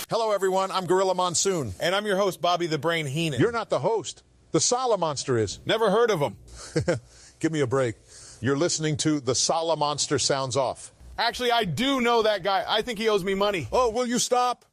Hello, everyone. I'm Gorilla Monsoon. And I'm your host, Bobby the Brain Heenan. You're not the host. The Solomonster is. Never heard of him. Give me a break. You're listening to The Solomonster Sounds Off. Actually, I do know that guy. I think he owes me money. Oh, will you stop?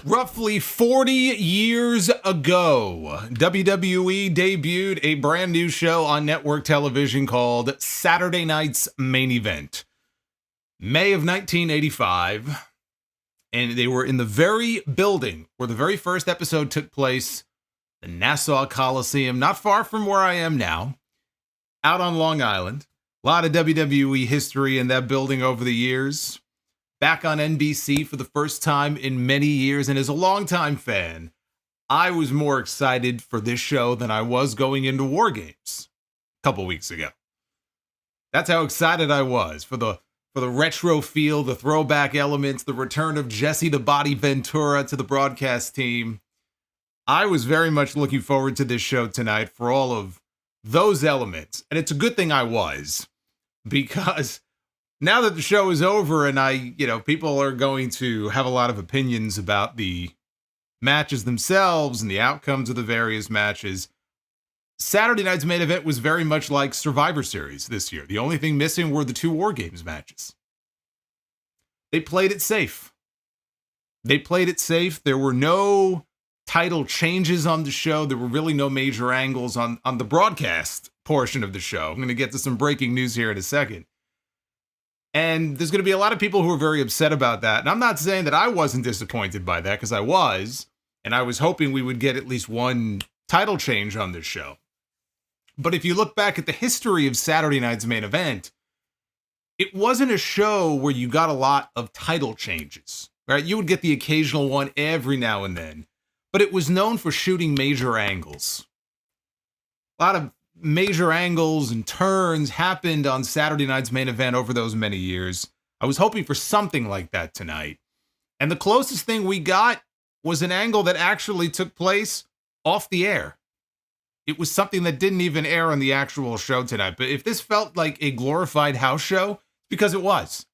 Roughly 40 years ago, WWE debuted a brand new show on network television called Saturday Night's Main Event. May of 1985, and they were in the very building where the very first episode took place, the Nassau Coliseum, not far from where I am now, out on Long Island. A lot of WWE history in that building over the years. Back on NBC for the first time in many years, and as a longtime fan, I was more excited for this show than I was going into War Games a couple weeks ago. That's how excited I was for the retro feel, the throwback elements, the return of Jesse the Body Ventura to the broadcast team. I was very much looking forward to this show tonight for all of those elements, and it's a good thing I was, because now that the show is over and people are going to have a lot of opinions about the matches themselves and the outcomes of the various matches, Saturday night's main event was very much like Survivor Series this year. The only thing missing were the 2 War Games matches. They played it safe. There were no title changes on the show. There were really no major angles on the broadcast portion of the show. I'm going to get to some breaking news here in a second. And there's going to be a lot of people who are very upset about that. And I'm not saying that I wasn't disappointed by that, because I was. And I was hoping we would get at least one title change on this show. But if you look back at the history of Saturday night's main event, it wasn't a show where you got a lot of title changes, right? You would get the occasional one every now and then, but it was known for shooting major angles. A lot of major angles and turns happened on Saturday night's main event over those many years. I was hoping for something like that tonight. And the closest thing we got was an angle that actually took place off the air. It was something that didn't even air on the actual show tonight. But if this felt like a glorified house show, because it was.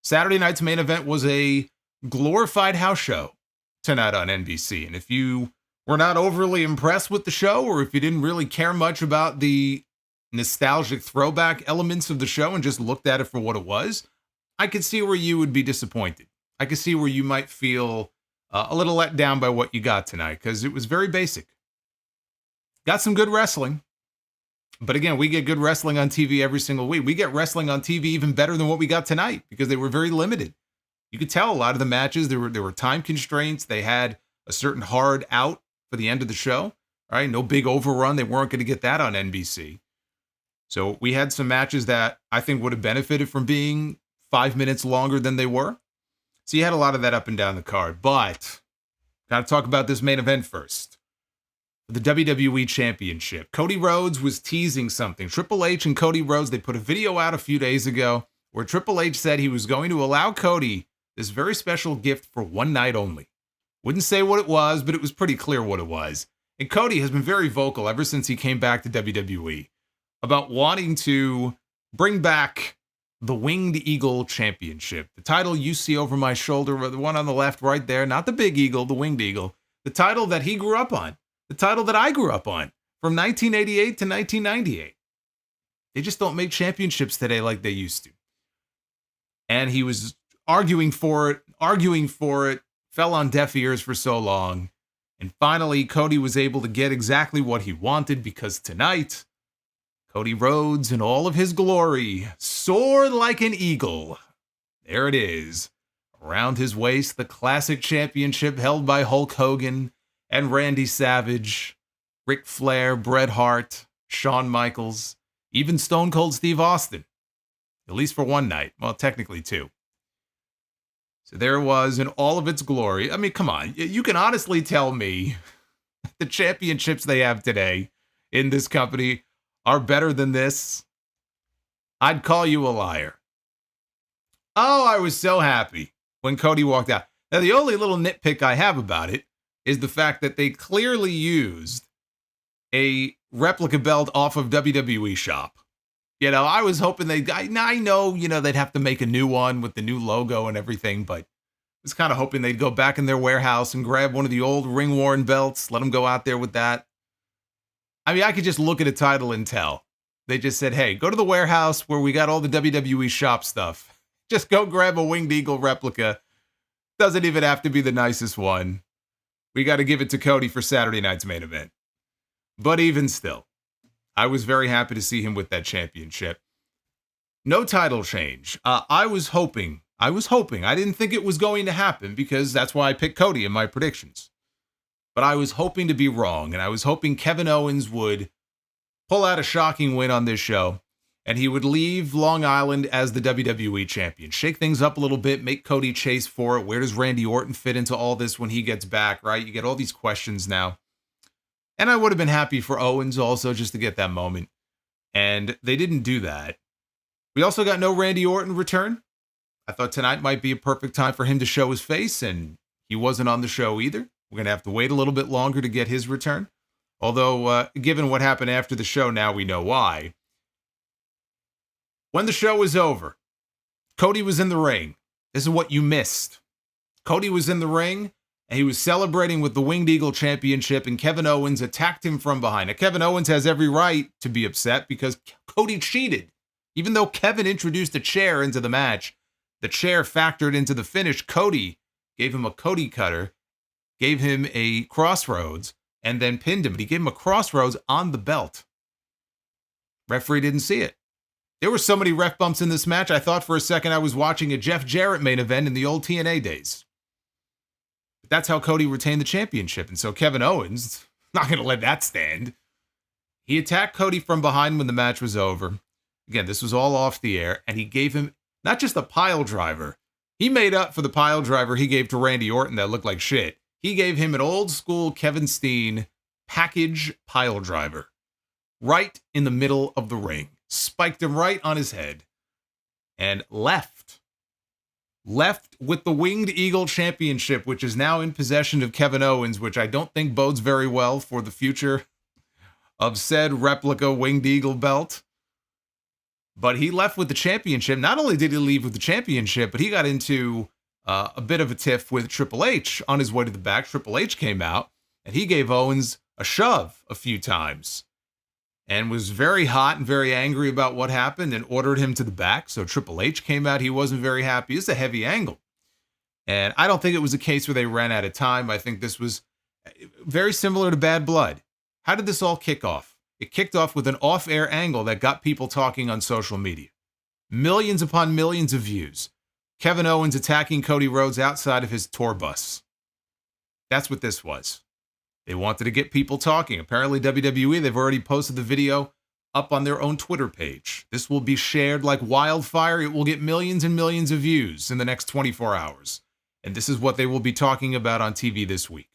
Saturday night's main event was a glorified house show tonight on NBC. And if you were not overly impressed with the show, or if you didn't really care much about the nostalgic throwback elements of the show and just looked at it for what it was, I could see where you would be disappointed. I could see where you might feel a little let down by what you got tonight, because it was very basic. Got some good wrestling. But again, we get good wrestling on TV every single week. We get wrestling on TV even better than what we got tonight, because they were very limited. You could tell a lot of the matches, there were time constraints. They had a certain hard out for the end of the show, right? No big overrun. They weren't going to get that on NBC. So we had some matches that I think would have benefited from being 5 minutes longer than they were. So you had a lot of that up and down the card. But got to talk about this main event first. The WWE Championship. Cody Rhodes was teasing something. Triple H and Cody Rhodes, they put a video out a few days ago where Triple H said he was going to allow Cody this very special gift for one night only. Wouldn't say what it was, but it was pretty clear what it was. And Cody has been very vocal ever since he came back to WWE about wanting to bring back the Winged Eagle Championship. The title you see over my shoulder, the one on the left right there, not the big eagle, the Winged Eagle. The title that he grew up on. The title that I grew up on from 1988 to 1998. They just don't make championships today like they used to. And he was arguing for it, fell on deaf ears for so long. And finally, Cody was able to get exactly what he wanted, because tonight, Cody Rhodes in all of his glory soared like an eagle. There it is. Around his waist, the classic championship held by Hulk Hogan and Randy Savage, Ric Flair, Bret Hart, Shawn Michaels, even Stone Cold Steve Austin. At least for one night. Well, technically two. So there it was in all of its glory. I mean, come on. You can honestly tell me the championships they have today in this company are better than this. I'd call you a liar. Oh, I was so happy when Cody walked out. Now, the only little nitpick I have about it is the fact that they clearly used a replica belt off of WWE Shop. You know, I was hoping I know, they'd have to make a new one with the new logo and everything, but I was kind of hoping they'd go back in their warehouse and grab one of the old ring-worn belts, let them go out there with that. I mean, I could just look at a title and tell. They just said, hey, go to the warehouse where we got all the WWE Shop stuff. Just go grab a Winged Eagle replica. Doesn't even have to be the nicest one. We got to give it to Cody for Saturday night's main event. But even still, I was very happy to see him with that championship. No title change. I was hoping. I didn't think it was going to happen, because that's why I picked Cody in my predictions. But I was hoping to be wrong, and I was hoping Kevin Owens would pull out a shocking win on this show, and he would leave Long Island as the WWE champion. Shake things up a little bit, make Cody chase for it. Where does Randy Orton fit into all this when he gets back, right? You get all these questions now. And I would have been happy for Owens also just to get that moment. And they didn't do that. We also got no Randy Orton return. I thought tonight might be a perfect time for him to show his face, and he wasn't on the show either. We're going to have to wait a little bit longer to get his return. Although, given what happened after the show, now we know why. When the show was over, Cody was in the ring. This is what you missed. Cody was in the ring, and he was celebrating with the Winged Eagle Championship, and Kevin Owens attacked him from behind. Now, Kevin Owens has every right to be upset because Cody cheated. Even though Kevin introduced a chair into the match, the chair factored into the finish. Cody gave him a Cody cutter, gave him a crossroads, and then pinned him. But he gave him a crossroads on the belt. Referee didn't see it. There were so many ref bumps in this match, I thought for a second I was watching a Jeff Jarrett main event in the old TNA days. But that's how Cody retained the championship. And so Kevin Owens, not going to let that stand. He attacked Cody from behind when the match was over. Again, this was all off the air. And he gave him not just a pile driver. He made up for the pile driver he gave to Randy Orton that looked like shit. He gave him an old school Kevin Steen package pile driver. Right in the middle of the ring. Spiked him right on his head. And left with the Winged Eagle Championship, which is now in possession of Kevin Owens, which I don't think bodes very well for the future of said replica Winged Eagle belt. But he left with the championship. Not only did he leave with the championship, but he got into a bit of a tiff with Triple H on his way to the back. Triple H came out, and he gave Owens a shove a few times. And was very hot and very angry about what happened and ordered him to the back. So Triple H came out. He wasn't very happy. It's a heavy angle. And I don't think it was a case where they ran out of time. I think this was very similar to Bad Blood. How did this all kick off? It kicked off with an off-air angle that got people talking on social media. Millions upon millions of views. Kevin Owens attacking Cody Rhodes outside of his tour bus. That's what this was. They wanted to get people talking. Apparently, WWE, they've already posted the video up on their own Twitter page. This will be shared like wildfire. It will get millions and millions of views in the next 24 hours. And this is what they will be talking about on TV this week.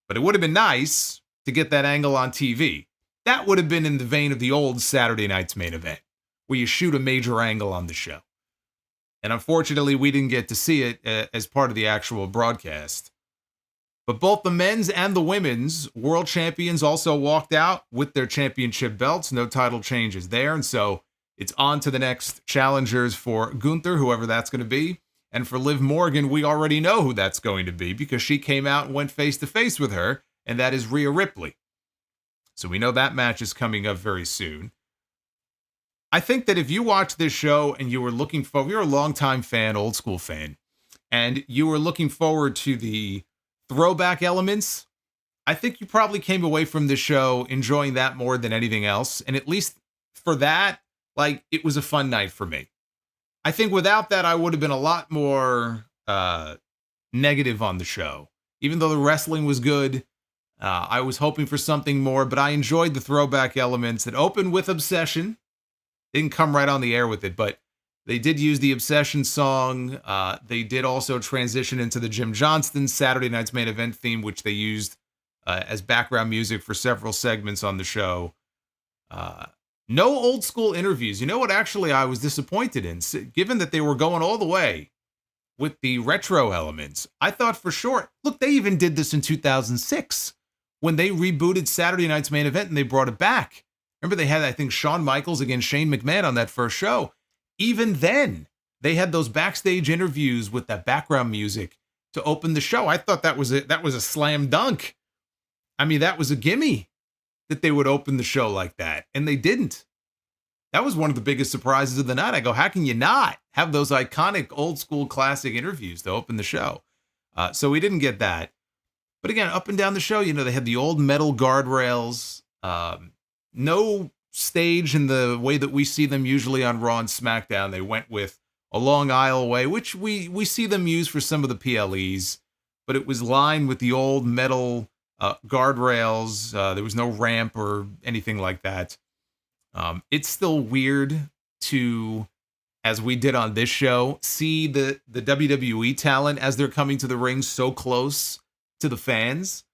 But it would have been nice to get that angle on TV. That would have been in the vein of the old Saturday Night's Main Event, where you shoot a major angle on the show. And unfortunately, we didn't get to see it as part of the actual broadcast. But both the men's and the women's world champions also walked out with their championship belts. No title changes there. And so it's on to the next challengers for Gunther, whoever that's going to be. And for Liv Morgan, we already know who that's going to be because she came out and went face-to-face with her, and that is Rhea Ripley. So we know that match is coming up very soon. I think that if you watch this show and you were looking forward, you're a longtime fan, old school fan, and you were looking forward to the throwback elements, I think you probably came away from the show enjoying that more than anything else. And at least for that, like, it was a fun night for me. I think without that, I would have been a lot more negative on the show. Even though the wrestling was good, I was hoping for something more, but I enjoyed the throwback elements. It opened with Obsession. Didn't come right on the air with it, but they did use the Obsession song. They did also transition into the Jim Johnston Saturday Night's Main Event theme, which they used as background music for several segments on the show. No old school interviews. You know what actually I was disappointed in? Given that they were going all the way with the retro elements, I thought for sure, look, they even did this in 2006 when they rebooted Saturday Night's Main Event and they brought it back. Remember they had, I think, Shawn Michaels against Shane McMahon on that first show. Even then, they had those backstage interviews with that background music to open the show. I thought that was a slam dunk. I mean, that was a gimme that they would open the show like that, and they didn't. That was one of the biggest surprises of the night. I go, how can you not have those iconic old school classic interviews to open the show? So we didn't get that. But again, up and down the show, you know, they had the old metal guardrails, no stage in the way that we see them usually on Raw and SmackDown. They went with a long aisleway, which we see them use for some of the PLEs, but it was lined with the old metal guardrails. There was no ramp or anything like that. It's still weird to, as we did on this show, see the WWE talent as they're coming to the ring so close to the fans.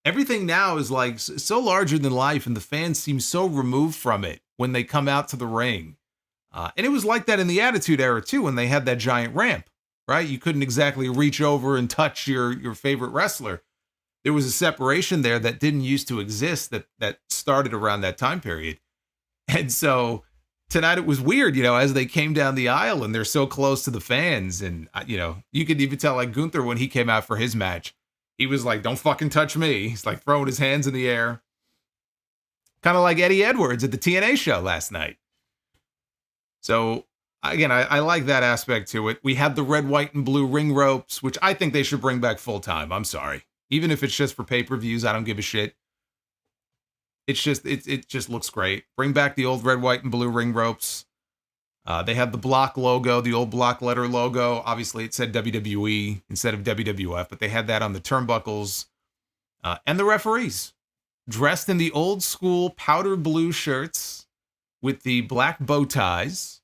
Everything now is like so larger than life, and the fans seem so removed from it when they come out to the ring. And it was like that in the Attitude Era too, when they had that giant ramp, right? You couldn't exactly reach over and touch your favorite wrestler. There was a separation there that didn't used to exist that started around that time period. And so tonight it was weird, you know, as they came down the aisle and they're so close to the fans. And, you know, you could even tell like Gunther when he came out for his match, he was like, don't fucking touch me. He's like throwing his hands in the air. Kind of like Eddie Edwards at the TNA show last night. So again, I like that aspect to it. We had the red, white, and blue ring ropes, which I think they should bring back full time. I'm sorry. Even if it's just for pay-per-views, I don't give a shit. It's just, it just looks great. Bring back the old red, white, and blue ring ropes. They had the block logo, the old block letter logo. Obviously, it said WWE instead of WWF, but they had that on the turnbuckles. And the referees, dressed in the old school powder blue shirts with the black bow ties.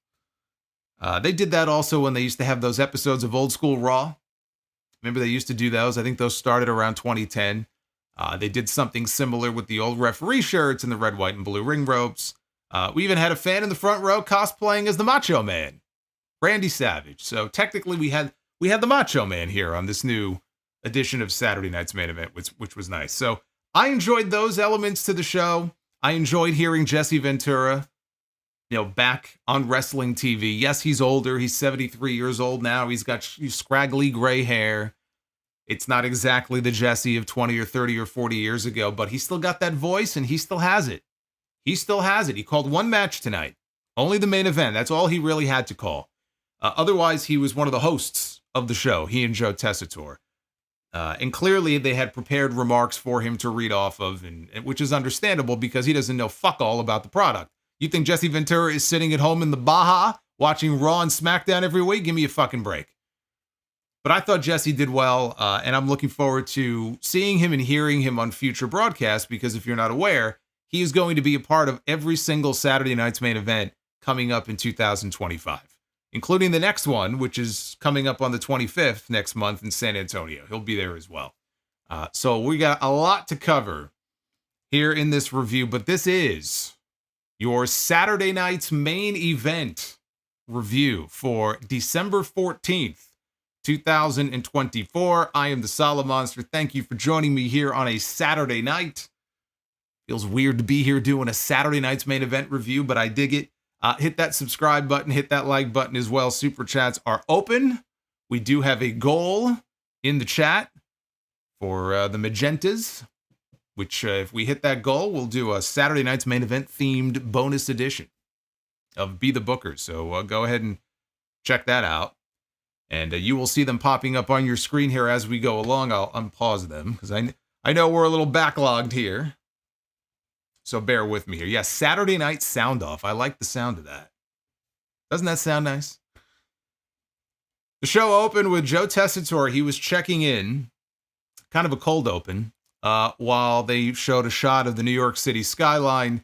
They did that also when they used to have those episodes of Old School Raw. Remember, they used to do those. I think those started around 2010. They did something similar with the old referee shirts and the red, white, and blue ring ropes. We even had a fan in the front row cosplaying as the Macho Man, Randy Savage. So technically, we had the Macho Man here on this new edition of Saturday Night's Main Event, which was nice. So I enjoyed those elements to the show. I enjoyed hearing Jesse Ventura, back on wrestling TV. Yes, he's older. He's 73 years old now. He's got scraggly gray hair. It's not exactly the Jesse of 20 or 30 or 40 years ago, but he still got that voice and he still has it. He still has it. He called one match tonight. Only the main event. That's all he really had to call. Otherwise, he was one of the hosts of the show, he and Joe Tessitore. And clearly, they had prepared remarks for him to read off of, and which is understandable because he doesn't know fuck all about the product. You think Jesse Ventura is sitting at home in the Baja watching Raw and SmackDown every week? Give me a fucking break. But I thought Jesse did well, and I'm looking forward to seeing him and hearing him on future broadcasts because if you're not aware, he is going to be a part of every single Saturday Night's Main Event coming up in 2025, including the next one, which is coming up on the 25th next month in San Antonio. He'll be there as well. So we got a lot to cover here in this review, but this is your Saturday Night's Main Event review for December 14th, 2024. I am the Solomonster. Thank you for joining me here on a Saturday night. Feels weird to be here doing a Saturday Night's Main Event review, but I dig it. Hit that subscribe button, hit that like button as well. Super chats are open. We do have a goal in the chat for the Magentas, which if we hit that goal, we'll do a Saturday Night's Main Event themed bonus edition of Be the Bookers. So go ahead and check that out. And you will see them popping up on your screen here as we go along. I'll unpause them because I know we're a little backlogged here. So bear with me here. Yes, Saturday Night Sound Off. I like the sound of that. Doesn't that sound nice? The show opened with Joe Tessitore. He was checking in, kind of a cold open, while they showed a shot of the New York City skyline,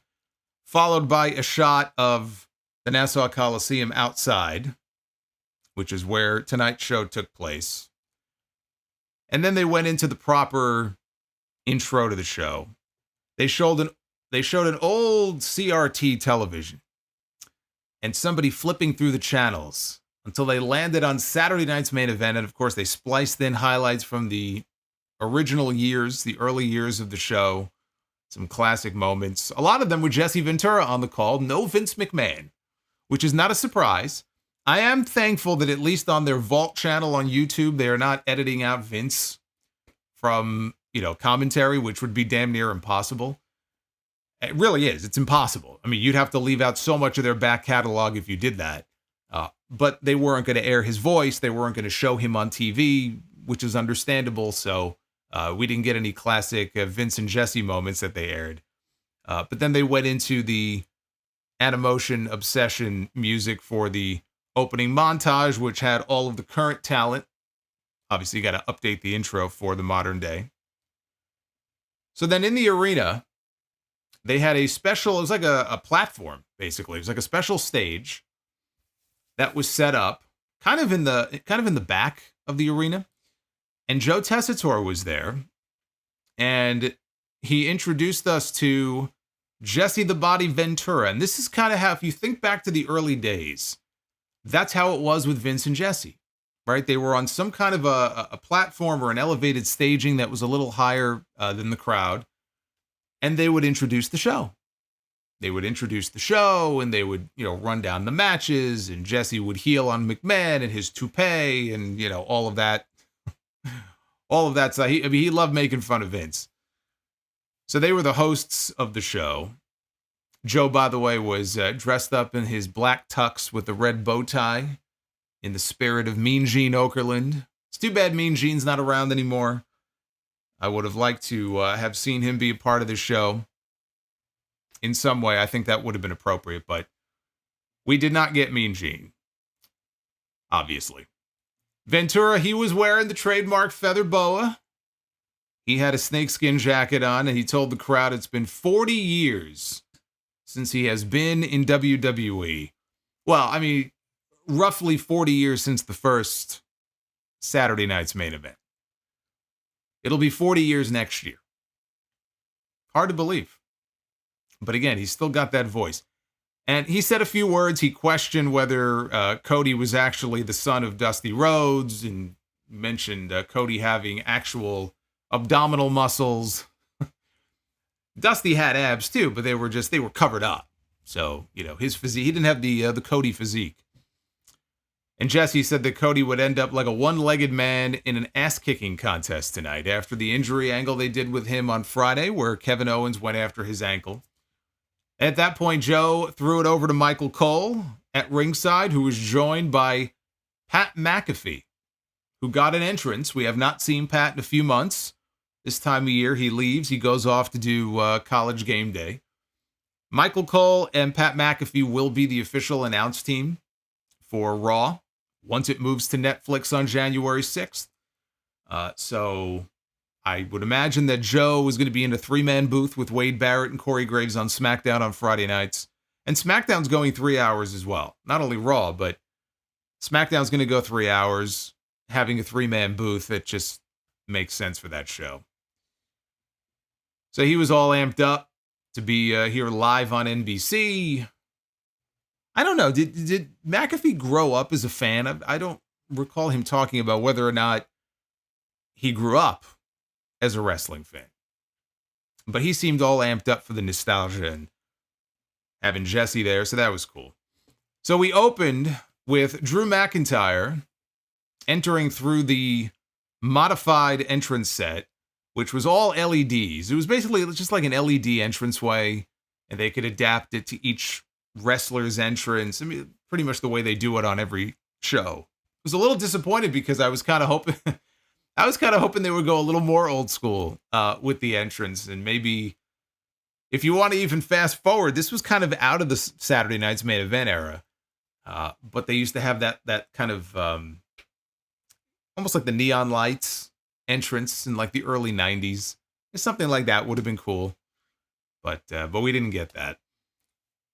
followed by a shot of the Nassau Coliseum outside, which is where tonight's show took place. And then they went into the proper intro to the show. They showed an old CRT television and somebody flipping through the channels until they landed on Saturday Night's Main Event. And of course, they spliced in highlights from the original years, the early years of the show, some classic moments. A lot of them with Jesse Ventura on the call. No Vince McMahon, which is not a surprise. I am thankful that at least on their Vault channel on YouTube, they are not editing out Vince from, commentary, which would be damn near impossible. It really is. It's impossible. I mean, you'd have to leave out so much of their back catalog if you did that. But they weren't going to air his voice. They weren't going to show him on TV, which is understandable. So we didn't get any classic Vince and Jesse moments that they aired. But then they went into the Animotion Obsession music for the opening montage, which had all of the current talent. Obviously, you got to update the intro for the modern day. So then in the arena, they had a special, it was like a platform, basically. It was like a special stage that was set up kind of in the back of the arena. And Joe Tessitore was there. And he introduced us to Jesse the Body Ventura. And this is kind of how, if you think back to the early days, that's how it was with Vince and Jesse, right? They were on some kind of a platform or an elevated staging that was a little higher than the crowd. And they would introduce the show. They would introduce the show and they would, run down the matches, and Jesse would heel on McMahon and his toupee and, all of that. All of that. So he loved making fun of Vince. So they were the hosts of the show. Joe, by the way, was dressed up in his black tux with the red bow tie in the spirit of Mean Gene Okerlund. It's too bad Mean Gene's not around anymore. I would have liked to have seen him be a part of the show in some way. I think that would have been appropriate, but We did not get Mean Gene, obviously. Ventura, he was wearing the trademark feather boa. He had a snakeskin jacket on, and he told the crowd it's been 40 years since he has been in WWE. Well, I mean, roughly 40 years since the first Saturday night's main event. It'll be 40 years next year. Hard to believe. But again, he's still got that voice. And he said a few words. He questioned whether Cody was actually the son of Dusty Rhodes, and mentioned Cody having actual abdominal muscles. Dusty had abs too, but they were covered up. So, his physique, he didn't have the Cody physique. And Jesse said that Cody would end up like a one-legged man in an ass-kicking contest tonight after the injury angle they did with him on Friday, where Kevin Owens went after his ankle. At that point, Joe threw it over to Michael Cole at ringside, who was joined by Pat McAfee, who got an entrance. We have not seen Pat in a few months. This time of year, he leaves. He goes off to do College Game Day. Michael Cole and Pat McAfee will be the official announce team for Raw once it moves to Netflix on January 6th. So I would imagine that Joe is going to be in a three-man booth with Wade Barrett and Corey Graves on SmackDown on Friday nights. And SmackDown's going 3 hours as well. Not only Raw, but SmackDown's going to go 3 hours. Having a three-man booth, it just makes sense for that show. So he was all amped up to be here live on NBC. I don't know. Did McAfee grow up as a fan? I don't recall him talking about whether or not he grew up as a wrestling fan. But he seemed all amped up for the nostalgia and having Jesse there, so that was cool. So we opened with Drew McIntyre entering through the modified entrance set, which was all LEDs. It was basically just like an LED entranceway, and they could adapt it to each wrestler's entrance. I mean, pretty much the way they do it on every show. I was a little disappointed because I was kind of hoping they would go a little more old school with the entrance, and maybe if you want to even fast forward, this was kind of out of the Saturday night's main event era, but they used to have that kind of almost like the neon lights entrance in like the early 90s. Something like that would have been cool, but we didn't get that.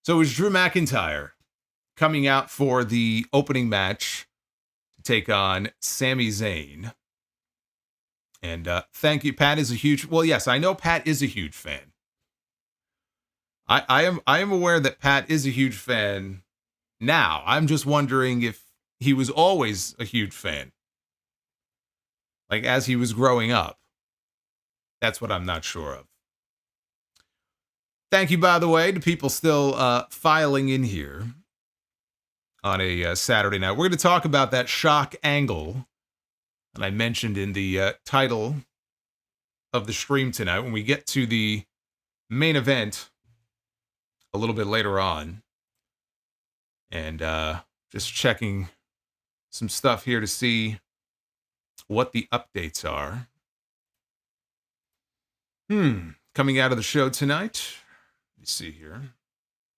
So it was Drew McIntyre coming out for the opening match to take on Sami Zayn. And thank you, Pat is a huge... Well, yes, I know Pat is a huge fan. I am aware that Pat is a huge fan now. I'm just wondering if he was always a huge fan. Like, as he was growing up. That's what I'm not sure of. Thank you, by the way, to people still filing in here on a Saturday night. We're going to talk about that shock angle that I mentioned in the title of the stream tonight when we get to the main event a little bit later on. And just checking some stuff here to see what the updates are. Coming out of the show tonight. Let me see here.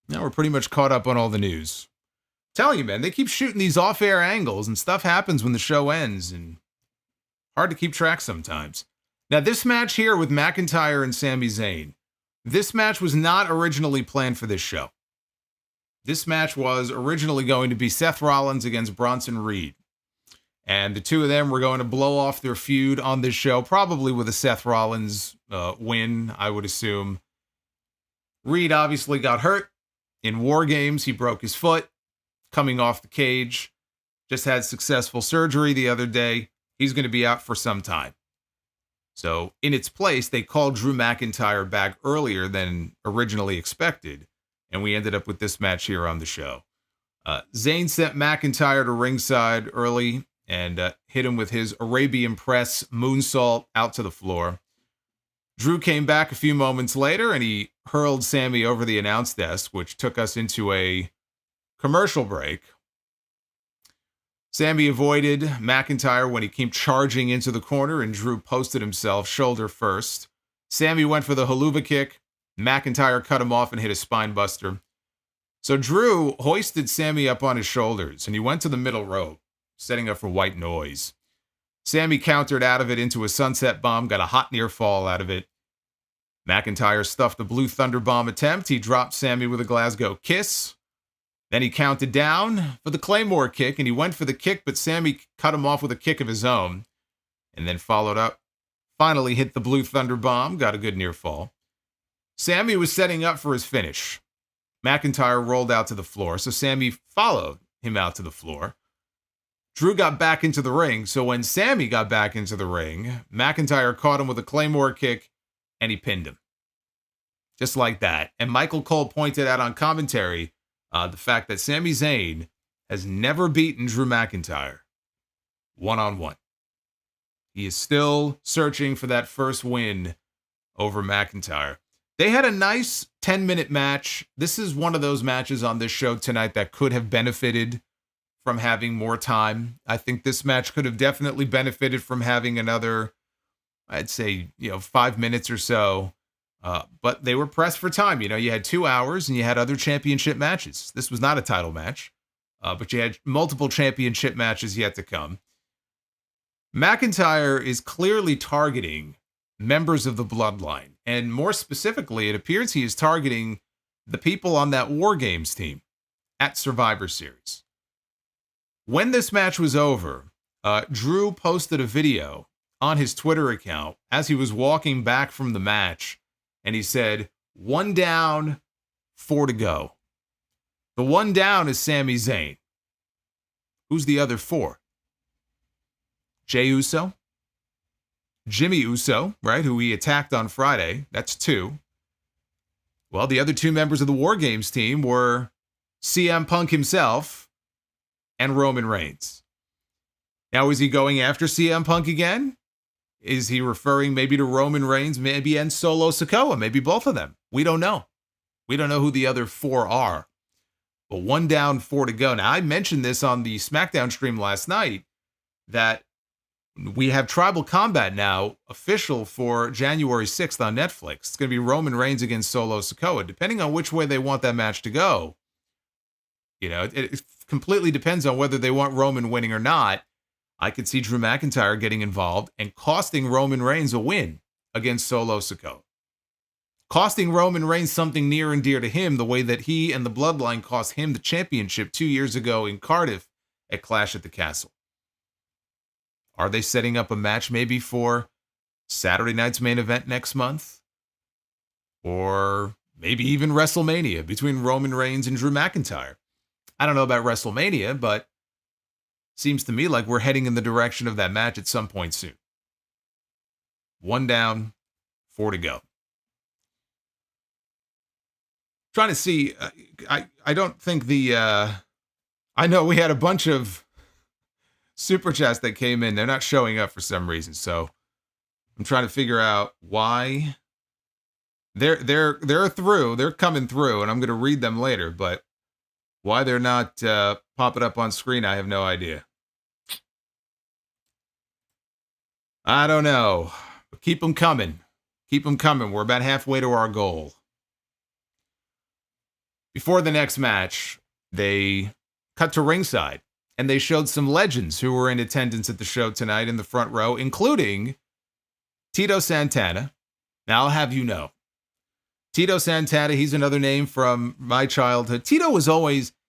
Now we're pretty much caught up on all the news. I'm telling you, man, they keep shooting these off-air angles and stuff happens when the show ends, and hard to keep track sometimes. Now, this match here with McIntyre and Sami Zayn, this match was not originally planned for this show. This match was originally going to be Seth Rollins against Bronson Reed. And the two of them were going to blow off their feud on this show, probably with a Seth Rollins win, I would assume. Reed obviously got hurt in War Games. He broke his foot coming off the cage. Just had successful surgery the other day. He's going to be out for some time. So in its place, they called Drew McIntyre back earlier than originally expected. And we ended up with this match here on the show. Zayn sent McIntyre to ringside early and hit him with his Arabian Press moonsault out to the floor. Drew came back a few moments later and he hurled Sami over the announce desk, which took us into a commercial break. Sami avoided McIntyre when he came charging into the corner, and Drew posted himself shoulder first. Sami went for the haluva kick. McIntyre cut him off and hit a spine buster. So Drew hoisted Sami up on his shoulders, and he went to the middle rope, setting up for white noise. Sami countered out of it into a sunset bomb, got a hot near fall out of it. McIntyre stuffed the Blue Thunder Bomb attempt. He dropped Sami with a Glasgow kiss. Then he counted down for the Claymore kick, and he went for the kick, but Sami cut him off with a kick of his own, and then followed up. Finally hit the Blue Thunder Bomb, got a good near fall. Sami was setting up for his finish. McIntyre rolled out to the floor, so Sami followed him out to the floor. Drew got back into the ring, so when Sami got back into the ring, McIntyre caught him with a Claymore kick, and he pinned him. Just like that. And Michael Cole pointed out on commentary the fact that Sami Zayn has never beaten Drew McIntyre one-on-one. He is still searching for that first win over McIntyre. They had a nice 10-minute match. This is one of those matches on this show tonight that could have benefited from having more time. I think this match could have definitely benefited from having another, I'd say, 5 minutes or so. But they were pressed for time. You had 2 hours and you had other championship matches. This was not a title match, but you had multiple championship matches yet to come. McIntyre is clearly targeting members of the bloodline. And more specifically, it appears he is targeting the people on that War Games team at Survivor Series. When this match was over, Drew posted a video on his Twitter account as he was walking back from the match, and he said, 1 down, 4 to go. The 1 down is Sami Zayn. Who's the other 4? Jey Uso, Jimmy Uso, right, who he attacked on Friday. That's 2. Well, the other 2 members of the War Games team were CM Punk himself and Roman Reigns. Now, is he going after CM Punk again? Is he referring maybe to Roman Reigns, maybe and Solo Sikoa, maybe both of them? We don't know. We don't know who the other 4 are. But 1 down, 4 to go. Now, I mentioned this on the SmackDown stream last night, that we have Tribal Combat now official for January 6th on Netflix. It's going to be Roman Reigns against Solo Sikoa. Depending on which way they want that match to go, it completely depends on whether they want Roman winning or not. I could see Drew McIntyre getting involved and costing Roman Reigns a win against Solo Sikoa. Costing Roman Reigns something near and dear to him, the way that he and the Bloodline cost him the championship 2 years ago in Cardiff at Clash at the Castle. Are they setting up a match maybe for Saturday night's main event next month? Or maybe even WrestleMania between Roman Reigns and Drew McIntyre? I don't know about WrestleMania, but seems to me like we're heading in the direction of that match at some point soon. 1 down, 4 to go. Trying to see, I don't think I know we had a bunch of super chats that came in. They're not showing up for some reason, so I'm trying to figure out why. They're through. They're coming through, and I'm going to read them later. But why they're not popping up on screen, I have no idea. I don't know. But keep them coming. Keep them coming. We're about halfway to our goal. Before the next match, they cut to ringside. And they showed some legends who were in attendance at the show tonight in the front row, including Tito Santana. Now, I'll have you know, Tito Santana, he's another name from my childhood. Tito was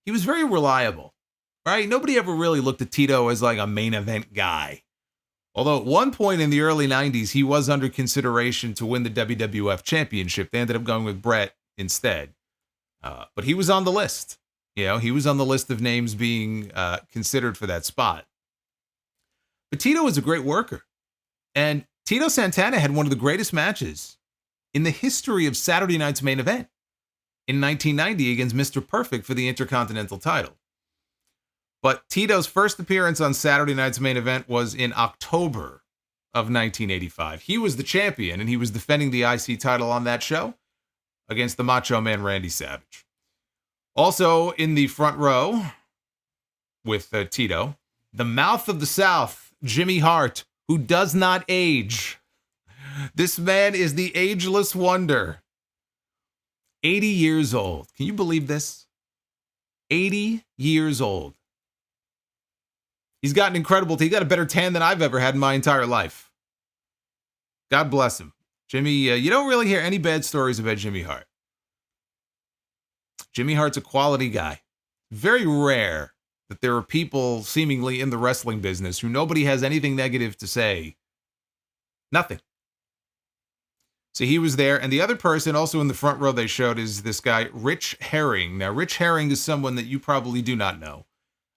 he was very reliable, right? Nobody ever really looked at Tito as like a main event guy. Although at one point in the early 90s, he was under consideration to win the WWF Championship. They ended up going with Brett instead. But he was on the list. He was on the list of names being considered for that spot. But Tito was a great worker. And Tito Santana had one of the greatest matches in the history of Saturday Night's Main Event in 1990 against Mr. Perfect for the Intercontinental title. But Tito's first appearance on Saturday Night's Main Event was in October of 1985. He was the champion, and he was defending the IC title on that show against the Macho Man Randy Savage. Also in the front row with Tito, the Mouth of the South, Jimmy Hart, who does not age. This man is the ageless wonder. 80 years old. Can you believe this? 80 years old. He's got an incredible, he got a better tan than I've ever had in my entire life. God bless him. Jimmy, you don't really hear any bad stories about Jimmy Hart. Jimmy Hart's a quality guy. Very rare that there are people seemingly in the wrestling business who nobody has anything negative to say. Nothing. So he was there. And the other person also in the front row they showed is this guy, Rich Herring. Now, Rich Herring is someone that you probably do not know.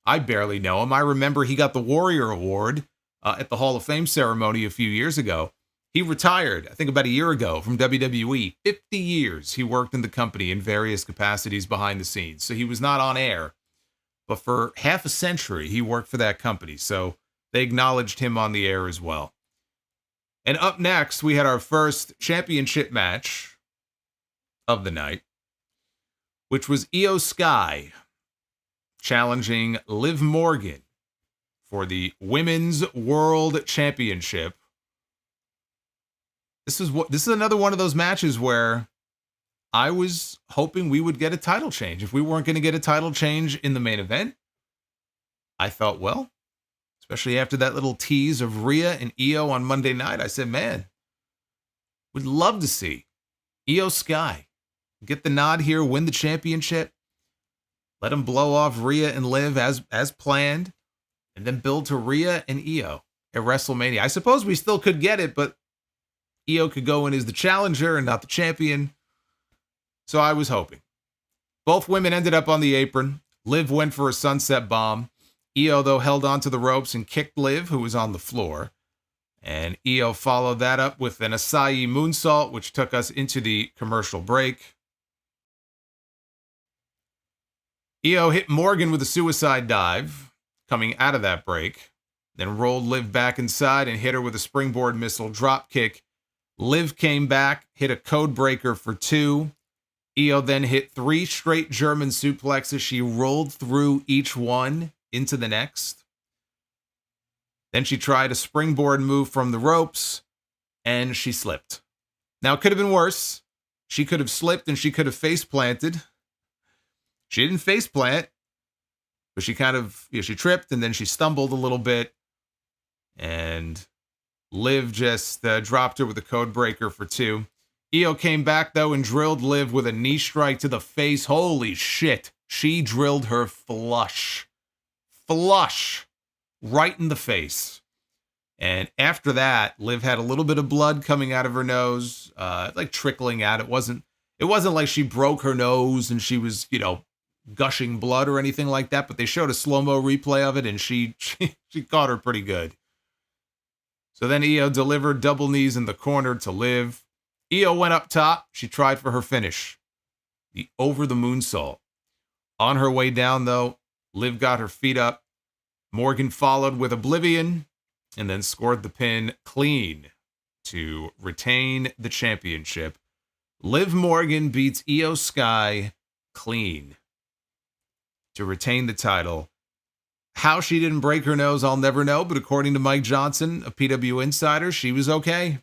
I barely know him. I remember he got the Warrior Award at the Hall of Fame ceremony a few years ago. He retired, I think about a year ago, from WWE. 50 years he worked in the company in various capacities behind the scenes. So he was not on air. But for half a century, he worked for that company. So they acknowledged him on the air as well. And up next, we had our first championship match of the night, which was Io Sky challenging Liv Morgan for the Women's World Championship. This is another one of those matches where I was hoping we would get a title change. If we weren't going to get a title change in the main event, I thought, well, especially after that little tease of Rhea and Io on Monday night, I said, man, would love to see Io Sky get the nod here, win the championship, let him blow off Rhea and Liv as planned, and then build to Rhea and Io at WrestleMania. I suppose we still could get it, but Io could go in as the challenger and not the champion. So I was hoping. Both women ended up on the apron. Liv went for a sunset bomb. Io, though, held onto the ropes and kicked Liv, who was on the floor. And Io followed that up with an Asai moonsault, which took us into the commercial break. Io hit Morgan with a suicide dive coming out of that break, then rolled Liv back inside and hit her with a springboard missile drop kick. Liv came back, hit a code breaker for 2. Io then hit 3 straight German suplexes. She rolled through each one into the next. Then she tried a springboard move from the ropes, and she slipped. Now, it could have been worse. She could have slipped, and she could have face planted. She didn't face plant, but she kind of, she tripped, and then she stumbled a little bit, and Liv just dropped her with a code breaker for 2. Io came back, though, and drilled Liv with a knee strike to the face. Holy shit. She drilled her flush. Flush. Right in the face. And after that, Liv had a little bit of blood coming out of her nose, like trickling out. It wasn't like she broke her nose and she was, gushing blood or anything like that, but they showed a slow-mo replay of it, and she caught her pretty good. So then Io delivered double knees in the corner to Liv. Io went up top. She tried for her finish, the over the moonsault. On her way down, though, Liv got her feet up. Morgan followed with Oblivion and then scored the pin clean to retain the championship. Liv Morgan beats Io Sky clean to retain the title. How she didn't break her nose, I'll never know, but according to Mike Johnson, a PW insider, she was okay.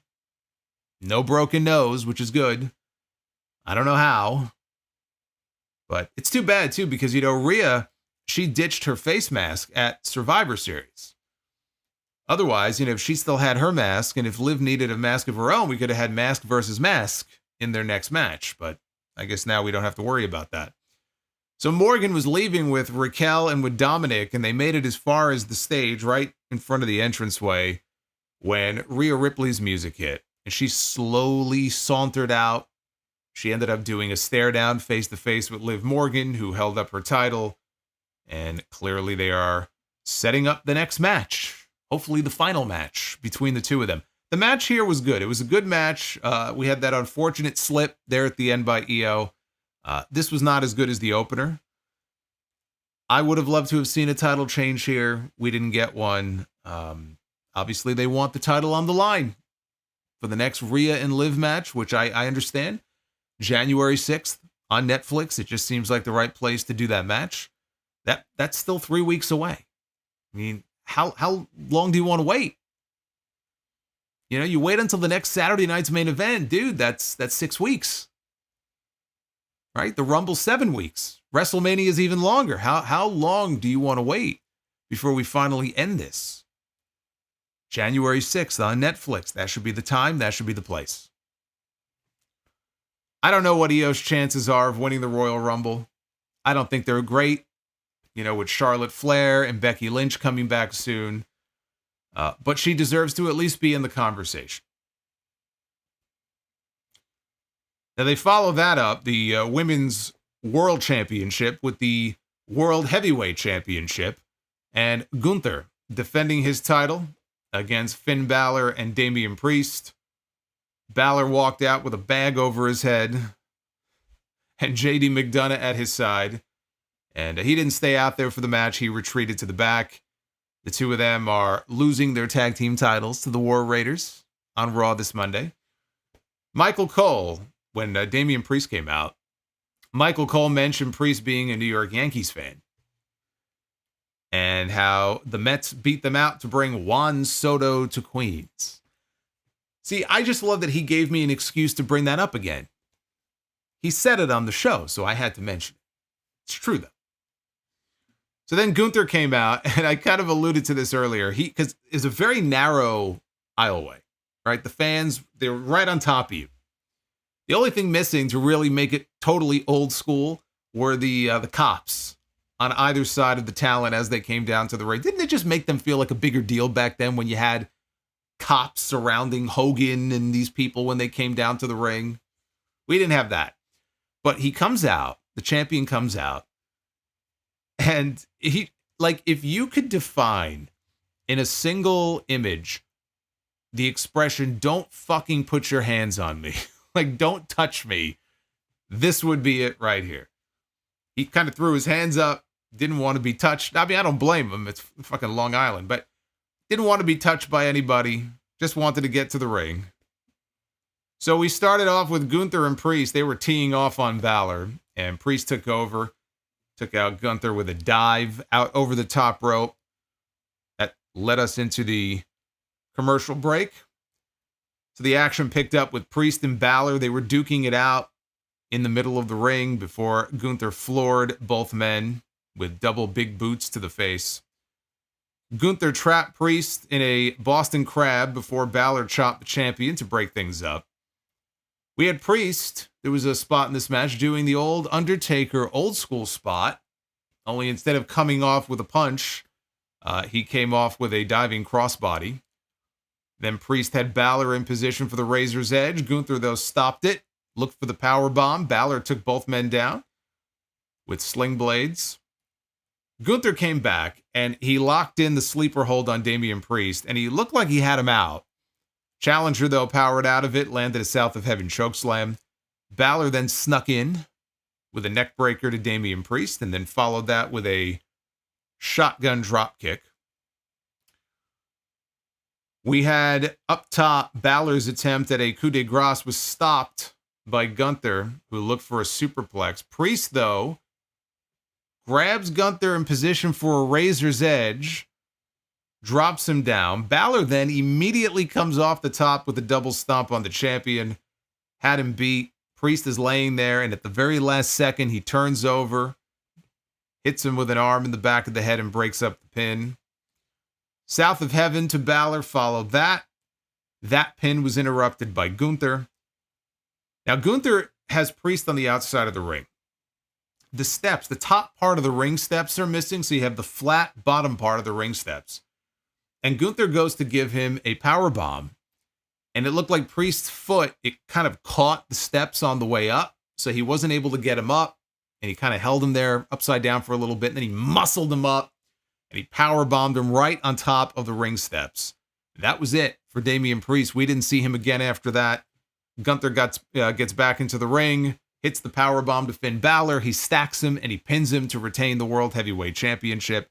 No broken nose, which is good. I don't know how. But it's too bad, too, because, Rhea, she ditched her face mask at Survivor Series. Otherwise, if she still had her mask, and if Liv needed a mask of her own, we could have had mask versus mask in their next match. But I guess now we don't have to worry about that. So Morgan was leaving with Raquel and with Dominic, and they made it as far as the stage right in front of the entranceway when Rhea Ripley's music hit. And she slowly sauntered out. She ended up doing a stare down face-to-face with Liv Morgan, who held up her title. And clearly they are setting up the next match. Hopefully the final match between the two of them. The match here was good. It was a good match. We had that unfortunate slip there at the end by Io. This was not as good as the opener. I would have loved to have seen a title change here. We didn't get one. Obviously, they want the title on the line for the next Rhea and Liv match, which I understand. January 6th on Netflix. It just seems like the right place to do that match. That's still 3 weeks away. I mean, how long do you want to wait? You wait until the next Saturday night's main event. Dude, that's 6 weeks. Right? The Rumble's 7 weeks. WrestleMania is even longer. How long do you want to wait before we finally end this? January 6th on Netflix. That should be the time. That should be the place. I don't know what Io's chances are of winning the Royal Rumble. I don't think they're great. With Charlotte Flair and Becky Lynch coming back soon. But she deserves to at least be in the conversation. Now they follow that up, the Women's World Championship, with the World Heavyweight Championship, and Gunther defending his title against Finn Bálor and Damian Priest. Bálor walked out with a bag over his head and JD McDonough at his side. And he didn't stay out there for the match. He retreated to the back. The two of them are losing their tag team titles to the War Raiders on Raw this Monday. Michael Cole, when Damian Priest came out, Michael Cole mentioned Priest being a New York Yankees fan and how the Mets beat them out to bring Juan Soto to Queens. See, I just love that he gave me an excuse to bring that up again. He said it on the show, so I had to mention it. It's true, though. So then Gunther came out, and I kind of alluded to this earlier. Because it's a very narrow aisleway, right? The fans, they're right on top of you. The only thing missing to really make it totally old school were the cops on either side of the talent as they came down to the ring. Didn't it just make them feel like a bigger deal back then when you had cops surrounding Hogan and these people when they came down to the ring? We didn't have that. But he comes out, the champion comes out, and he, if you could define in a single image the expression, "Don't fucking put your hands on me," don't touch me, this would be it right here. He kind of threw his hands up, didn't want to be touched. I mean, I don't blame him. It's fucking Long Island, but didn't want to be touched by anybody. Just wanted to get to the ring. So we started off with Gunther and Priest. They were teeing off on Bálor, and Priest took over, took out Gunther with a dive out over the top rope. That led us into the commercial break. So the action picked up with Priest and Bálor. They were duking it out in the middle of the ring before Gunther floored both men with double big boots to the face. Gunther trapped Priest in a Boston Crab before Bálor chopped the champion to break things up. We had Priest, there was a spot in this match, doing the old Undertaker old school spot, only instead of coming off with a punch, he came off with a diving crossbody. Then Priest had Bálor in position for the Razor's Edge. Gunther, though, stopped it, looked for the power bomb. Bálor took both men down with sling blades. Gunther came back, and he locked in the sleeper hold on Damian Priest, and he looked like he had him out. Challenger, though, powered out of it, landed a South of Heaven chokeslam. Bálor then snuck in with a neckbreaker to Damian Priest, and then followed that with a shotgun dropkick. We had up top, Bálor's attempt at a coup de grace was stopped by Gunther, who looked for a superplex. Priest, though, grabs Gunther in position for a Razor's Edge, drops him down. Bálor then immediately comes off the top with a double stomp on the champion, had him beat. Priest is laying there, and at the very last second, he turns over, hits him with an arm in the back of the head, and breaks up the pin. South of Heaven to Bálor followed that. That pin was interrupted by Gunther. Now, Gunther has Priest on the outside of the ring. The steps, the top part of the ring steps are missing, so you have the flat bottom part of the ring steps. And Gunther goes to give him a power bomb, and it looked like Priest's foot, it kind of caught the steps on the way up, so he wasn't able to get him up, and he kind of held him there upside down for a little bit, and then he muscled him up, and he power bombed him right on top of the ring steps. That was it for Damian Priest. We didn't see him again after that. Gunther gets back into the ring, hits the power bomb to Finn Bálor. He stacks him, and he pins him to retain the World Heavyweight Championship.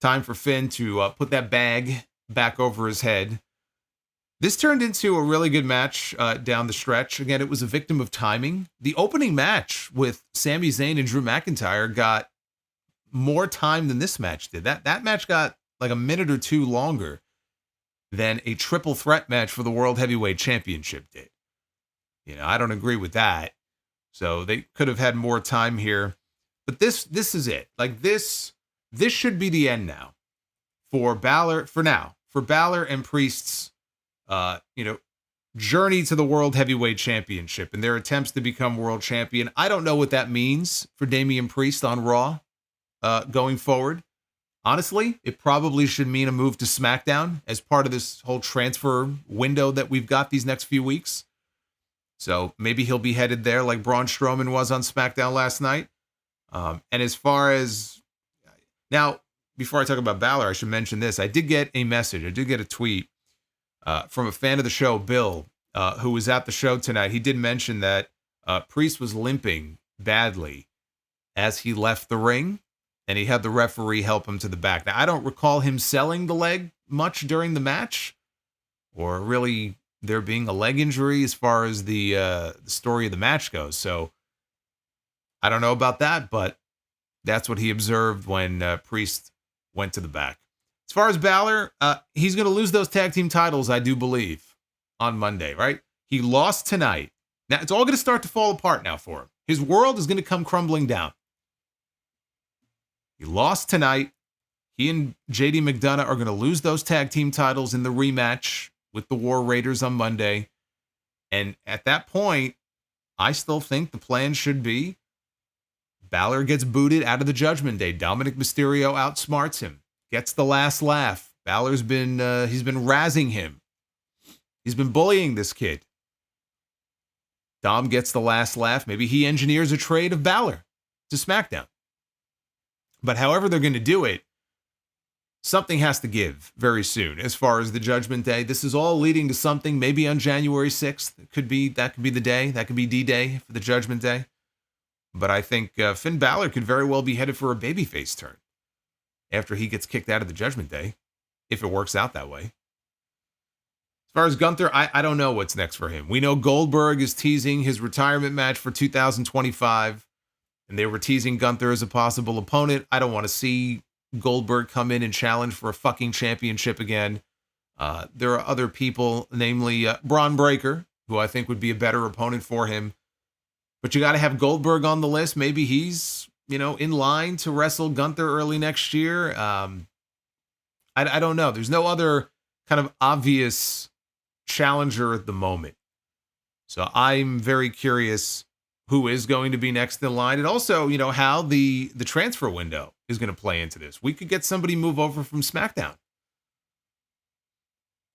Time for Finn to put that bag back over his head. This turned into a really good match down the stretch. Again, it was a victim of timing. The opening match with Sami Zayn and Drew McIntyre got more time than this match did. That match got like a minute or two longer than a triple threat match for the World Heavyweight Championship did. I don't agree with that. So they could have had more time here. But this is it. Like this should be the end now for Bálor. For Bálor and Priest's, journey to the World Heavyweight Championship and their attempts to become world champion. I don't know what that means for Damian Priest on Raw going forward. Honestly, it probably should mean a move to SmackDown as part of this whole transfer window that we've got these next few weeks. So maybe he'll be headed there like Braun Strowman was on SmackDown last night. And as far as... Now, before I talk about Bálor, I should mention this. I did get a message. I did get a tweet from a fan of the show, Bill, who was at the show tonight. He did mention that Priest was limping badly as he left the ring, and he had the referee help him to the back. Now, I don't recall him selling the leg much during the match, or really there being a leg injury as far as the story of the match goes. So I don't know about that, but that's what he observed when Priest went to the back. As far as Bálor, he's going to lose those tag team titles, I do believe, on Monday, right? He lost tonight. Now, it's all going to start to fall apart now for him. His world is going to come crumbling down. He lost tonight. He and JD McDonough are going to lose those tag team titles in the rematch with the War Raiders on Monday. And at that point, I still think the plan should be Bálor gets booted out of the Judgment Day. Dominic Mysterio outsmarts him. Gets the last laugh. Balor's been he's been razzing him. He's been bullying this kid. Dom gets the last laugh. Maybe he engineers a trade of Bálor to SmackDown. But however they're going to do it, something has to give very soon as far as the Judgment Day. This is all leading to something. Maybe on January 6th, that could be the day. That could be D-Day for the Judgment Day. But I think Finn Bálor could very well be headed for a babyface turn after he gets kicked out of the Judgment Day, if it works out that way. As far as Gunther, I don't know what's next for him. We know Goldberg is teasing his retirement match for 2025, and they were teasing Gunther as a possible opponent. I don't want to see Goldberg come in and challenge for a fucking championship again. There are other people, namely Braun Breaker, who I think would be a better opponent for him. But you got to have Goldberg on the list. Maybe he's, in line to wrestle Gunther early next year. I don't know. There's no other kind of obvious challenger at the moment. So I'm very curious who is going to be next in line. And also, how the transfer window is going to play into this. We could get somebody move over from SmackDown.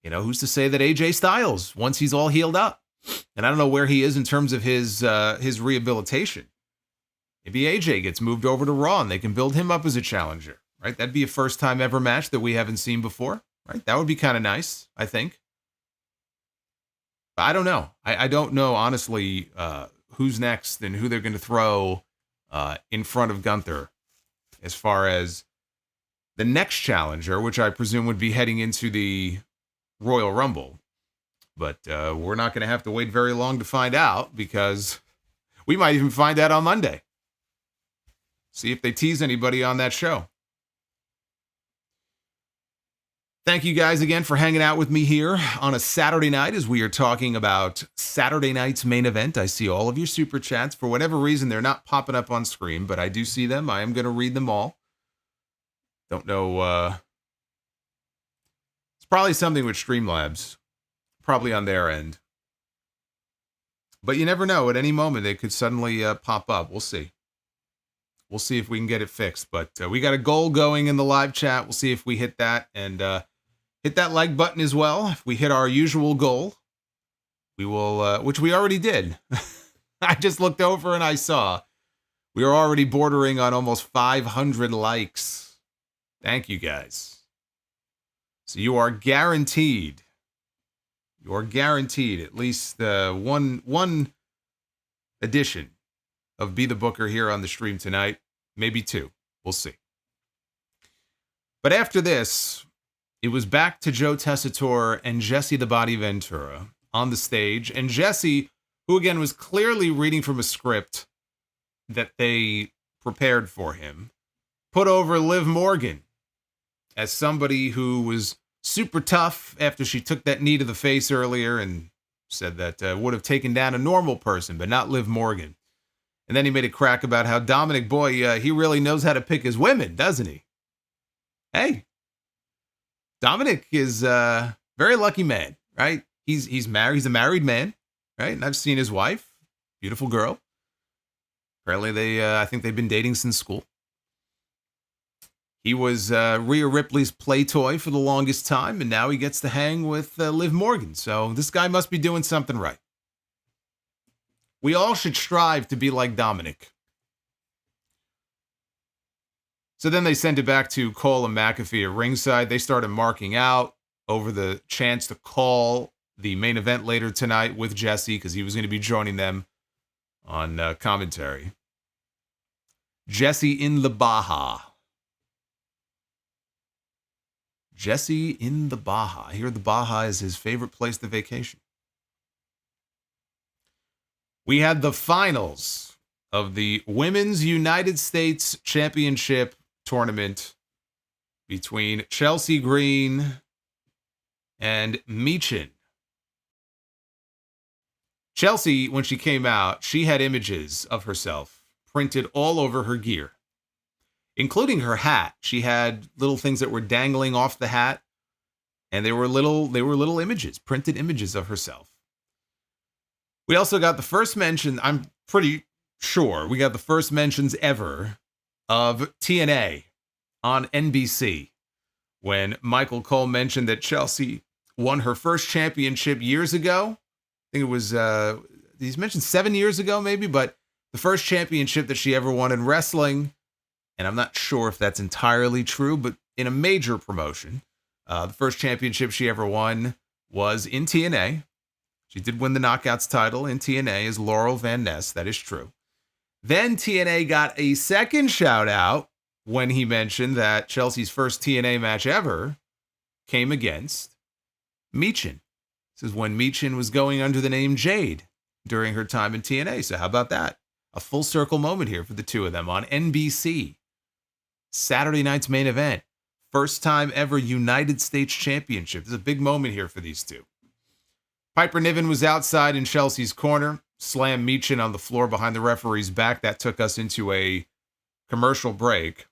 Who's to say that AJ Styles, once he's all healed up, and I don't know where he is in terms of his rehabilitation. Maybe AJ gets moved over to Raw and they can build him up as a challenger, right? That'd be a first time ever match that we haven't seen before, right? That would be kind of nice, I think. But I don't know. I don't know, honestly, who's next and who they're going to throw in front of Gunther as far as the next challenger, which I presume would be heading into the Royal Rumble. But we're not going to have to wait very long to find out, because we might even find out on Monday. See if they tease anybody on that show. Thank you guys again for hanging out with me here on a Saturday night as we are talking about Saturday night's main event. I see all of your super chats. For whatever reason, they're not popping up on screen, but I do see them. I am going to read them all. Don't know. It's probably something with Streamlabs. Probably on their end. But you never know. At any moment, they could suddenly pop up. We'll see. We'll see if we can get it fixed. But we got a goal going in the live chat. We'll see if we hit that. And hit that like button as well. If we hit our usual goal, we will, which we already did. I just looked over and I saw we are already bordering on almost 500 likes. Thank you, guys. So you are guaranteed. You're guaranteed at least one edition of Be the Booker here on the stream tonight. Maybe two. We'll see. But after this, it was back to Joe Tessitore and Jesse the Body Ventura on the stage. And Jesse, who again was clearly reading from a script that they prepared for him, put over Liv Morgan as somebody who was super tough after she took that knee to the face earlier, and said that would have taken down a normal person, but not Liv Morgan. And then he made a crack about how Dominic, boy, he really knows how to pick his women, doesn't he? Hey, Dominic is a very lucky man, right? He's married. He's a married man, right? And I've seen his wife, beautiful girl. Apparently, I think they've been dating since school. He was Rhea Ripley's play toy for the longest time, and now he gets to hang with Liv Morgan. So this guy must be doing something right. We all should strive to be like Dominic. So then they sent it back to Cole and McAfee at ringside. They started marking out over the chance to call the main event later tonight with Jesse, because he was going to be joining them on commentary. Jesse in the Baja. Jesse in the Baja. I hear the Baja is his favorite place to vacation. We had the finals of the Women's United States Championship tournament between Chelsea Green and Michin. Chelsea, when she came out, she had images of herself printed all over her gear, including her hat. She had little things that were dangling off the hat, and they were little images, printed images of herself. We also got the first mention, I'm pretty sure, we got the first mentions ever of TNA on NBC when Michael Cole mentioned that Chelsea won her first championship years ago. I think it was, he's mentioned 7 years ago maybe, but the first championship that she ever won in wrestling. And I'm not sure if that's entirely true, but in a major promotion, the first championship she ever won was in TNA. She did win the Knockouts title in TNA as Laurel Van Ness. That is true. Then TNA got a second shout out when he mentioned that Chelsea's first TNA match ever came against Michin. This is when Michin was going under the name Jade during her time in TNA. So how about that? A full circle moment here for the two of them on NBC. Saturday night's main event. First time ever United States Championship. This is a big moment here for these two. Piper Niven was outside in Chelsea's corner, slammed Michin on the floor behind the referee's back. That took us into a commercial break.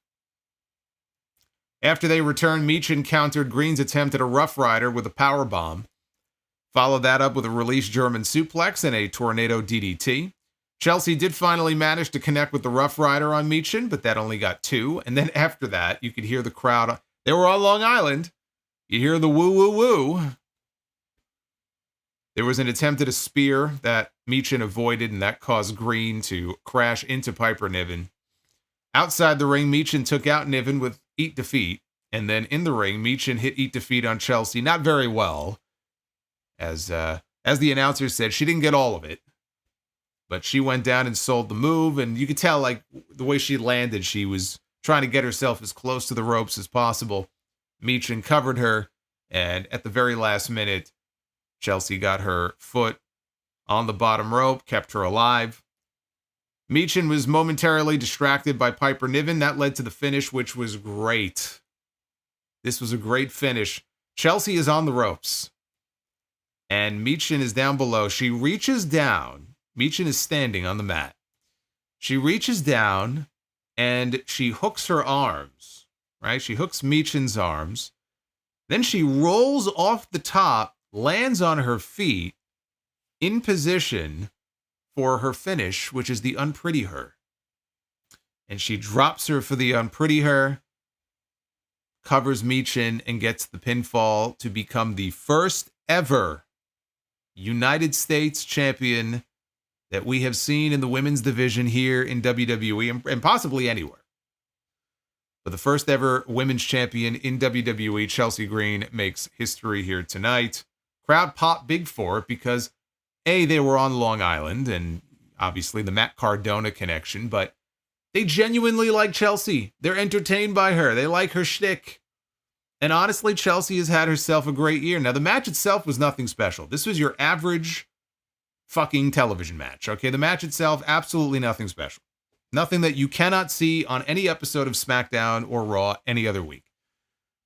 After they returned, Michin countered Green's attempt at a Rough Rider with a power bomb. Followed that up with a released German suplex and a tornado DDT. Chelsea did finally manage to connect with the Rough Rider on Michin, but that only got 2. And then after that, you could hear the crowd. They were on Long Island. You hear the woo, woo, woo. There was an attempt at a spear that Michin avoided, and that caused Green to crash into Piper Niven. Outside the ring, Michin took out Niven with Eat Defeat. And then in the ring, Michin hit Eat Defeat on Chelsea. Not very well. As the announcer said, she didn't get all of it. But she went down and sold the move, and you could tell, like, the way she landed, she was trying to get herself as close to the ropes as possible. Michin covered her, and at the very last minute, Chelsea got her foot on the bottom rope, kept her alive. Michin was momentarily distracted by Piper Niven. That led to the finish, which was great. This was a great finish. Chelsea is on the ropes, and Michin is down below. She reaches down. Michin is standing on the mat. She reaches down and she hooks her arms, right? She hooks Michin's arms. Then she rolls off the top, lands on her feet in position for her finish, which is the Unpretty Her. And she drops her for the Unpretty Her, covers Michin, and gets the pinfall to become the first ever United States champion that we have seen in the women's division here in WWE and possibly anywhere. But the first ever women's champion in WWE, Chelsea Green, makes history here tonight. Crowd popped big for it because, A, they were on Long Island and obviously the Matt Cardona connection, but they genuinely like Chelsea. They're entertained by her. They like her shtick. And honestly, Chelsea has had herself a great year. Now, the match itself was nothing special. This was your average fucking television match, okay? The match itself, absolutely nothing special. Nothing that you cannot see on any episode of SmackDown or Raw any other week.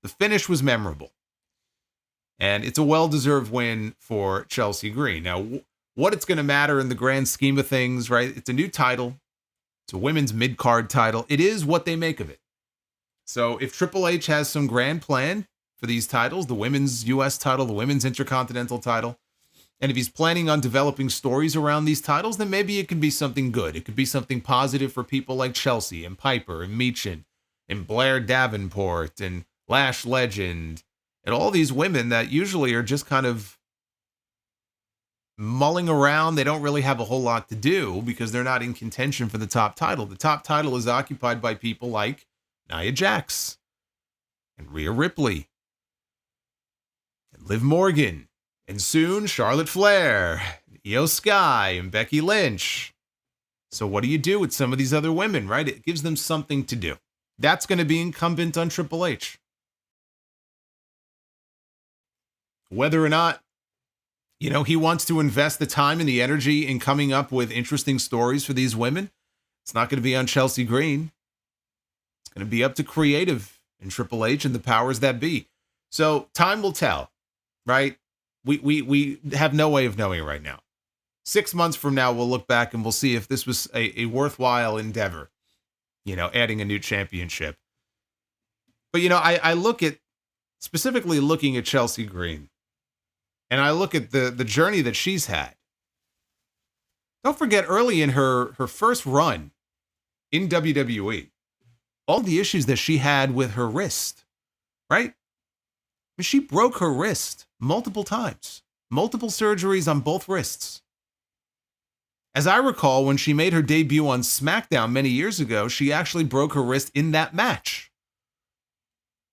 The finish was memorable. And it's a well-deserved win for Chelsea Green. Now, what it's going to matter in the grand scheme of things, right? It's a new title. It's a women's mid-card title. It is what they make of it. So if Triple H has some grand plan for these titles, the women's U.S. title, the women's intercontinental title, and if he's planning on developing stories around these titles, then maybe it could be something good. It could be something positive for people like Chelsea and Piper and Michin and Blair Davenport and Lash Legend and all these women that usually are just kind of mulling around. They don't really have a whole lot to do because they're not in contention for the top title. The top title is occupied by people like Nia Jax and Rhea Ripley and Liv Morgan. And soon, Charlotte Flair, Io Sky, and Becky Lynch. So what do you do with some of these other women, right? It gives them something to do. That's going to be incumbent on Triple H. Whether or not, he wants to invest the time and the energy in coming up with interesting stories for these women, it's not going to be on Chelsea Green. It's going to be up to creative and Triple H and the powers that be. So time will tell, right? We have no way of knowing it right now. 6 months from now, we'll look back and we'll see if this was a worthwhile endeavor, adding a new championship. But, I look at, specifically looking at Chelsea Green, and I look at the journey that she's had. Don't forget, early in her first run in WWE, all the issues that she had with her wrist, right? She broke her wrist multiple times, multiple surgeries on both wrists. As I recall, when she made her debut on SmackDown many years ago, she actually broke her wrist in that match.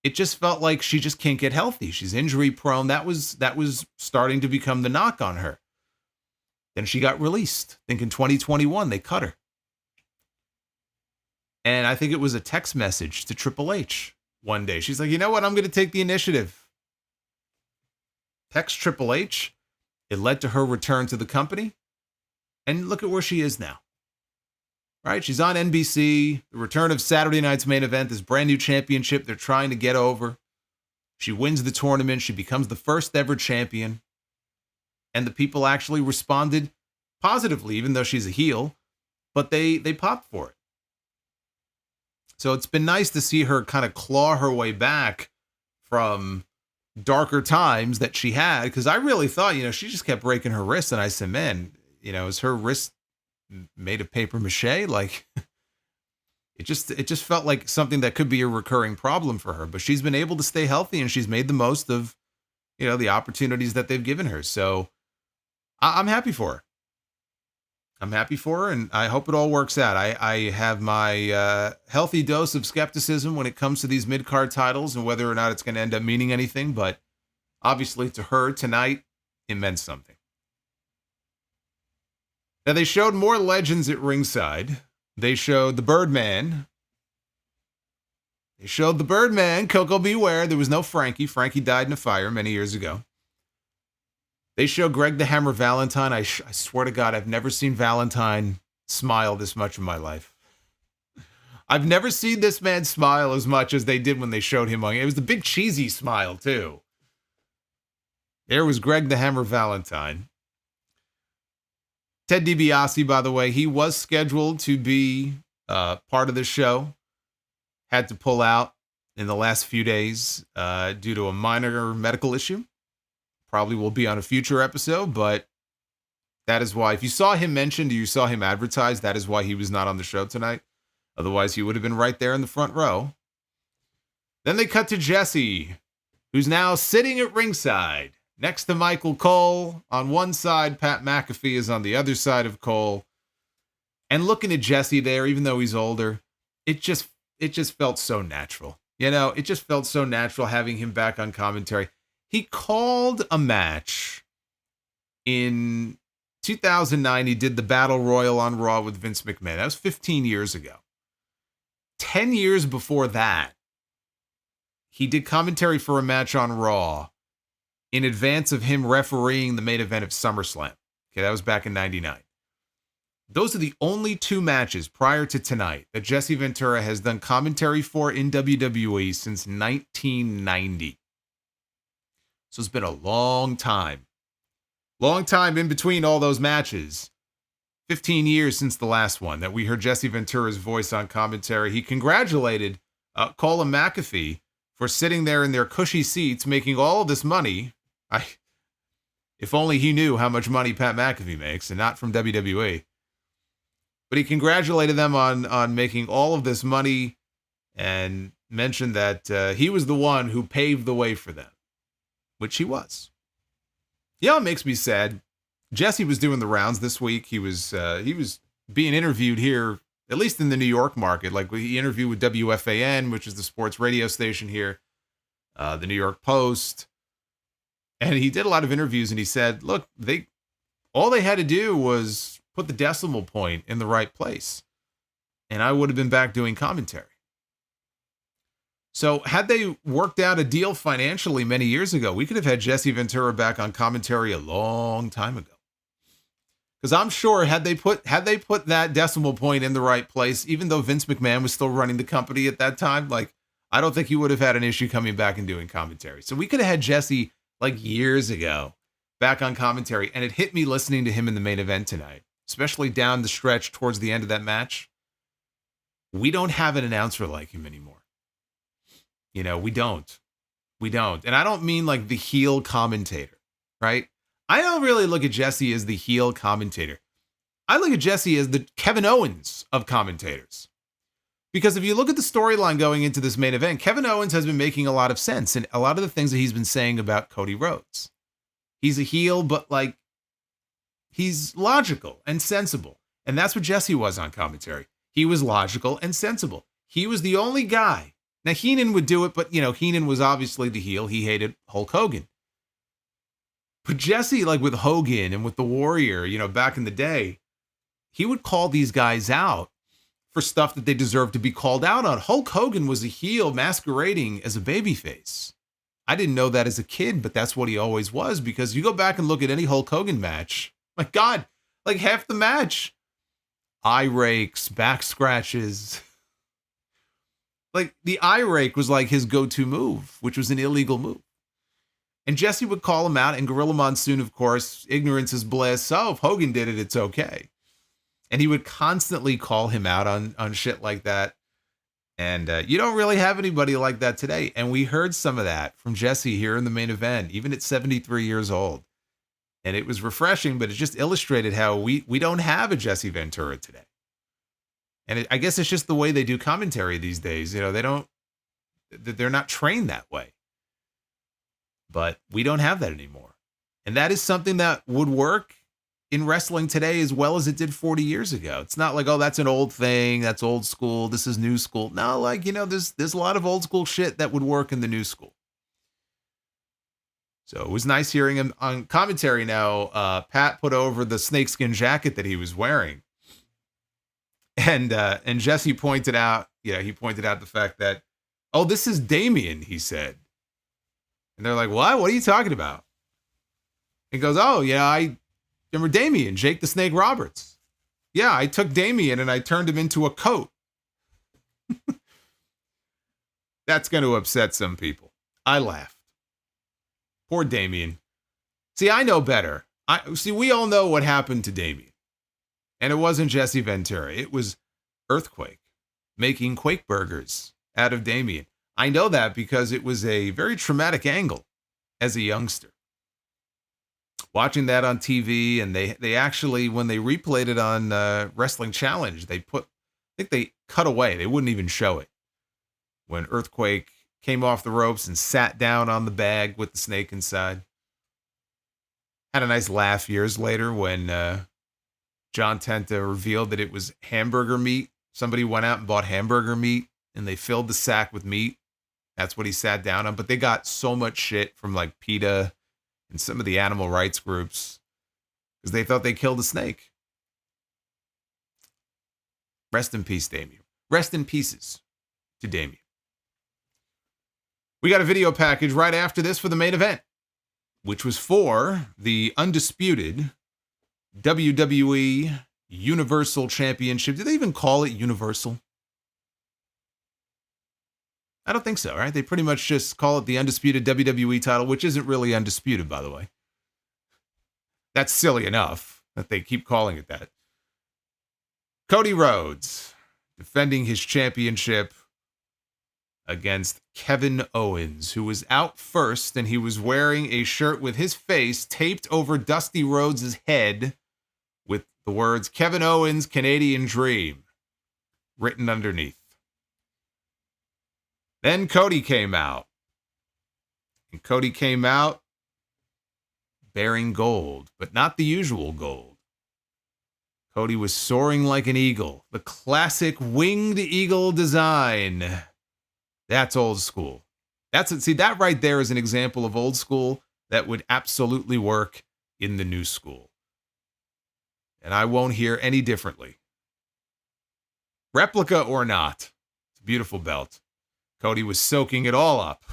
It just felt like she just can't get healthy. She's injury prone. That was starting to become the knock on her. Then she got released. I think in 2021, they cut her. And I think it was a text message to Triple H one day. She's like, you know what? I'm going to take the initiative. Text Triple H. It led to her return to the company. And look at where she is now. Right? She's on NBC. The return of Saturday night's main event, this brand new championship they're trying to get over. She wins the tournament. She becomes the first ever champion. And the people actually responded positively, even though she's a heel. But they popped for it. So it's been nice to see her kind of claw her way back from darker times that she had, because I really thought, she just kept breaking her wrist, and I said, man, is her wrist made of paper mache? Like, it just felt like something that could be a recurring problem for her, but she's been able to stay healthy, and she's made the most of, the opportunities that they've given her. So I'm happy for her. I'm happy for her, and I hope it all works out. I have my healthy dose of skepticism when it comes to these mid-card titles and whether or not it's going to end up meaning anything, but obviously to her tonight, it meant something. Now, they showed more legends at ringside. They showed the Birdman. Coco Beware. There was no Frankie. Frankie died in a fire many years ago. They show Greg the Hammer Valentine. I swear to God, I've never seen Valentine smile this much in my life. I've never seen this man smile as much as they did when they showed him. It was the big cheesy smile, too. There was Greg the Hammer Valentine. Ted DiBiase, by the way, he was scheduled to be part of the show. Had to pull out in the last few days due to a minor medical issue. Probably will be on a future episode, but that is why. If you saw him mentioned or you saw him advertised, that is why he was not on the show tonight. Otherwise, he would have been right there in the front row. Then they cut to Jesse, who's now sitting at ringside next to Michael Cole. On one side, Pat McAfee is on the other side of Cole. And looking at Jesse there, even though he's older, it just felt so natural. It just felt so natural having him back on commentary. He called a match in 2009. He did the Battle Royal on Raw with Vince McMahon. That was 15 years ago. 10 years before that, he did commentary for a match on Raw in advance of him refereeing the main event of SummerSlam. Okay, that was back in 99. Those are the only two matches prior to tonight that Jesse Ventura has done commentary for in WWE since 1990. So it's been a long time. Long time in between all those matches 15 years since the last one that we heard Jesse Ventura's voice on commentary. He congratulated Colin McAfee for sitting there in their cushy seats making all of this money. If only he knew how much money Pat McAfee makes, and not from WWE. But he congratulated them on making all of this money and mentioned that he was the one who paved the way for them, which he was. You know, it makes me sad. Jesse was doing the rounds this week. He was being interviewed here, at least in the New York market. Like, he interviewed with WFAN, which is the sports radio station here, the New York Post. And he did a lot of interviews, and he said, look, all they had to do was put the decimal point in the right place, and I would have been back doing commentary. So had they worked out a deal financially many years ago, we could have had Jesse Ventura back on commentary a long time ago. Because I'm sure had they put that decimal point in the right place, even though Vince McMahon was still running the company at that time, like, I don't think he would have had an issue coming back and doing commentary. So we could have had Jesse like years ago back on commentary, and it hit me listening to him in the main event tonight, especially down the stretch towards the end of that match. We don't have an announcer like him anymore. You know, we don't. And I don't mean like the heel commentator, right? I don't really look at Jesse as the heel commentator. I look at Jesse as the Kevin Owens of commentators. Because if you look at the storyline going into this main event, Kevin Owens has been making a lot of sense in a lot of the things that he's been saying about Cody Rhodes. He's a heel, but like, he's logical and sensible. And that's what Jesse was on commentary. He was logical and sensible. He was the only guy. Now, Heenan would do it, but, you know, Heenan was obviously the heel. He hated Hulk Hogan. But Jesse, like with Hogan and with the Warrior, you know, back in the day, he would call these guys out for stuff that they deserved to be called out on. Hulk Hogan was a heel masquerading as a babyface. I didn't know that as a kid, but that's what he always was, because you go back and look at any Hulk Hogan match, my God, like half the match, eye rakes, back scratches. Like the eye rake was like his go-to move, which was an illegal move. And Jesse would call him out, and Gorilla Monsoon, of course, ignorance is bliss. Oh, if Hogan did it, it's okay. And he would constantly call him out on shit like that. And you don't really have anybody like that today. And we heard some of that from Jesse here in the main event, even at 73 years old. And it was refreshing, but it just illustrated how we don't have a Jesse Ventura today. And I guess it's just the way they do commentary these days. You know, they're not trained that way. But we don't have that anymore. And that is something that would work in wrestling today as well as it did 40 years ago. It's not like, oh, that's an old thing, that's old school, this is new school. No, like, you know, there's a lot of old school shit that would work in the new school. So it was nice hearing him on commentary now. Pat put over the snakeskin jacket that he was wearing. And Jesse pointed out, the fact that, oh, this is Damian, he said. And they're like, what? What are you talking about? He goes, oh, yeah, I remember Damian, Jake the Snake Roberts. Yeah, I took Damian and I turned him into a coat. That's going to upset some people. I laughed. Poor Damian. See, I know better. We all know what happened to Damian. And it wasn't Jesse Ventura. It was Earthquake making Quake burgers out of Damian. I know that because it was a very traumatic angle as a youngster. Watching that on TV, and they actually, when they replayed it on Wrestling Challenge, I think they cut away. They wouldn't even show it. When Earthquake came off the ropes and sat down on the bag with the snake inside. Had a nice laugh years later when John Tenta revealed that it was hamburger meat. Somebody went out and bought hamburger meat, and they filled the sack with meat. That's what he sat down on. But they got so much shit from like PETA and some of the animal rights groups because they thought they killed a snake. Rest in peace, Damian. Rest in pieces to Damian. We got a video package right after this for the main event, which was for the undisputed WWE Universal Championship. Do they even call it Universal? I don't think so, right? They pretty much just call it the undisputed WWE title, which isn't really undisputed, by the way. That's silly enough that they keep calling it that. Cody Rhodes defending his championship against Kevin Owens, who was out first, and he was wearing a shirt with his face taped over Dusty Rhodes' head with the words Kevin Owens, Canadian Dream written underneath. Then Cody came out. And Cody came out bearing gold, but not the usual gold. Cody was soaring like an eagle, the classic winged eagle design. That's old school. See, that right there is an example of old school that would absolutely work in the new school. And I won't hear any differently. Replica or not, it's a beautiful belt. Cody was soaking it all up.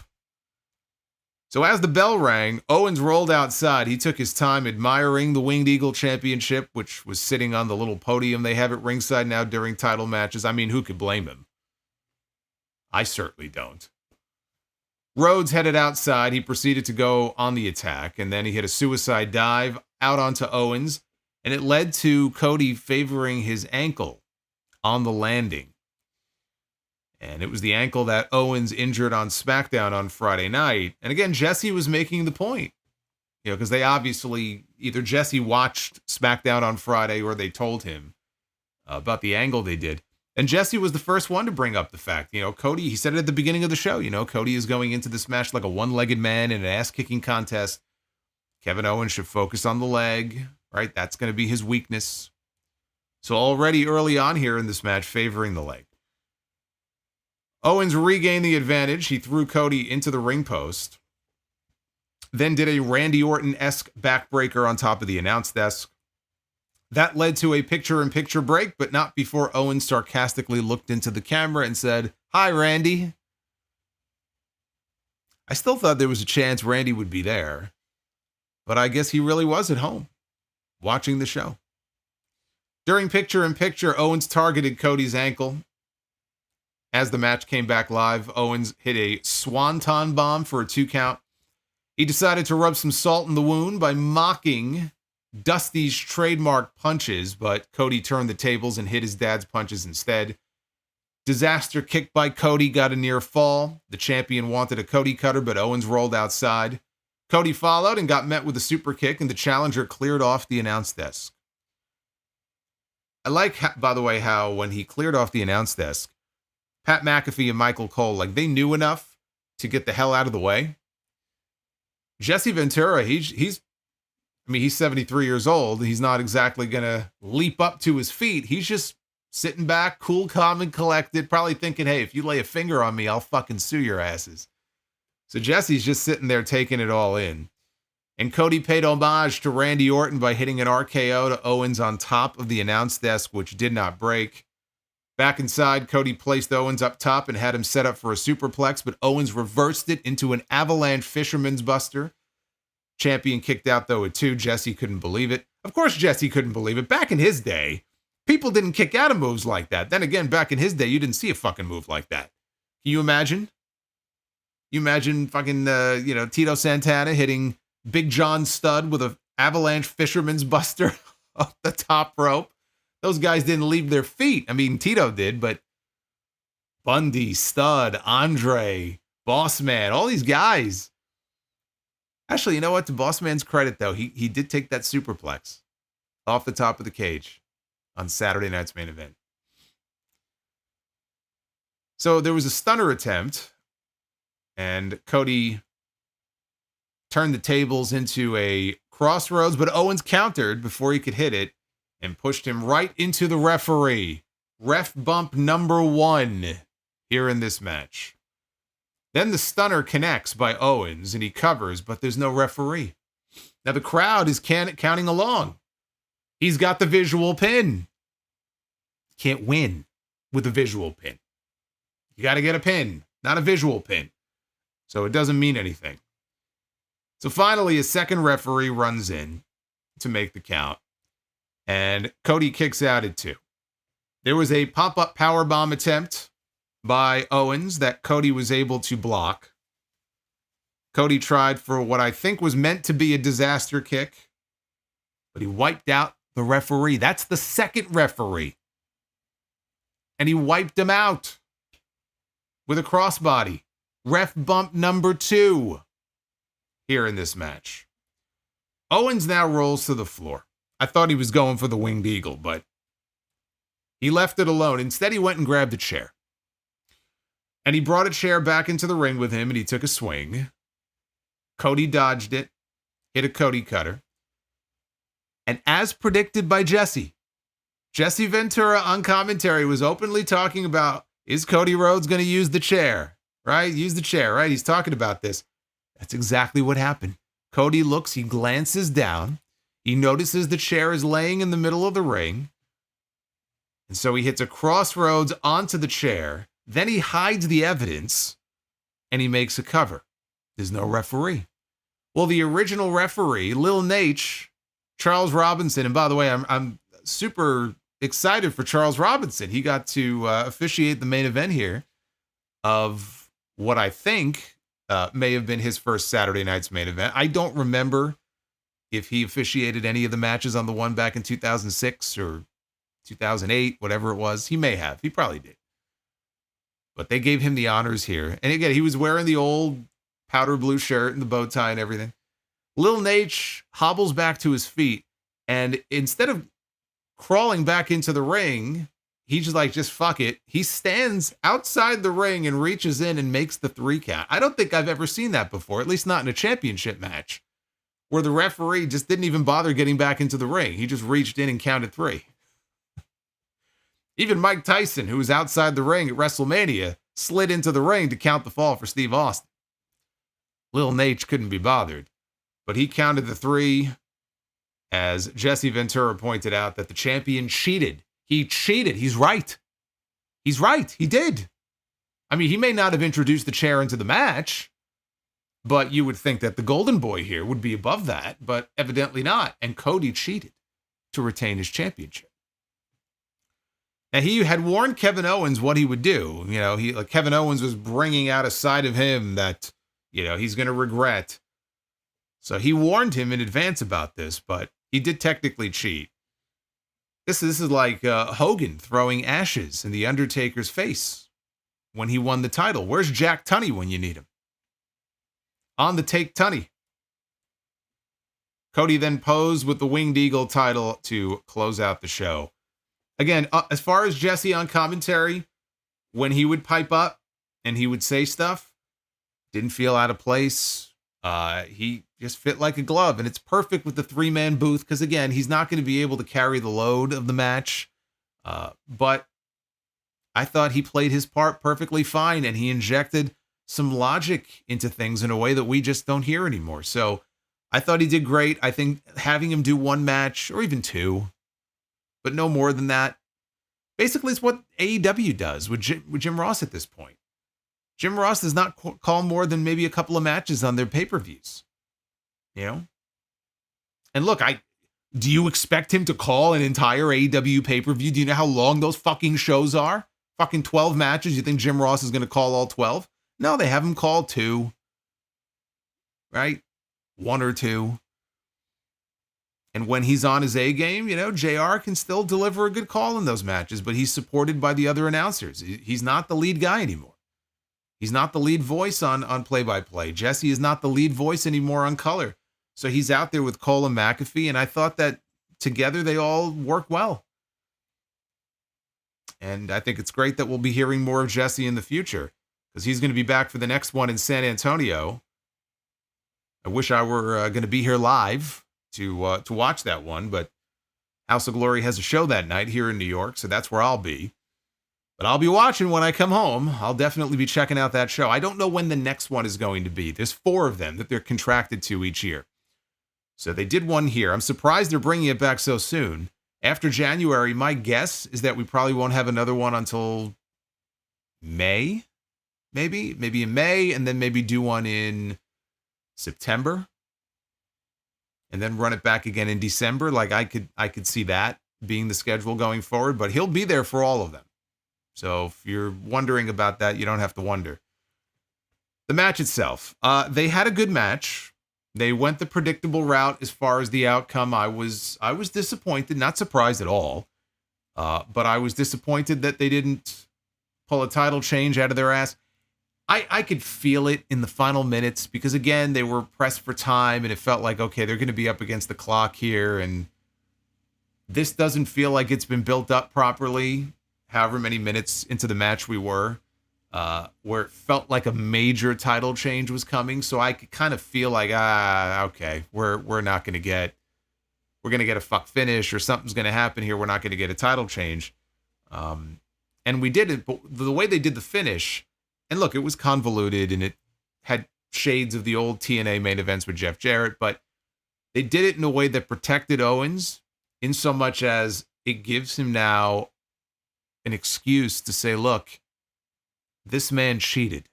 So as the bell rang, Owens rolled outside. He took his time admiring the Winged Eagle Championship, which was sitting on the little podium they have at ringside now during title matches. I mean, who could blame him? I certainly don't. Rhodes headed outside. He proceeded to go on the attack, and then he hit a suicide dive out onto Owens, and it led to Cody favoring his ankle on the landing. And it was the ankle that Owens injured on SmackDown on Friday night. And again, Jesse was making the point, because they obviously, either Jesse watched SmackDown on Friday or they told him about the angle they did. And Jesse was the first one to bring up the fact, Cody, he said it at the beginning of the show, Cody is going into this match like a one-legged man in an ass-kicking contest. Kevin Owens should focus on the leg, right? That's going to be his weakness. So already early on here in this match, favoring the leg. Owens regained the advantage. He threw Cody into the ring post, then did a Randy Orton-esque backbreaker on top of the announce desk. That led to a picture-in-picture break, but not before Owens sarcastically looked into the camera and said, "Hi, Randy." I still thought there was a chance Randy would be there, but I guess he really was at home, watching the show. During picture-in-picture, Owens targeted Cody's ankle. As the match came back live, Owens hit a swanton bomb for a 2 count. He decided to rub some salt in the wound by mocking Dusty's trademark punches, but Cody turned the tables and hit his dad's punches instead. Disaster kick by Cody got a near fall. The champion wanted a Cody cutter, but Owens rolled outside. Cody followed and got met with a super kick, and the challenger cleared off the announce desk. I like, by the way, how when he cleared off the announce desk, Pat McAfee and Michael Cole, they knew enough to get the hell out of the way. Jesse Ventura, he's 73 years old. He's not exactly going to leap up to his feet. He's just sitting back, cool, calm, and collected, probably thinking, hey, if you lay a finger on me, I'll fucking sue your asses. So Jesse's just sitting there taking it all in. And Cody paid homage to Randy Orton by hitting an RKO to Owens on top of the announce desk, which did not break. Back inside, Cody placed Owens up top and had him set up for a superplex, but Owens reversed it into an avalanche fisherman's buster. Champion kicked out, though, at 2. Jesse couldn't believe it. Of course Jesse couldn't believe it. Back in his day, people didn't kick out of moves like that. Then again, back in his day, you didn't see a fucking move like that. Can you imagine? You imagine fucking, Tito Santana hitting Big John Studd with an avalanche fisherman's buster up the top rope? Those guys didn't leave their feet. I mean, Tito did, but Bundy, Studd, Andre, Bossman, all these guys. Actually, you know what? To Bossman's credit, though, he did take that superplex off the top of the cage on Saturday night's main event. So there was a stunner attempt, and Cody turned the tables into a crossroads, but Owens countered before he could hit it and pushed him right into the referee. Ref bump number 1 here in this match. Then the stunner connects by Owens, and he covers, but there's no referee. Now the crowd is counting along. He's got the visual pin. Can't win with a visual pin. You got to get a pin, not a visual pin. So it doesn't mean anything. So finally, a second referee runs in to make the count, and Cody kicks out at 2. There was a pop-up powerbomb attempt by Owens that Cody was able to block. Cody tried for what I think was meant to be a disaster kick, but he wiped out the referee. That's the second referee and he wiped him out with a crossbody. Ref bump number 2 here in this match. Owens now rolls to the floor. I thought he was going for the winged eagle, but he left it alone. Instead, he went and grabbed a chair. And he brought a chair back into the ring with him, and he took a swing. Cody dodged it, hit a Cody cutter. And as predicted by Jesse Ventura on commentary was openly talking about, is Cody Rhodes going to use the chair? Right? Use the chair, right? He's talking about this. That's exactly what happened. Cody looks, he glances down. He notices the chair is laying in the middle of the ring. And so he hits a crossroads onto the chair. Then he hides the evidence and he makes a cover. There's no referee. Well, the original referee, Lil Nate, Charles Robinson, and by the way, I'm super excited for Charles Robinson. He got to officiate the main event here of what I think may have been his first Saturday night's main event. I don't remember if he officiated any of the matches on the one back in 2006 or 2008, whatever it was. He may have. He probably did. But they gave him the honors here. And again, he was wearing the old powder blue shirt and the bow tie and everything. Lil Nate hobbles back to his feet. And instead of crawling back into the ring, he's just fuck it. He stands outside the ring and reaches in and makes the 3 count. I don't think I've ever seen that before, at least not in a championship match, where the referee just didn't even bother getting back into the ring. He just reached in and counted 3. Even Mike Tyson, who was outside the ring at WrestleMania, slid into the ring to count the fall for Steve Austin. Lil Nate couldn't be bothered, but he counted the 3 as Jesse Ventura pointed out that the champion cheated. He cheated. He's right. He's right. He did. I mean, he may not have introduced the chair into the match, but you would think that the Golden Boy here would be above that, but evidently not. And Cody cheated to retain his championship. Now, he had warned Kevin Owens what he would do. You know, Kevin Owens was bringing out a side of him that, he's going to regret. So he warned him in advance about this, but he did technically cheat. This is like Hogan throwing ashes in the Undertaker's face when he won the title. Where's Jack Tunney when you need him? On the take, Tunney. Cody then posed with the Winged Eagle title to close out the show. Again, as far as Jesse on commentary, when he would pipe up and he would say stuff, didn't feel out of place. He just fit like a glove, and it's perfect with the 3-man booth because, again, he's not going to be able to carry the load of the match. But I thought he played his part perfectly fine, and he injected some logic into things in a way that we just don't hear anymore. So I thought he did great. I think having him do 1 match or even 2, but no more than that, basically it's what AEW does with Jim Ross at this point. Jim Ross does not call more than maybe a couple of matches on their pay-per-views. And look, do you expect him to call an entire AEW pay-per-view? Do you know how long those fucking shows are? Fucking 12 matches. You think Jim Ross is going to call all 12? No, they have him call 2. Right? 1 or 2. And when he's on his A game, JR can still deliver a good call in those matches, but he's supported by the other announcers. He's not the lead guy anymore. He's not the lead voice on play-by-play. Jesse is not the lead voice anymore on color. So he's out there with Cole and McAfee, and I thought that together they all work well. And I think it's great that we'll be hearing more of Jesse in the future, because he's going to be back for the next one in San Antonio. I wish I were going to be here live to watch that one, but House of Glory has a show that night here in New York, so that's where I'll be. But I'll be watching when I come home. I'll definitely be checking out that show. I don't know when the next one is going to be. There's 4 of them that they're contracted to each year. So they did one here. I'm surprised they're bringing it back so soon. After January, my guess is that we probably won't have another one until May, maybe in May, and then maybe do one in September, and then run it back again in December. Like I could see that being the schedule going forward, but he'll be there for all of them. So if you're wondering about that, you don't have to wonder. The match itself, they had a good match. They went the predictable route as far as the outcome. I was disappointed, not surprised at all. But I was disappointed that they didn't pull a title change out of their ass. I could feel it in the final minutes because, again, they were pressed for time and it felt like, okay, they're going to be up against the clock here. And this doesn't feel like it's been built up properly, however many minutes into the match we were, where it felt like a major title change was coming. So I could kind of feel like, okay, we're not going to get, we're going to get a fuck finish or something's going to happen here. We're not going to get a title change. And we did it, but the way they did the finish, and look, it was convoluted and it had shades of the old TNA main events with Jeff Jarrett, but they did it in a way that protected Owens in so much as it gives him now an excuse to say, look, this man cheated.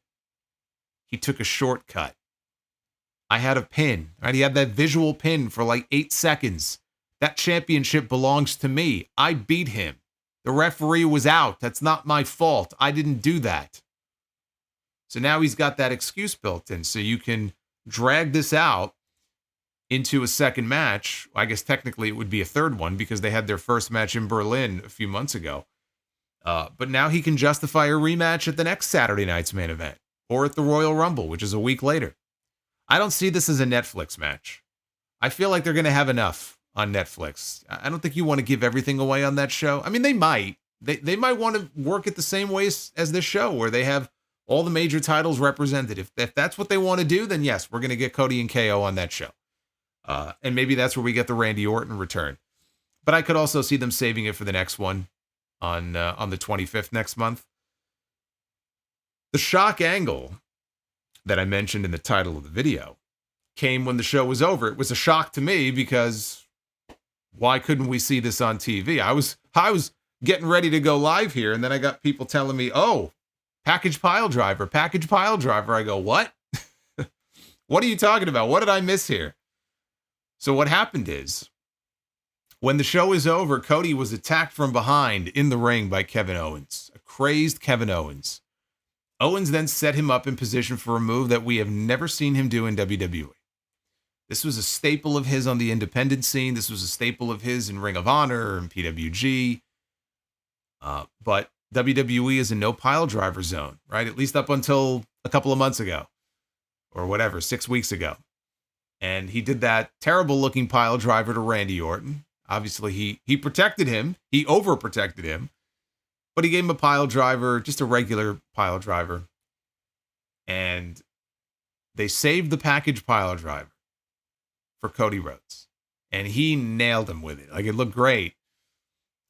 He took a shortcut. I had a pin, right? He had that visual pin for like 8 seconds. That championship belongs to me. I beat him. The referee was out. That's not my fault. I didn't do that. So now he's got that excuse built in. So you can drag this out into a second match. I guess technically it would be a third one because they had their first match in Berlin a few months ago. But now he can justify a rematch at the next Saturday night's main event or at the Royal Rumble, which is a week later. I don't see this as a Netflix match. I feel like they're going to have enough on Netflix. I don't think you want to give everything away on that show. I mean, they might. They might want to work it the same way as this show where they have all the major titles represented. If that's what they want to do, then yes, we're going to get Cody and KO on that show. And maybe that's where we get the Randy Orton return. But I could also see them saving it for the next one on the 25th next month. The shock angle that I mentioned in the title of the video came when the show was over. It was a shock to me because why couldn't we see this on TV? I was getting ready to go live here, and then I got people telling me, oh, package pile driver. I go, what? What are you talking about? What did I miss here? So what happened is, when the show is over, Cody was attacked from behind in the ring by Kevin Owens, a crazed Kevin Owens. Owens then set him up in position for a move that we have never seen him do in WWE. This was a staple of his on the independent scene. This was a staple of his in Ring of Honor and PWG. But WWE is a no pile driver zone, right? At least up until a couple of months ago or whatever, 6 weeks ago. And he did that terrible looking pile driver to Randy Orton. Obviously, he protected him. He overprotected him. But he gave him a pile driver, just a regular pile driver. And they saved the package pile driver for Cody Rhodes. And he nailed him with it. Like, it looked great.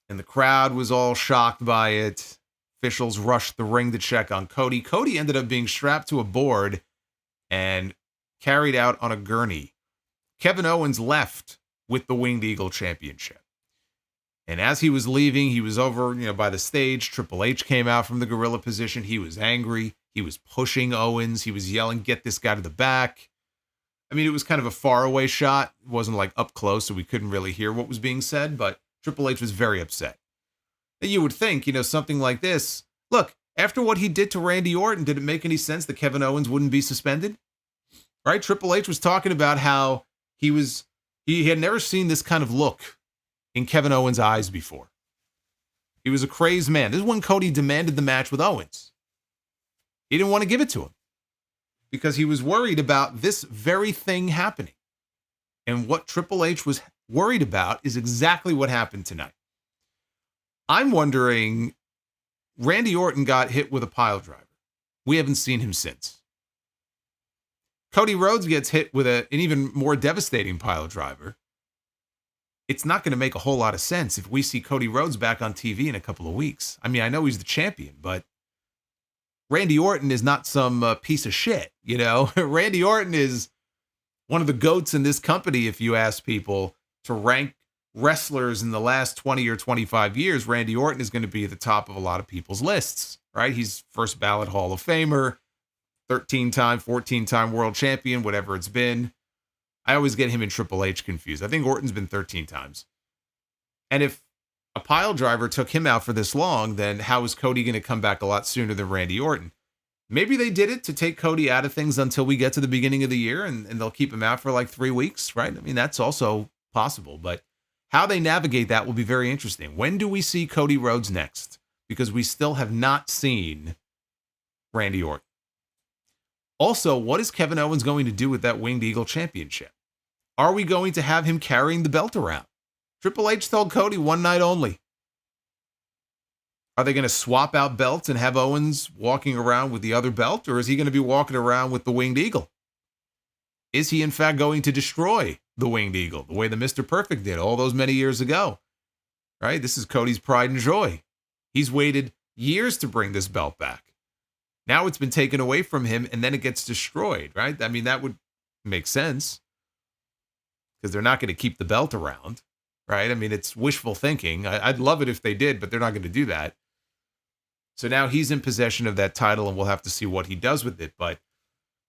And the crowd was all shocked by it. Officials rushed the ring to check on Cody. Cody ended up being strapped to a board and carried out on a gurney. Kevin Owens left with the Winged Eagle Championship. And as he was leaving, he was over, by the stage. Triple H came out from the gorilla position. He was angry. He was pushing Owens. He was yelling, get this guy to the back. I mean, it was kind of a faraway shot. It wasn't like up close, so we couldn't really hear what was being said, but Triple H was very upset. And you would think, something like this. Look, after what he did to Randy Orton, did it make any sense that Kevin Owens wouldn't be suspended? Right? Triple H was talking about how he had never seen this kind of look in Kevin Owens' eyes before. He was a crazed man. This is when Cody demanded the match with Owens. He didn't want to give it to him because he was worried about this very thing happening. And what Triple H was worried about is exactly what happened tonight. I'm wondering, Randy Orton got hit with a pile driver. We haven't seen him since. Cody Rhodes gets hit with an even more devastating pile driver. It's not going to make a whole lot of sense if we see Cody Rhodes back on TV in a couple of weeks. I mean, I know he's the champion, but Randy Orton is not some piece of shit, Randy Orton is one of the GOATs in this company, if you ask people to rank wrestlers in the last 20 or 25 years. Randy Orton is going to be at the top of a lot of people's lists, right? He's first ballot Hall of Famer, 13-time, 14-time world champion, whatever it's been. I always get him and Triple H confused. I think Orton's been 13 times. And if a pile driver took him out for this long, then how is Cody going to come back a lot sooner than Randy Orton? Maybe they did it to take Cody out of things until we get to the beginning of the year and they'll keep him out for like 3 weeks, right? I mean, that's also possible. But How they navigate that will be very interesting. When do we see Cody Rhodes next? Because we still have not seen Randy Orton. Also, what is Kevin Owens going to do with that Winged Eagle Championship? Are we going to have him carrying the belt around? Triple H told Cody one night only. Are they going to swap out belts and have Owens walking around with the other belt? Or is he going to be walking around with the Winged Eagle? Is he in fact going to destroy the Winged Eagle the way the Mr. Perfect did all those many years ago? Right? This is Cody's pride and joy. He's waited years to bring this belt back. Now it's been taken away from him and then it gets destroyed, right? I mean, that would make sense because they're not going to keep the belt around, right? I mean, it's wishful thinking. I'd love it if they did, but they're not going to do that. So now he's in possession of that title and we'll have to see what he does with it. But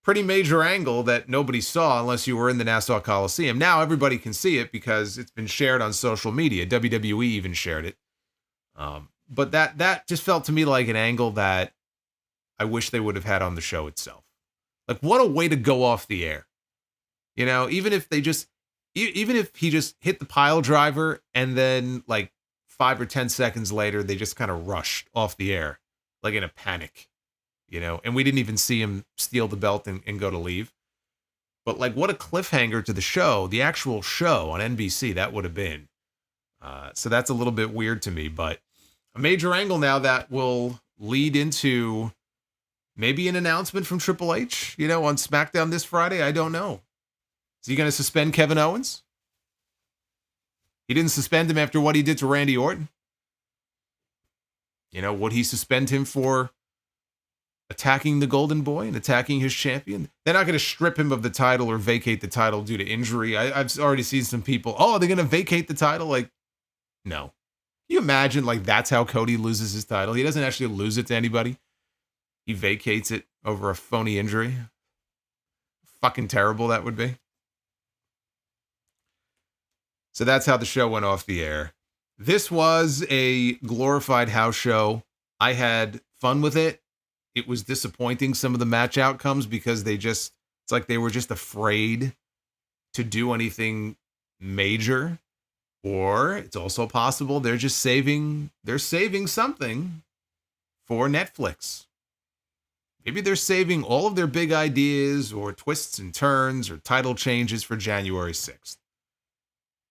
pretty major angle that nobody saw unless you were in the Nassau Coliseum. Now everybody can see it because it's been shared on social media. WWE even shared it. But that just felt to me like an angle that I wish they would have had on the show itself. Like, what a way to go off the air. You know, even if he just hit the pile driver and then like 5 or 10 seconds later, they just kind of rushed off the air, like in a panic, you know, and we didn't even see him steal the belt and go to leave. But like, what a cliffhanger to the show, the actual show on NBC, that would have been. So that's a little bit weird to me, but a major angle now that will lead into maybe an announcement from Triple H, you know, on SmackDown this Friday. I don't know. Is he going to suspend Kevin Owens? He didn't suspend him after what he did to Randy Orton. You know, would he suspend him for attacking the Golden Boy and attacking his champion? They're not going to strip him of the title or vacate the title due to injury. I've already seen some people, oh, they're going to vacate the title? Like, no. Can you imagine, like, that's how Cody loses his title? He doesn't actually lose it to anybody. He vacates it over a phony injury. Fucking terrible that would be. So that's how the show went off the air. This was a glorified house show. I had fun with it. It was disappointing, some of the match outcomes, because it's like they were just afraid to do anything major. Or it's also possible they're saving something for Netflix. Maybe they're saving all of their big ideas or twists and turns or title changes for January 6th.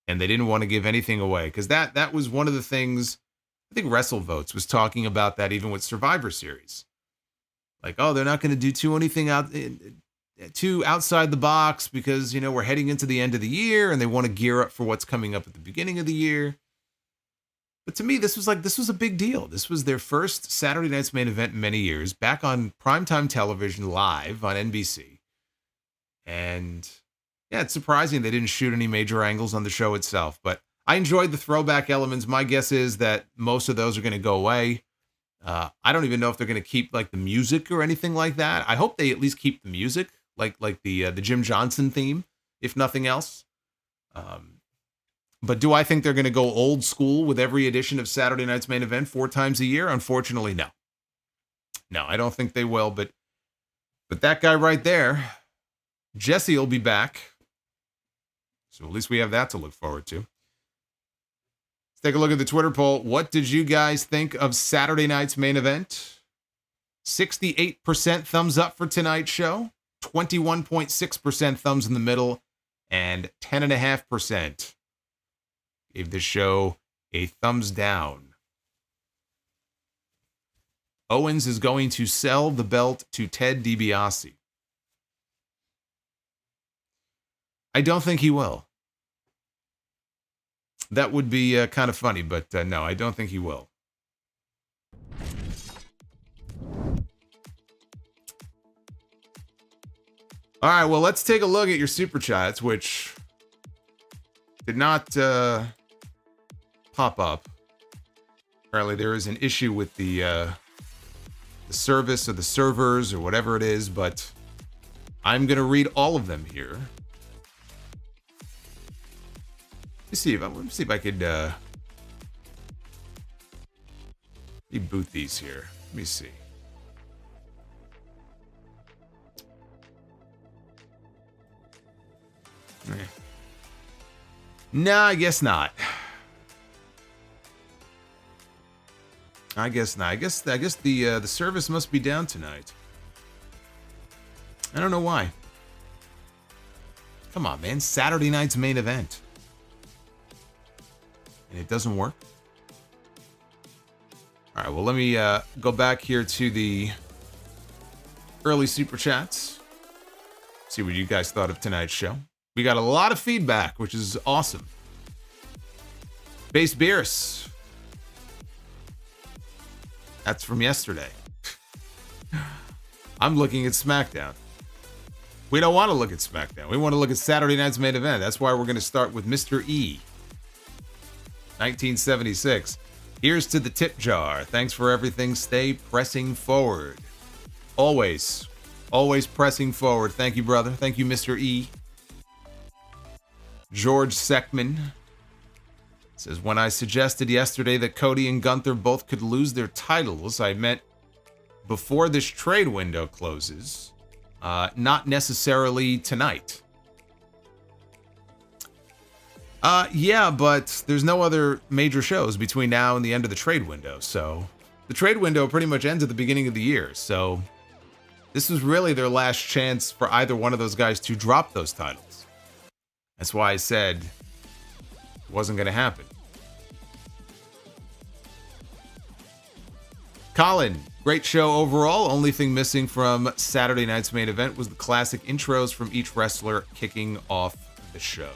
And they didn't want to give anything away, because that was one of the things. I think WrestleVotes was talking about that even with Survivor Series. Like, oh, they're not going to do anything too outside the box because, you know, we're heading into the end of the year and they want to gear up for what's coming up at the beginning of the year. But to me, this was a big deal. This was their first Saturday Night's Main Event in many years, back on primetime television live on NBC. And yeah, it's surprising they didn't shoot any major angles on the show itself, but I enjoyed the throwback elements. My guess is that most of those are going to go away. I don't even know if they're going to keep like the music or anything like that. I hope they at least keep the music, like the Jim Johnson theme, if nothing else. But do I think they're going to go old school with every edition of Saturday Night's Main Event 4 times a year? Unfortunately, no. No, I don't think they will, but that guy right there, Jesse, will be back. So at least we have that to look forward to. Let's take a look at the Twitter poll. What did you guys think of Saturday night's main event? 68% thumbs up for tonight's show, 21.6% thumbs in the middle, and 10.5% gave the show a thumbs down. Owens is going to sell the belt to Ted DiBiase. I don't think he will. That would be kind of funny, but no, I don't think he will. All right, well, let's take a look at your super chats, which did not pop up. Apparently, there is an issue with the service or the servers or whatever it is, but I'm going to read all of them here. Let me see if I could reboot these here. Let me see. Nah, I guess not. I guess not. I guess the service must be down tonight. I don't know why. Come on, man. Saturday night's main event. And it doesn't work? All right, well, let me go back here to the early Super Chats. See what you guys thought of tonight's show. We got a lot of feedback, which is awesome. Base Beerus. That's from yesterday. I'm looking at SmackDown. We don't want to look at SmackDown. We want to look at Saturday night's main event. That's why we're going to start with Mr. E. 1976. Here's to the tip jar. Thanks for everything. Stay pressing forward. Always pressing forward. Thank you, brother. Thank you, Mr. E. George Seckman says, when I suggested yesterday that Cody and Gunther both could lose their titles, I meant before this trade window closes, not necessarily tonight. Yeah, but there's no other major shows between now and the end of the trade window, so the trade window pretty much ends at the beginning of the year, so this was really their last chance for either one of those guys to drop those titles. That's why I said it wasn't going to happen. Colin, great show overall. Only thing missing from Saturday night's main event was the classic intros from each wrestler kicking off the show.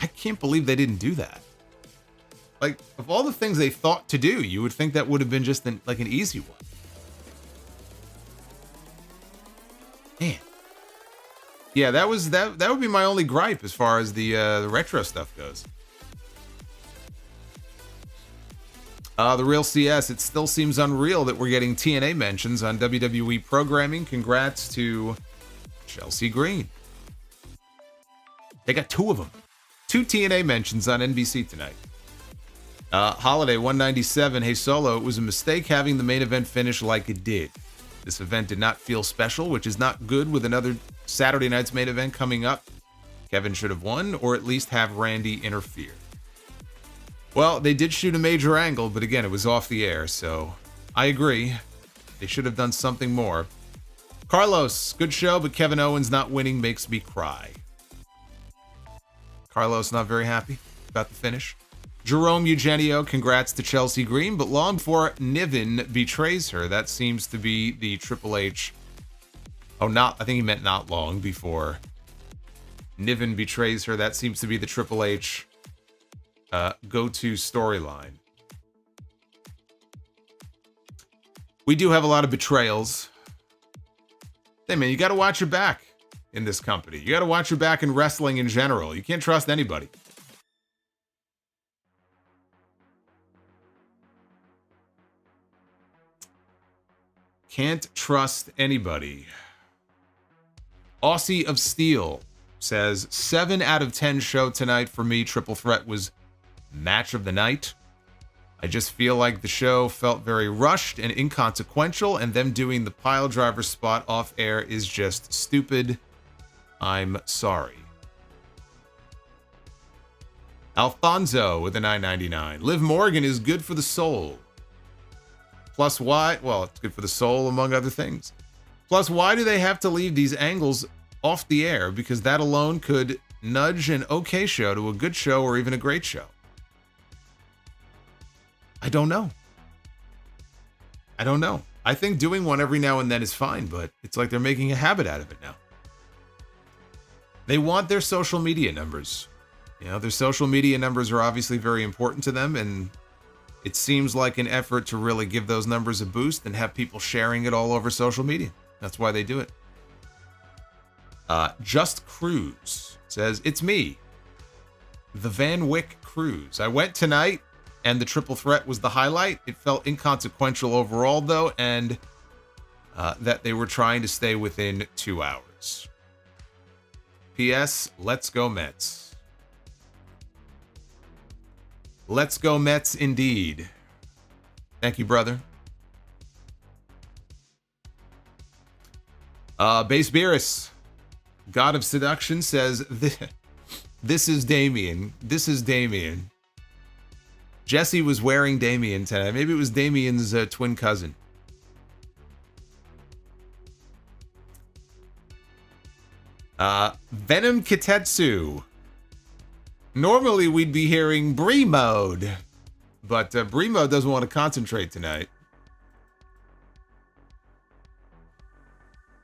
I can't believe they didn't do that. Like, of all the things they thought to do, you would think that would have been just an easy one. Man. Yeah, that would be my only gripe as far as the retro stuff goes. The Real CS, it still seems unreal that we're getting TNA mentions on WWE programming. Congrats to Chelsea Green. They got two of them. 2 TNA mentions on NBC tonight. Holiday 197. Hey Solo, it was a mistake having the main event finish like it did. This event did not feel special, which is not good with another Saturday night's main event coming up. Kevin should have won, or at least have Randy interfere. Well, they did shoot a major angle, but again, it was off the air, so I agree. They should have done something more. Carlos, good show, but Kevin Owens not winning makes me cry. Carlos not very happy about the finish. Jerome Eugenio, congrats to Chelsea Green, but long before Niven betrays her, that seems to be the Triple H. Oh, I think he meant not long before Niven betrays her. That seems to be the Triple H go-to storyline. We do have a lot of betrayals. Hey, man, you got to watch your back in this company. You got to watch your back in wrestling in general. You can't trust anybody. Can't trust anybody. Aussie of Steel says, 7 out of 10 show tonight for me. Triple Threat was match of the night. I just feel like the show felt very rushed and inconsequential, and them doing the pile driver spot off air is just stupid. I'm sorry. Alfonso with a $9.99. Liv Morgan is good for the soul. Plus why? Well, it's good for the soul, among other things. Plus, why do they have to leave these angles off the air? Because that alone could nudge an okay show to a good show or even a great show. I don't know. I think doing one every now and then is fine, but it's like they're making a habit out of it now. They want their social media numbers. You know, their social media numbers are obviously very important to them, and it seems like an effort to really give those numbers a boost and have people sharing it all over social media. That's why they do it. Just Cruise says, it's me, the Van Wyck Cruise. I went tonight, and the Triple Threat was the highlight. It felt inconsequential overall, though, and that they were trying to stay within 2 hours. P.S. Let's go Mets. Let's go Mets indeed. Thank you, brother. Base Beerus, God of Seduction, says, this is Damian. This is Damian. Jesse was wearing Damian tonight. Maybe it was Damian's twin cousin. Venom Kitetsu. Normally we'd be hearing Bree mode, but Bree mode doesn't want to concentrate tonight.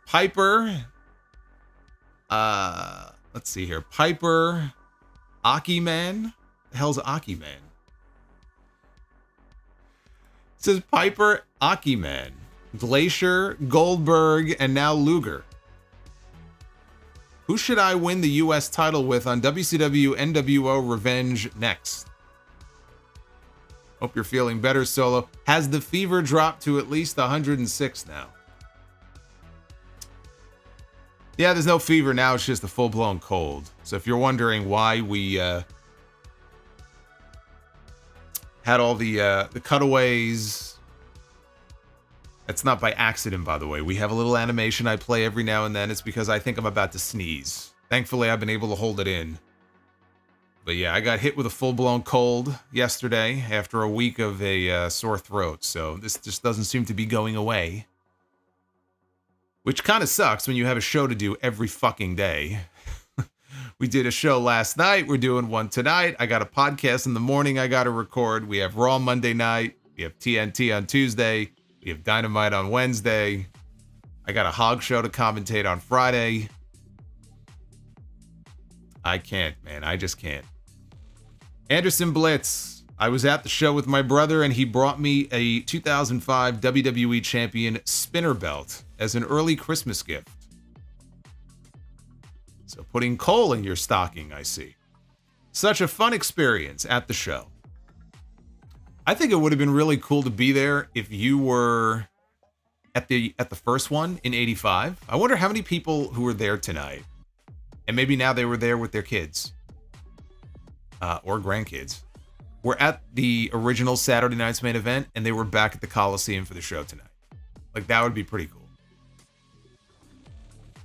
Piper. Let's see here. Piper. Aki Man. The hell's Aki Man? It says Piper, Aki Man, Glacier, Goldberg, and now Luger. Who should I win the U.S. title with on WCW NWO Revenge next? Hope you're feeling better, Solo. Has the fever dropped to at least 106 now? Yeah, there's no fever now. It's just a full-blown cold. So if you're wondering why we had all the cutaways, that's not by accident, by the way. We have a little animation I play every now and then. It's because I think I'm about to sneeze. Thankfully, I've been able to hold it in. But yeah, I got hit with a full-blown cold yesterday after a week of a sore throat. So this just doesn't seem to be going away. Which kind of sucks when you have a show to do every fucking day. We did a show last night. We're doing one tonight. I got a podcast in the morning I got to record. We have Raw Monday night. We have TNT on Tuesday. We have Dynamite on Wednesday. I got a Hog show to commentate on Friday. I can't, man. I just can't. Anderson Blitz. I was at the show with my brother, and he brought me a 2005 WWE Champion spinner belt as an early Christmas gift. So putting coal in your stocking, I see. Such a fun experience at the show. I think it would have been really cool to be there if you were at the first one in '85. I wonder how many people who were there tonight, and maybe now they were there with their kids or grandkids, were at the original Saturday night's main event, and they were back at the Coliseum for the show tonight. Like, that would be pretty cool.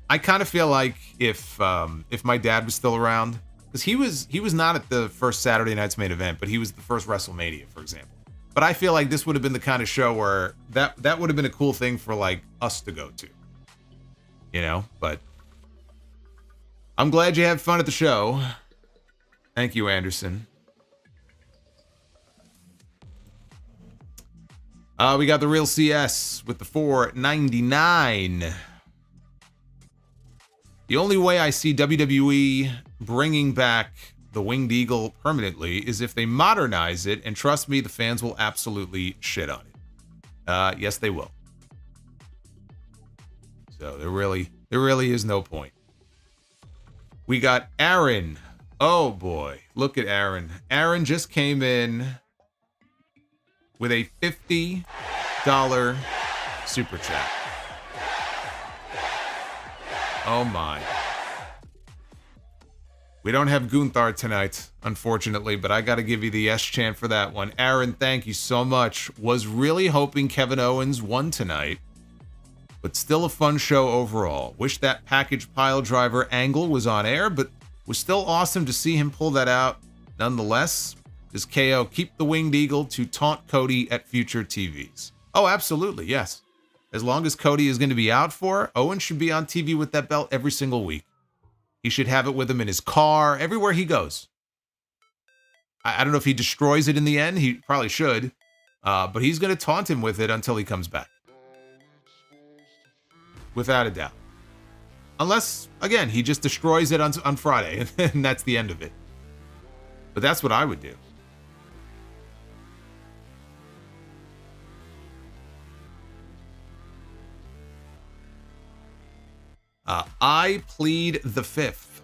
I kind of feel like if my dad was still around, because he was not at the first Saturday night's main event, but he was at the first WrestleMania, for example. But I feel like this would have been the kind of show where that would have been a cool thing for like us to go to, you know. But I'm glad you had fun at the show. Thank you, Anderson. We got the Real CS with the $4.99. The only way I see WWE bringing back the Winged Eagle permanently is if they modernize it, and trust me, the fans will absolutely shit on it. Yes, they will. So there really is no point. We got Aaron. Oh boy, look at Aaron. Aaron just came in with a $50 super chat. Oh my. We don't have Gunther tonight, unfortunately, but I got to give you the yes chant for that one. Aaron, thank you so much. Was really hoping Kevin Owens won tonight, but still a fun show overall. Wish that package pile driver angle was on air, but was still awesome to see him pull that out nonetheless. Does KO keep the Winged Eagle to taunt Cody at future TVs? Oh, absolutely, yes. As long as Cody is going to be out for, Owens should be on TV with that belt every single week. He should have it with him in his car, everywhere he goes. I don't know if he destroys it in the end. He probably should. But he's going to taunt him with it until he comes back. Without a doubt. Unless, again, he just destroys it on Friday, and that's the end of it. But that's what I would do. I plead the fifth.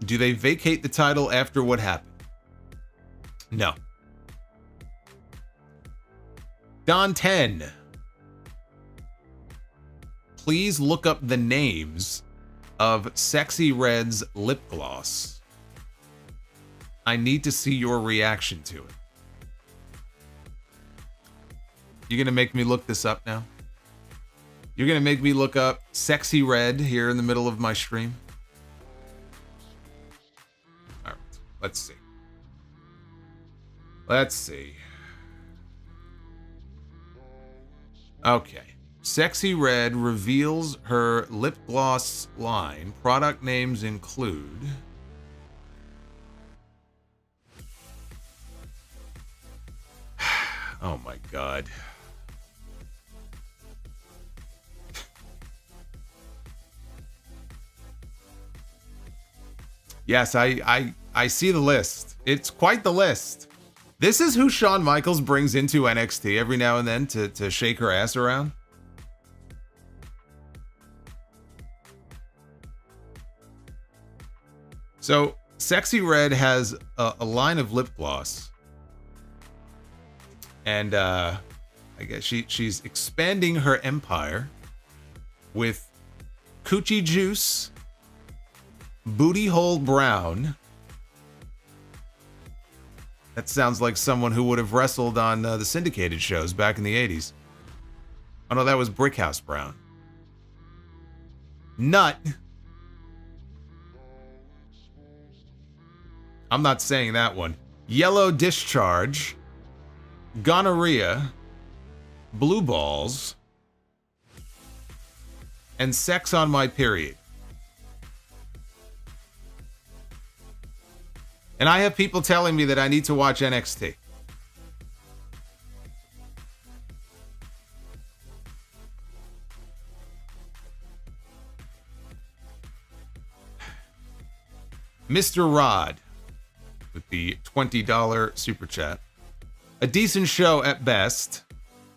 Do they vacate the title after what happened? No. Don 10. Please look up the names of Sexy Red's lip gloss. I need to see your reaction to it. You're going to make me look this up now? You're going to make me look up Sexy Red here in the middle of my stream? All right, let's see. Let's see. Okay. Sexy Red reveals her lip gloss line. Product names include... Oh my God. Yes, I see the list. It's quite the list. This is who Shawn Michaels brings into NXT every now and then to shake her ass around. So, Sexy Red has a line of lip gloss. And I guess she's expanding her empire with Coochie Juice, Booty Hole Brown. That sounds like someone who would have wrestled on the syndicated shows back in the 80s. Oh no, that was Brickhouse Brown. Nut. I'm not saying that one. Yellow Discharge. Gonorrhea. Blue Balls. And Sex on My Period. And I have people telling me that I need to watch NXT. Mr. Rod with the $20 super chat. A decent show at best.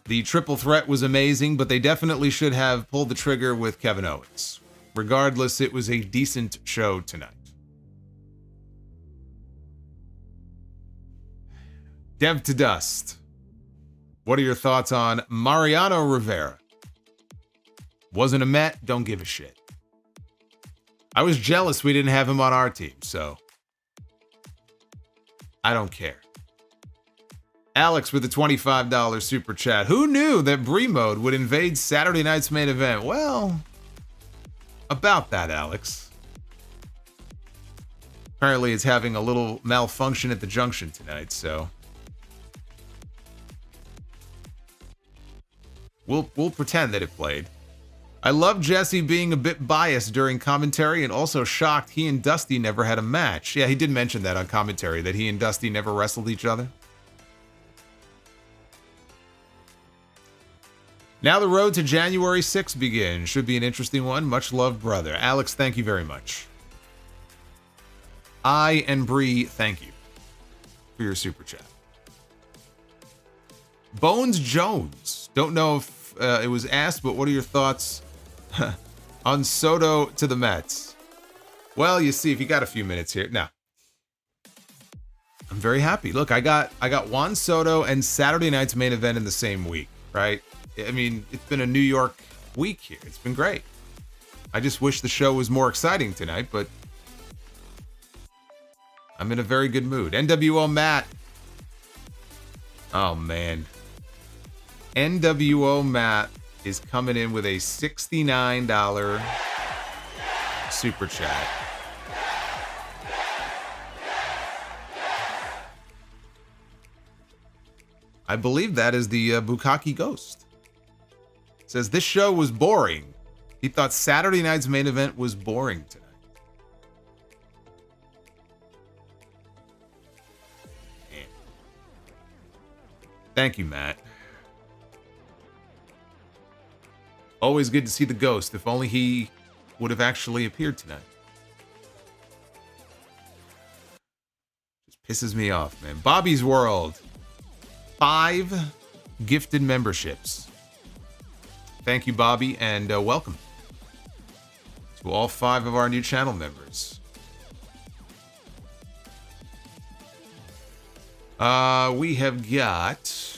The triple threat was amazing, but they definitely should have pulled the trigger with Kevin Owens. Regardless, it was a decent show tonight. Dev to Dust. What are your thoughts on Mariano Rivera? Wasn't a Met, don't give a shit. I was jealous we didn't have him on our team, so I don't care. Alex with the $25 super chat. Who knew that Brie Mode would invade Saturday night's main event? Well, about that, Alex. Apparently it's having a little malfunction at the junction tonight, so we'll pretend that it played. I love Jesse being a bit biased during commentary and also shocked he and Dusty never had a match. Yeah, he did mention that on commentary, that he and Dusty never wrestled each other. Now the road to January 6th begins. Should be an interesting one. Much love, brother. Alex, thank you very much. I and Bree, thank you for your super chat. Bones Jones. Don't know if it was asked, but what are your thoughts on Soto to the Mets? Well, you see, if you got a few minutes here. Now, I'm very happy. Look, I got Juan Soto and Saturday night's main event in the same week, right? I mean, it's been a New York week here. It's been great. I just wish the show was more exciting tonight, but I'm in a very good mood. NWO Matt. Oh, man. NWO Matt is coming in with a $69 super chat. I believe that is the Bukkake Ghost. It says, this show was boring. He thought Saturday night's main event was boring tonight. Man. Thank you, Matt. Always good to see the Ghost. If only he would have actually appeared tonight. Just pisses me off, man. Bobby's World. 5 gifted memberships. Thank you, Bobby, and welcome to all 5 of our new channel members. We have got...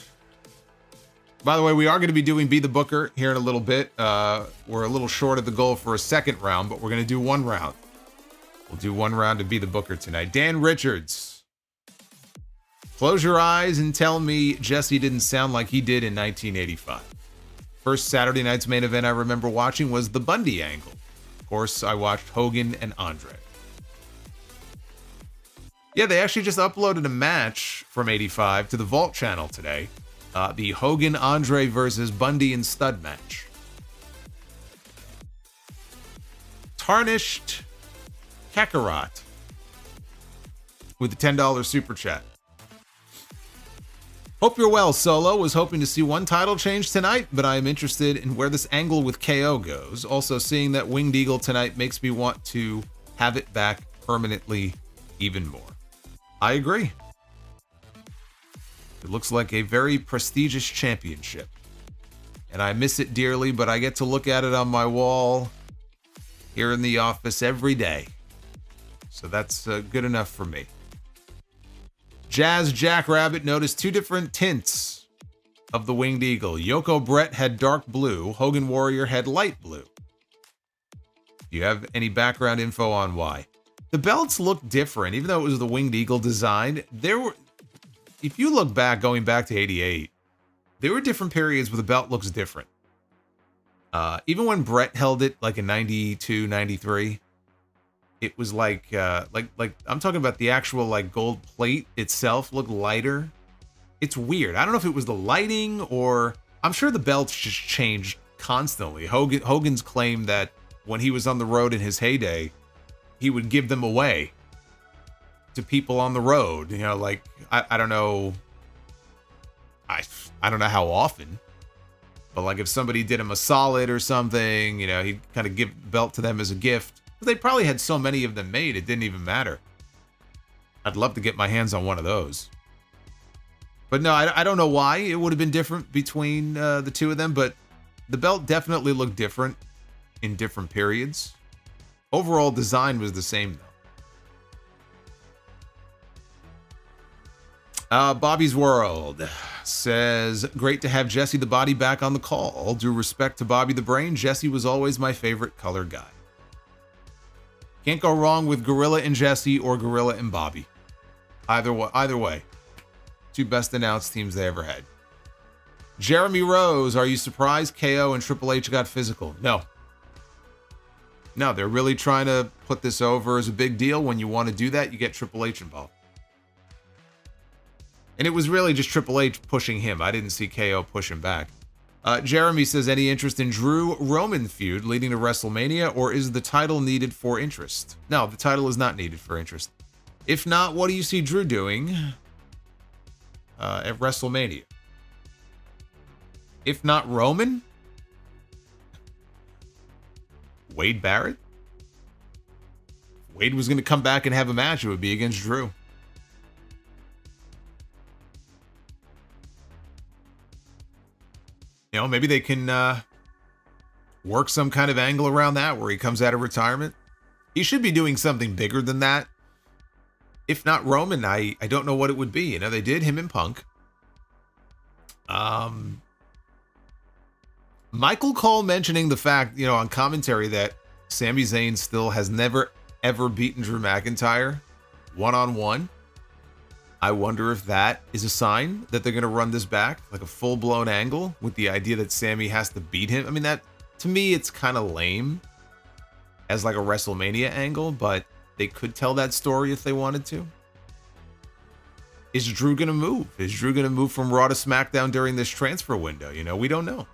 By the way, we are going to be doing Be the Booker here in a little bit. We're a little short of the goal for a second round, but we're going to do one round. We'll do one round to Be the Booker tonight. Dan Richards. Close your eyes and tell me Jesse didn't sound like he did in 1985. First Saturday night's main event I remember watching was the Bundy angle. Of course, I watched Hogan and Andre. Yeah, they actually just uploaded a match from 85 to the Vault channel today. The Hogan Andre versus Bundy and Stud match. Tarnished Kakarot with a $10 super chat. Hope you're well, Solo. Was hoping to see one title change tonight, but I am interested in where this angle with KO goes. Also, seeing that Winged Eagle tonight makes me want to have it back permanently even more. I agree. It looks like a very prestigious championship. And I miss it dearly, but I get to look at it on my wall here in the office every day. So that's good enough for me. Jazz Jackrabbit noticed two different tints of the Winged Eagle. Yoko Brett had dark blue. Hogan Warrior had light blue. Do you have any background info on why? The belts look different, even though it was the Winged Eagle design. If you look back, going back to 88, there were different periods where the belt looks different. Even when Brett held it like in 92, 93, it was like I'm talking about the actual like gold plate itself looked lighter. It's weird. I don't know if it was the lighting or I'm sure the belts just changed constantly. Hogan's claimed that when he was on the road in his heyday, he would give them away to people on the road. You know, like I don't know. I don't know how often, but like if somebody did him a solid or something, you know, he'd kind of give the belt to them as a gift. They probably had so many of them made, it didn't even matter. I'd love to get my hands on one of those. But no, I don't know why it would have been different between the two of them, but the belt definitely looked different in different periods. Overall design was the same, though. Bobby's World says, great to have Jesse the Body back on the call. All due respect to Bobby the Brain, Jesse was always my favorite color guy. Can't go wrong with Gorilla and Jesse or Gorilla and Bobby. Either way. Two best announced teams they ever had. Jeremy Rose, are you surprised KO and Triple H got physical? No. No, they're really trying to put this over as a big deal. When you want to do that, you get Triple H involved. And it was really just Triple H pushing him. I didn't see KO push him back. Jeremy says, any interest in Drew Roman feud leading to WrestleMania, or is the title needed for interest? No, the title is not needed for interest. If not, what do you see Drew doing at WrestleMania? If not Roman? Wade Barrett? If Wade was going to come back and have a match, it would be against Drew. You know, maybe they can work some kind of angle around that where he comes out of retirement. He should be doing something bigger than that. If not Roman, I don't know what it would be. You know, they did him and Punk. Michael Cole mentioning the fact, you know, on commentary that Sami Zayn still has never, ever beaten Drew McIntyre one-on-one. I wonder if that is a sign that they're going to run this back, like a full-blown angle with the idea that Sami has to beat him. I mean, that, to me, it's kind of lame as like a WrestleMania angle, but they could tell that story if they wanted to. Is Drew going to move? Is Drew going to move from Raw to SmackDown during this transfer window? You know, we don't know.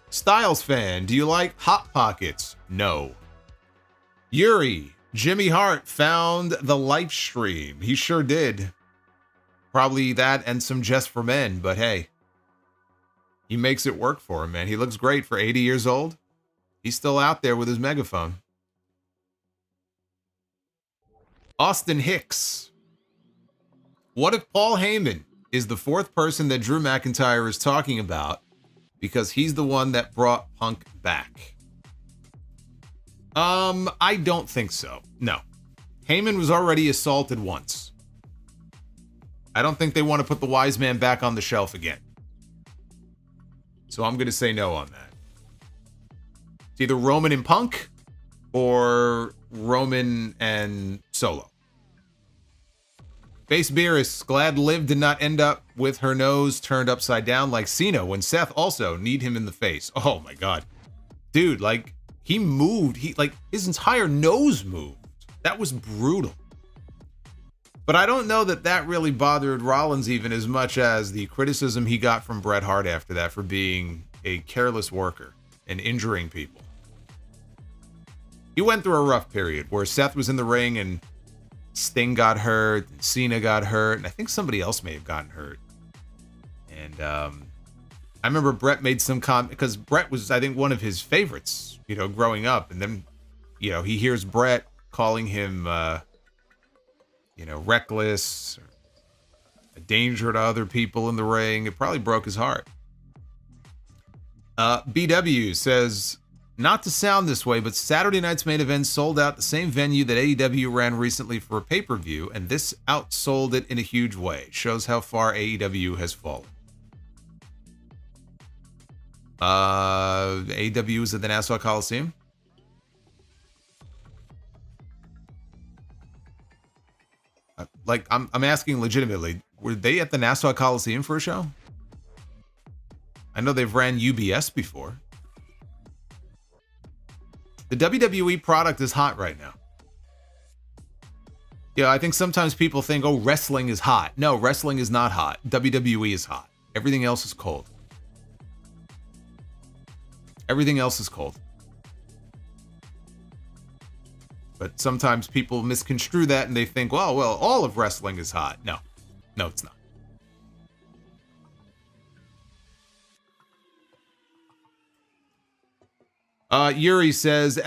Styles fan, do you like Hot Pockets? No. Yuri, Jimmy Hart found the live stream. He sure did. Probably that and some Just for Men, but hey, he makes it work for him, man. He looks great for 80 years old. He's still out there with his megaphone. Austin Hicks. What if Paul Heyman is the fourth person that Drew McIntyre is talking about because he's the one that brought Punk back? I don't think so. No. Heyman was already assaulted once. I don't think they want to put the wise man back on the shelf again. So I'm going to say no on that. It's either Roman and Punk or Roman and Solo. Base Beerus, glad Liv did not end up with her nose turned upside down like Cena when Seth also kneed him in the face. Oh my God. Dude, like, he moved. His entire nose moved. That was brutal. But I don't know that that really bothered Rollins even as much as the criticism he got from Bret Hart after that for being a careless worker and injuring people. He went through a rough period where Seth was in the ring and Sting got hurt, and Cena got hurt, and I think somebody else may have gotten hurt. And I remember Bret made some comment, because Bret was, I think, one of his favorites, you know, growing up. And then, you know, he hears Bret calling him, you know, reckless, a danger to other people in the ring. It probably broke his heart. BW says, not to sound this way, but Saturday night's main event sold out the same venue that AEW ran recently for a pay-per-view, and this outsold it in a huge way. Shows how far AEW has fallen. AEW is at the Nassau Coliseum. Like, I'm asking legitimately, were they at the Nassau Coliseum for a show? I know they've ran UBS before. The WWE product is hot right now. Yeah, I think sometimes people think, oh, wrestling is hot. No, wrestling is not hot. WWE is hot. Everything else is cold. Everything else is cold. But sometimes people misconstrue that and they think, well, all of wrestling is hot. No, it's not. Yuri says,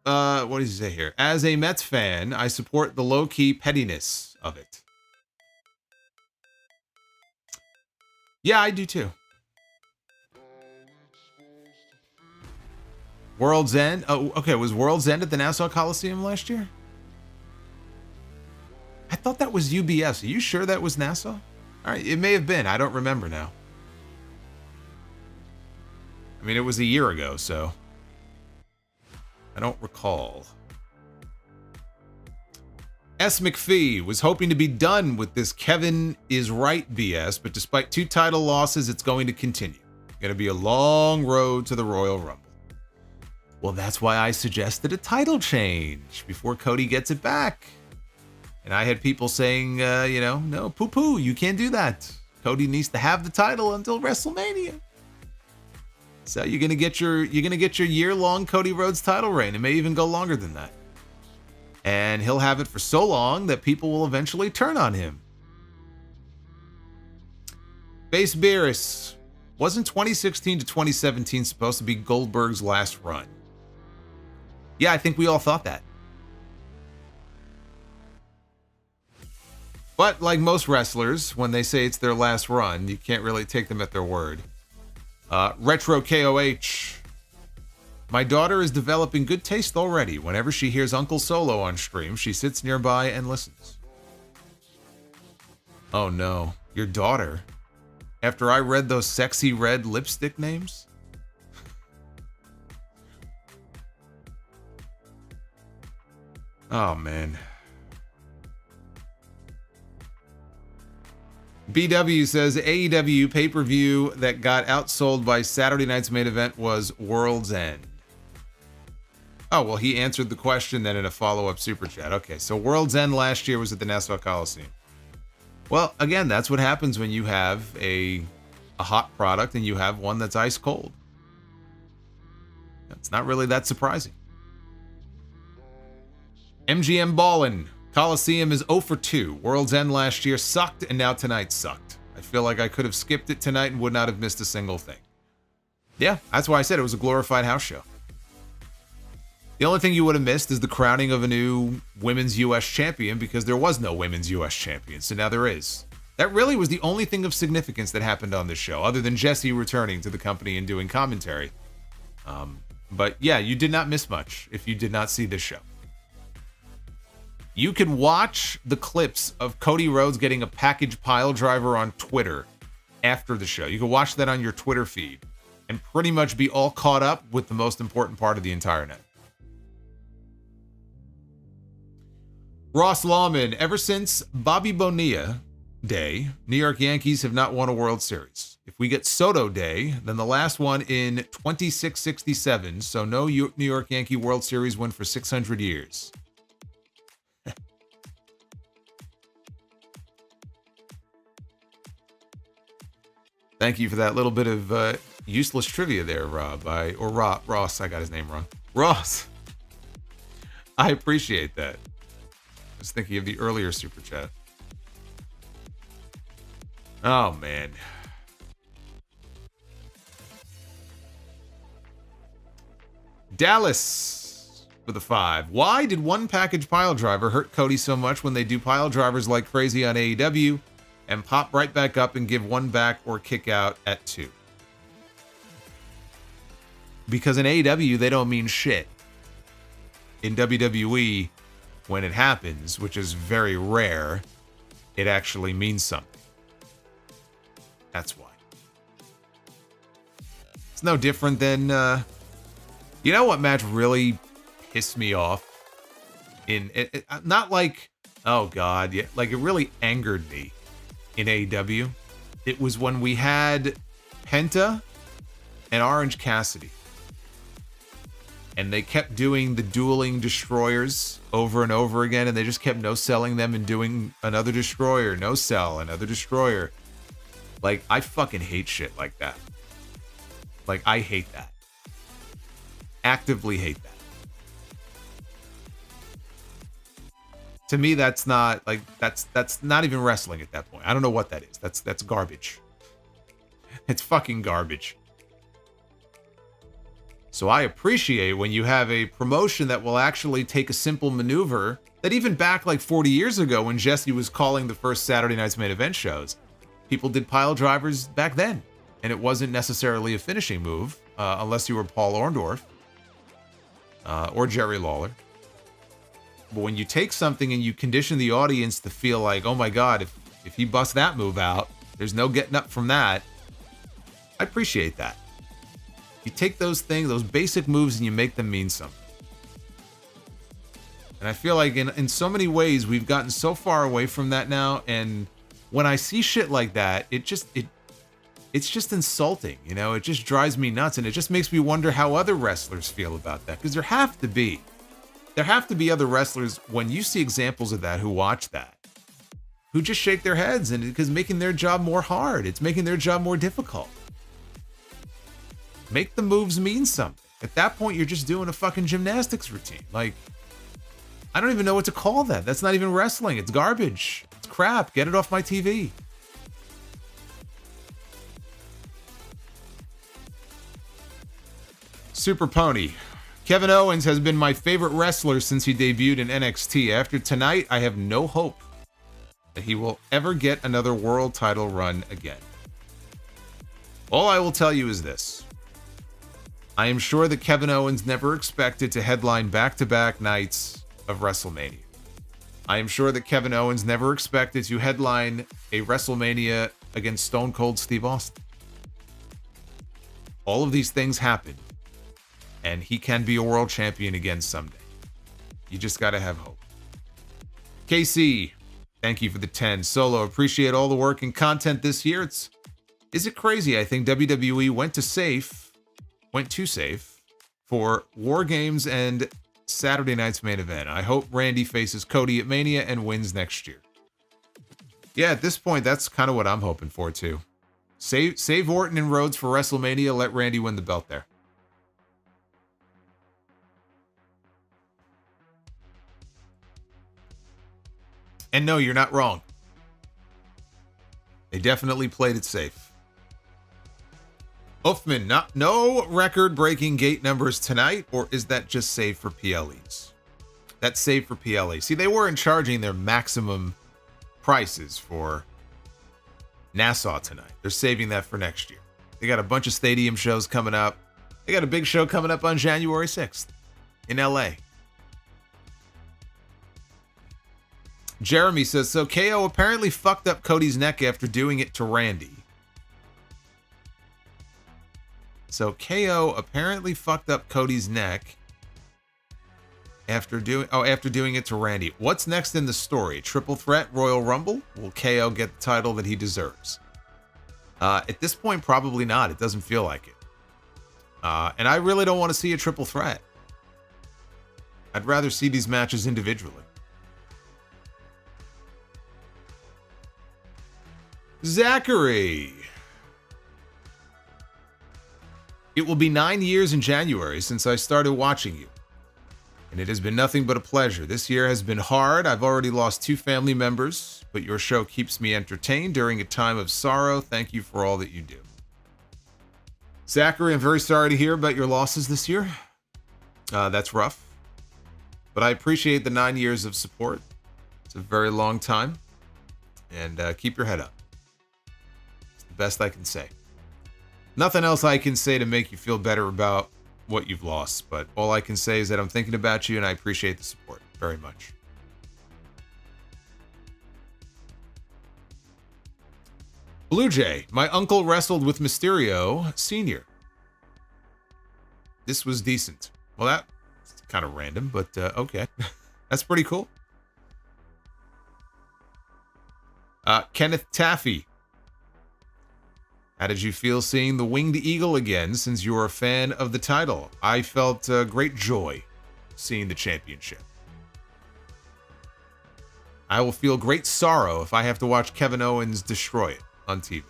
what does he say here? As a Mets fan, I support the low-key pettiness of it. Yeah, I do too. World's End? Oh, okay. Was World's End at the Nassau Coliseum last year? I thought that was UBS. Are you sure that was Nassau? All right, it may have been. I don't remember now. I mean, it was a year ago, so I don't recall. S. McPhee was hoping to be done with this Kevin is right BS, but despite 2 title losses, it's going to continue. Going to be a long road to the Royal Rumble. Well, that's why I suggested a title change before Cody gets it back. And I had people saying, no, poo-poo, you can't do that. Cody needs to have the title until WrestleMania. So you're gonna get your year-long Cody Rhodes title reign. It may even go longer than that. And he'll have it for so long that people will eventually turn on him. Base Beerus, wasn't 2016 to 2017 supposed to be Goldberg's last run? Yeah, I think we all thought that. But like most wrestlers, when they say it's their last run, you can't really take them at their word. Retro KOH. My daughter is developing good taste already. Whenever she hears Uncle Solo on stream, she sits nearby and listens. Oh no, your daughter? After I read those sexy red lipstick names? Oh man. BW says AEW pay-per-view that got outsold by Saturday night's main event was World's End. Oh, well, he answered the question then in a follow-up super chat. Okay, so World's End last year was at the Nassau Coliseum. Well, again, that's what happens when you have a hot product and you have one that's ice cold. It's not really that surprising. MGM Ballin. Coliseum is 0 for 2. World's End last year sucked, and now tonight sucked. I feel like I could have skipped it tonight and would not have missed a single thing. Yeah, that's why I said it was a glorified house show. The only thing you would have missed is the crowning of a new women's U.S. champion, because there was no women's U.S. champion, so now there is. That really was the only thing of significance that happened on this show, other than Jesse returning to the company and doing commentary. But yeah, you did not miss much if you did not see this show. You can watch the clips of Cody Rhodes getting a package pile driver on Twitter after the show. You can watch that on your Twitter feed and pretty much be all caught up with the most important part of the entire night. Ross Lawman, ever since Bobby Bonilla Day, New York Yankees have not won a World Series. If we get Soto Day, then the last one in 2667, so no New York Yankee World Series win for 600 years. Thank you for that little bit of useless trivia there, Rob. Ross. I got his name wrong. Ross. I appreciate that. I was thinking of the earlier super chat. Oh, man. Dallas with a 5. Why did one package pile driver hurt Cody so much when they do pile drivers like crazy on AEW and pop right back up and give one back or kick out at 2? Because in AEW, they don't mean shit. In WWE, when it happens, which is very rare, it actually means something. That's why. It's no different than, you know what match really pissed me off? Not like, oh God, yeah, like it really angered me in AEW. It was when we had Penta and Orange Cassidy. And they kept doing the dueling destroyers over and over again, and they just kept no-selling them and doing another destroyer, no-sell, another destroyer. Like, I fucking hate shit like that. Like, I hate that. Actively hate that. To me, that's not, like, that's not even wrestling at that point. I don't know what that is. That's garbage. It's fucking garbage. So I appreciate when you have a promotion that will actually take a simple maneuver that even back like 40 years ago when Jesse was calling the first Saturday Night's Main Event shows, people did pile drivers back then. And it wasn't necessarily a finishing move, unless you were Paul Orndorff or Jerry Lawler. But when you take something and you condition the audience to feel like, oh my God, if he busts that move out, there's no getting up from that. I appreciate that. You take those things, those basic moves, and you make them mean something. And I feel like in so many ways, we've gotten so far away from that now. And when I see shit like that, it's just insulting, you know? It just drives me nuts. And it just makes me wonder how other wrestlers feel about that. Because there have to be other wrestlers, when you see examples of that, who watch that, who just shake their heads, and because making their job more hard. It's making their job more difficult. Make the moves mean something. At that point, you're just doing a fucking gymnastics routine. Like, I don't even know what to call that. That's not even wrestling. It's garbage. It's crap. Get it off my TV. Super Pony. Kevin Owens has been my favorite wrestler since he debuted in NXT. After tonight, I have no hope that he will ever get another world title run again. All I will tell you is this. I am sure that Kevin Owens never expected to headline back-to-back nights of WrestleMania. I am sure that Kevin Owens never expected to headline a WrestleMania against Stone Cold Steve Austin. All of these things happen, and he can be a world champion again someday. You just gotta have hope. KC, thank you for the 10. Solo, appreciate all the work and content this year. Is it crazy? I think WWE went too safe for War Games and Saturday Night's Main Event. I hope Randy faces Cody at Mania and wins next year. Yeah, at this point, that's kind of what I'm hoping for too. Save Orton and Rhodes for WrestleMania. Let Randy win the belt there. And no, you're not wrong. They definitely played it safe. Uffman, no record-breaking gate numbers tonight, or is that just saved for PLEs? That's saved for PLEs. See, they weren't charging their maximum prices for Nassau tonight. They're saving that for next year. They got a bunch of stadium shows coming up. They got a big show coming up on January 6th in LA. Jeremy says, so KO apparently fucked up Cody's neck after doing it to Randy. So KO apparently fucked up Cody's neck after doing it to Randy. What's next in the story? Triple threat Royal Rumble? Will KO get the title that he deserves? At this point, probably not. It doesn't feel like it. And I really don't want to see a triple threat. I'd rather see these matches individually. Zachary. It will be 9 years in January since I started watching you, and it has been nothing but a pleasure. This year has been hard. I've already lost 2 family members, but your show keeps me entertained during a time of sorrow. Thank you for all that you do. Zachary, I'm very sorry to hear about your losses this year. That's rough, but I appreciate the 9 years of support. It's a very long time, and keep your head up. It's the best I can say. Nothing else I can say to make you feel better about what you've lost, but all I can say is that I'm thinking about you and I appreciate the support very much. Blue Jay, my uncle wrestled with Mysterio Sr. This was decent. Well, that's kind of random, but okay. That's pretty cool. Kenneth Taffy. How did you feel seeing the Winged Eagle again since you were a fan of the title? I felt great joy seeing the championship. I will feel great sorrow if I have to watch Kevin Owens destroy it on TV.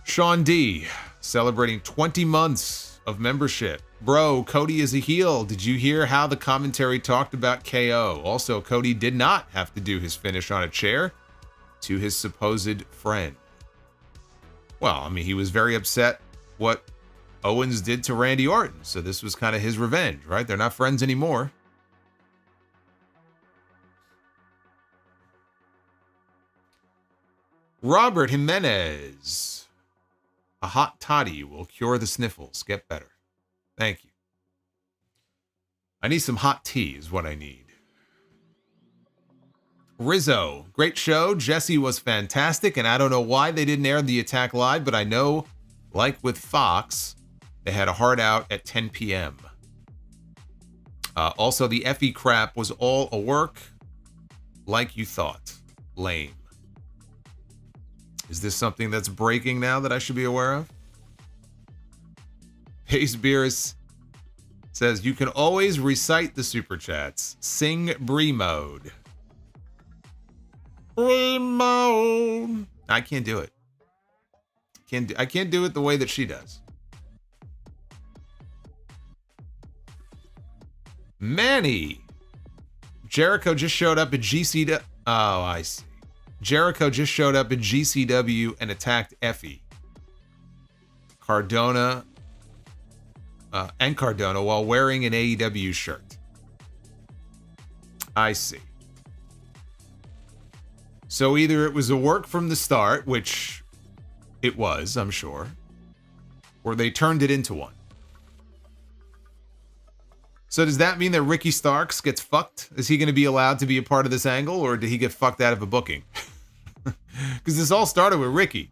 Sean D, celebrating 20 months of membership. Bro, Cody is a heel. Did you hear how the commentary talked about KO? Also, Cody did not have to do his finish on a chair to his supposed friend. Well, I mean, he was very upset what Owens did to Randy Orton, so this was kind of his revenge, right? They're not friends anymore. Robert Jimenez. A hot toddy will cure the sniffles. Get better. Thank you. I need some hot tea is what I need. Rizzo. Great show. Jesse was fantastic, and I don't know why they didn't air the attack live, but I know, like with Fox, they had a hard out at 10 p.m. Also, the Effie crap was all a work like you thought. Lame. Is this something that's breaking now that I should be aware of? Pace Beers says, you can always recite the super chats. Sing Bree mode. Bree mode. I can't do it. I can't do it the way that she does. Manny. Jericho just showed up at GCW. Oh, I see. Jericho just showed up at GCW and attacked Effie. Cardona while wearing an AEW shirt. I see. So either it was a work from the start, which it was, I'm sure, or they turned it into one. So does that mean that Ricky Starks gets fucked? Is he going to be allowed to be a part of this angle, or did he get fucked out of a booking? Because this all started with Ricky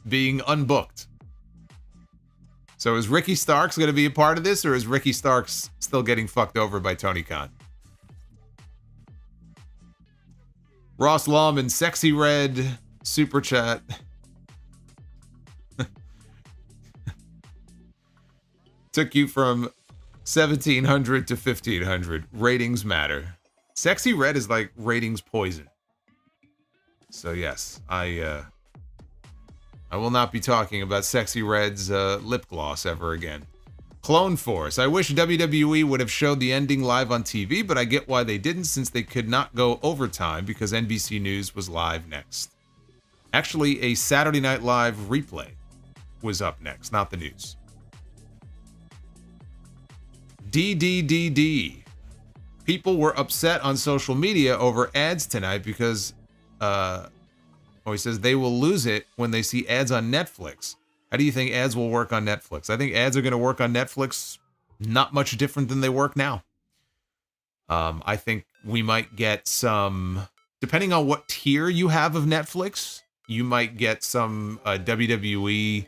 being unbooked. So is Ricky Starks going to be a part of this, or is Ricky Starks still getting fucked over by Tony Khan? Ross Lawman, Sexy Red, Super Chat. Took you from 1,700 to 1,500. Ratings matter. Sexy Red is like ratings poison. So yes, I will not be talking about Sexy Red's lip gloss ever again. Clone Force. I wish WWE would have showed the ending live on TV, but I get why they didn't since they could not go overtime because NBC News was live next. Actually, a Saturday Night Live replay was up next, not the news. DDDD. People were upset on social media over ads tonight because he says they will lose it when they see ads on Netflix. How do you think ads will work on Netflix? I think ads are going to work on Netflix not much different than they work now. I think we might get some, depending on what tier you have of Netflix, you might get some WWE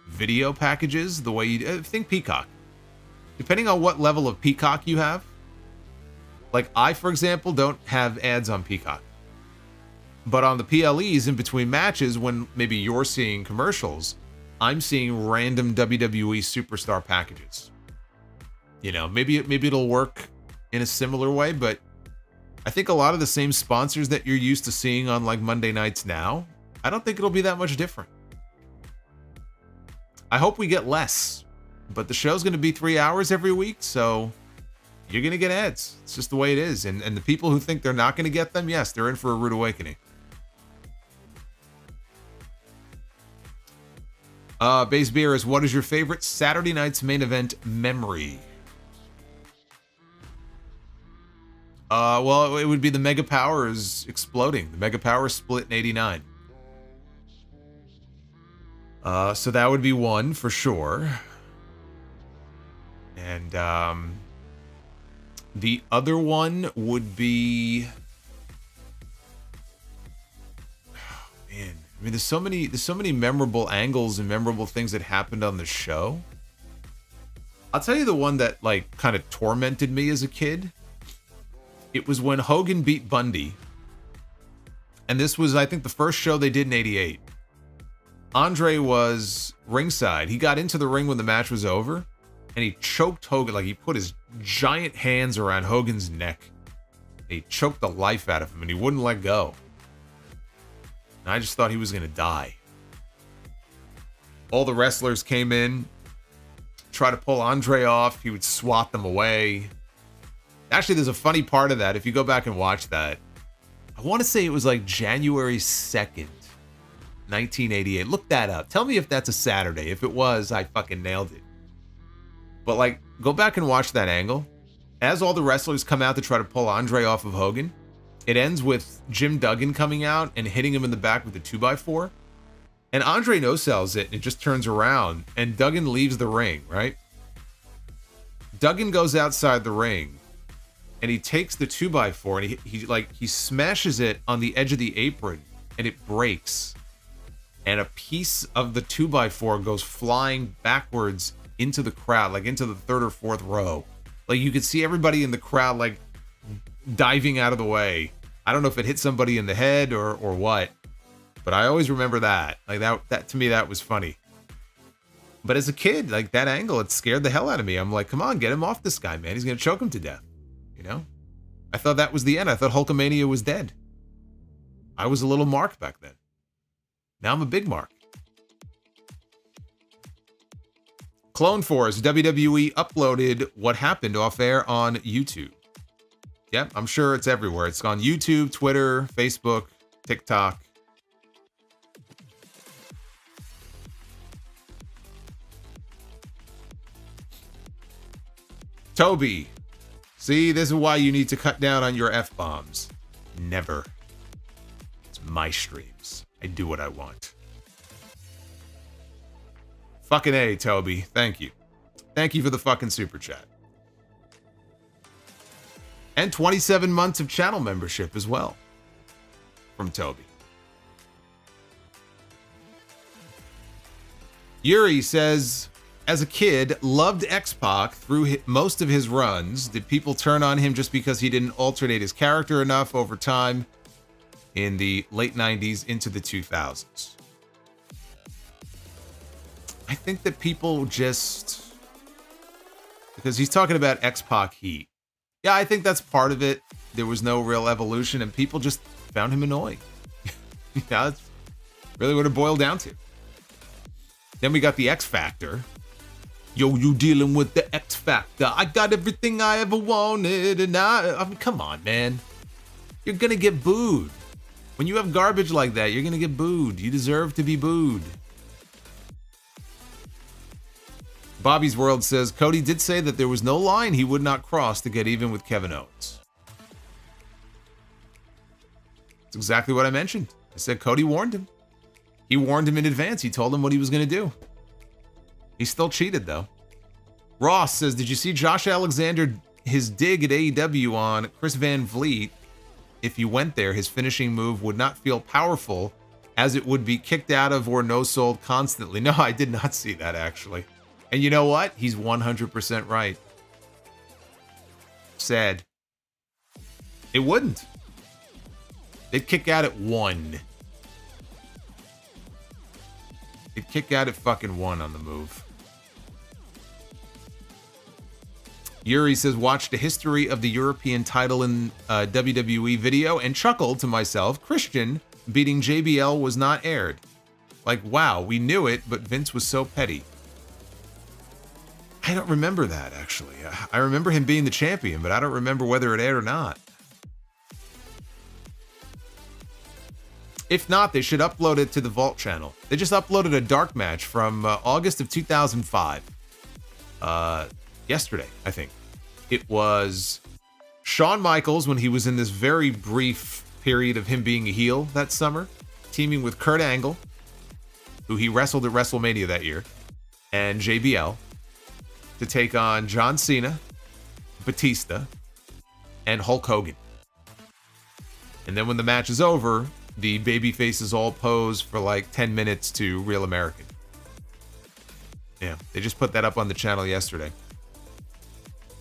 video packages, the way you think Peacock. Depending on what level of Peacock you have. Like I, for example, don't have ads on Peacock. But on the PLEs in between matches, when maybe you're seeing commercials, I'm seeing random WWE superstar packages. You know, maybe it'll work in a similar way, but I think a lot of the same sponsors that you're used to seeing on like Monday Nights Now, I don't think it'll be that much different. I hope we get less, but the show's going to be 3 hours every week, so you're going to get ads. It's just the way it is. And the people who think they're not going to get them, yes, they're in for a rude awakening. Base Beer is, what is your favorite Saturday night's main event memory? Well, it would be the Mega Powers exploding. The Mega Powers split in 89. So that would be one for sure. And the other one would be, oh, man. I mean, there's so many memorable angles and memorable things that happened on the show. I'll tell you the one that like kind of tormented me as a kid. It was when Hogan beat Bundy. And this was, I think, the first show they did in 88. Andre was ringside. He got into the ring when the match was over, and he choked Hogan. Like, he put his giant hands around Hogan's neck. He choked the life out of him, and he wouldn't let go. And I just thought he was going to die. All the wrestlers came in, tried to pull Andre off. He would swat them away. Actually, there's a funny part of that. If you go back and watch that, I want to say it was like January 2nd, 1988. Look that up. Tell me if that's a Saturday. If it was, I fucking nailed it. But like, go back and watch that angle. As all the wrestlers come out to try to pull Andre off of Hogan, it ends with Jim Duggan coming out and hitting him in the back with a 2x4. And Andre no-sells it and it just turns around and Duggan leaves the ring, right? Duggan goes outside the ring and he takes the 2x4 and he smashes it on the edge of the apron and it breaks. And a piece of the 2x4 goes flying backwards into the crowd, like into the third or fourth row. Like you could see everybody in the crowd like diving out of the way. I don't know if it hit somebody in the head or what, but I always remember that. Like that to me, that was funny. But as a kid, like that angle, it scared the hell out of me. I'm like, come on, get him off this guy, man. He's going to choke him to death. You know? I thought that was the end. I thought Hulkamania was dead. I was a little Mark back then. Now I'm a big Mark. Clone Force, WWE uploaded what happened off air on YouTube. Yep, I'm sure it's everywhere. It's on YouTube, Twitter, Facebook, TikTok. Toby, see, this is why you need to cut down on your F-bombs. Never. It's my streams. I do what I want. Fucking A, Toby. Thank you. Thank you for the fucking super chat. And 27 months of channel membership as well. From Toby. Yuri says, as a kid, loved X-Pac through most of his runs. Did people turn on him just because he didn't alternate his character enough over time in the late 90s into the 2000s? I think that people just... Because he's talking about X-Pac heat. Yeah, I think that's part of it. There was no real evolution and people just found him annoying. Yeah, that's really what it boiled down to. Then we got the X Factor. Yo, you dealing with the X Factor. I got everything I ever wanted and I mean, come on, man. You're gonna get booed. When you have garbage like that, you're gonna get booed. You deserve to be booed. Bobby's World says, Cody did say that there was no line he would not cross to get even with Kevin Owens. That's exactly what I mentioned. I said Cody warned him. He warned him in advance. He told him what he was going to do. He still cheated, though. Ross says, did you see Josh Alexander, his dig at AEW on Chris Van Vliet? If he went there, his finishing move would not feel powerful as it would be kicked out of or no-sold constantly. No, I did not see that, actually. And you know what? He's 100% right. Sad. It wouldn't. They'd kick out at 1. They'd kick out at fucking 1 on the move. Yuri says, watched a history of the European title in WWE video and chuckled to myself, Christian beating JBL was not aired. Like, wow, we knew it, but Vince was so petty. I don't remember that, actually. I remember him being the champion, but I don't remember whether it aired or not. If not, they should upload it to the Vault channel. They just uploaded a dark match from August of 2005. Yesterday, I think. It was Shawn Michaels when he was in this very brief period of him being a heel that summer, teaming with Kurt Angle, who he wrestled at WrestleMania that year, and JBL, to take on John Cena, Batista, and Hulk Hogan. And then when the match is over, the babyfaces all pose for like 10 minutes to Real American. Yeah, they just put that up on the channel yesterday.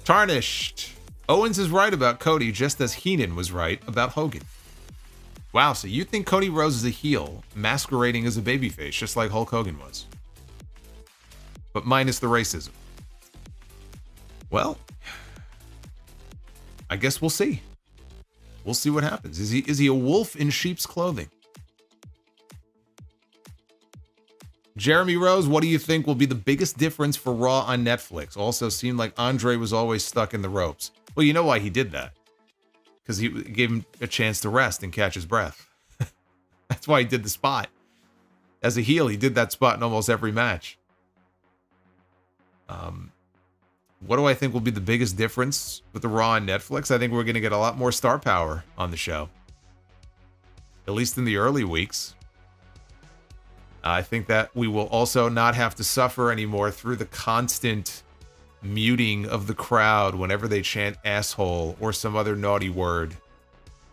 Tarnished. Owens is right about Cody, just as Heenan was right about Hogan. Wow, so you think Cody Rhodes is a heel, masquerading as a babyface, just like Hulk Hogan was. But minus the racism. Well, I guess we'll see. We'll see what happens. Is he a wolf in sheep's clothing? Jeremy Rose, what do you think will be the biggest difference for Raw on Netflix? Also seemed like Andre was always stuck in the ropes. Well, you know why he did that. Because he gave him a chance to rest and catch his breath. That's why he did the spot. As a heel, he did that spot in almost every match. What do I think will be the biggest difference with the Raw on Netflix? I think we're going to get a lot more star power on the show. At least in the early weeks. I think that we will also not have to suffer anymore through the constant muting of the crowd whenever they chant asshole or some other naughty word.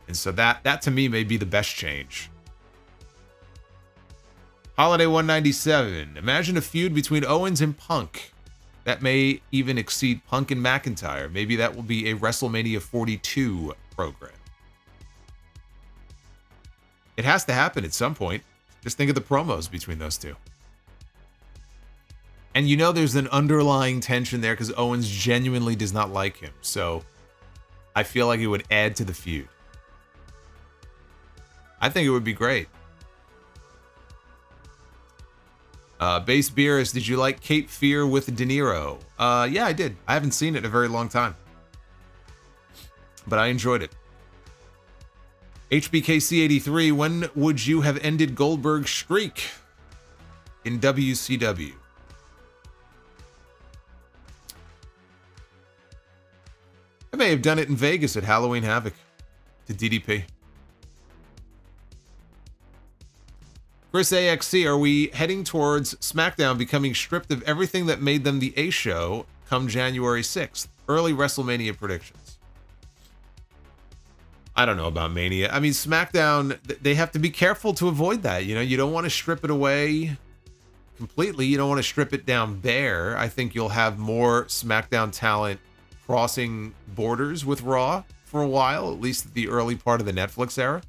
And so that to me may be the best change. Holiday 197. Imagine a feud between Owens and Punk. That may even exceed Punk and McIntyre. Maybe that will be a WrestleMania 42 program. It has to happen at some point. Just think of the promos between those two. And you know there's an underlying tension there because Owens genuinely does not like him. So I feel like it would add to the feud. I think it would be great. Base Beerus, did you like Cape Fear with De Niro? Yeah, I did. I haven't seen it in a very long time. But I enjoyed it. HBKC83, when would you have ended Goldberg's streak in WCW? I may have done it in Vegas at Halloween Havoc to DDP. Chris AXC, are we heading towards SmackDown becoming stripped of everything that made them the A show come January 6th? Early WrestleMania predictions. I don't know about Mania. I mean, SmackDown, they have to be careful to avoid that. You know, you don't want to strip it away completely. You don't want to strip it down bare. I think you'll have more SmackDown talent crossing borders with Raw for a while, at least the early part of the Netflix era.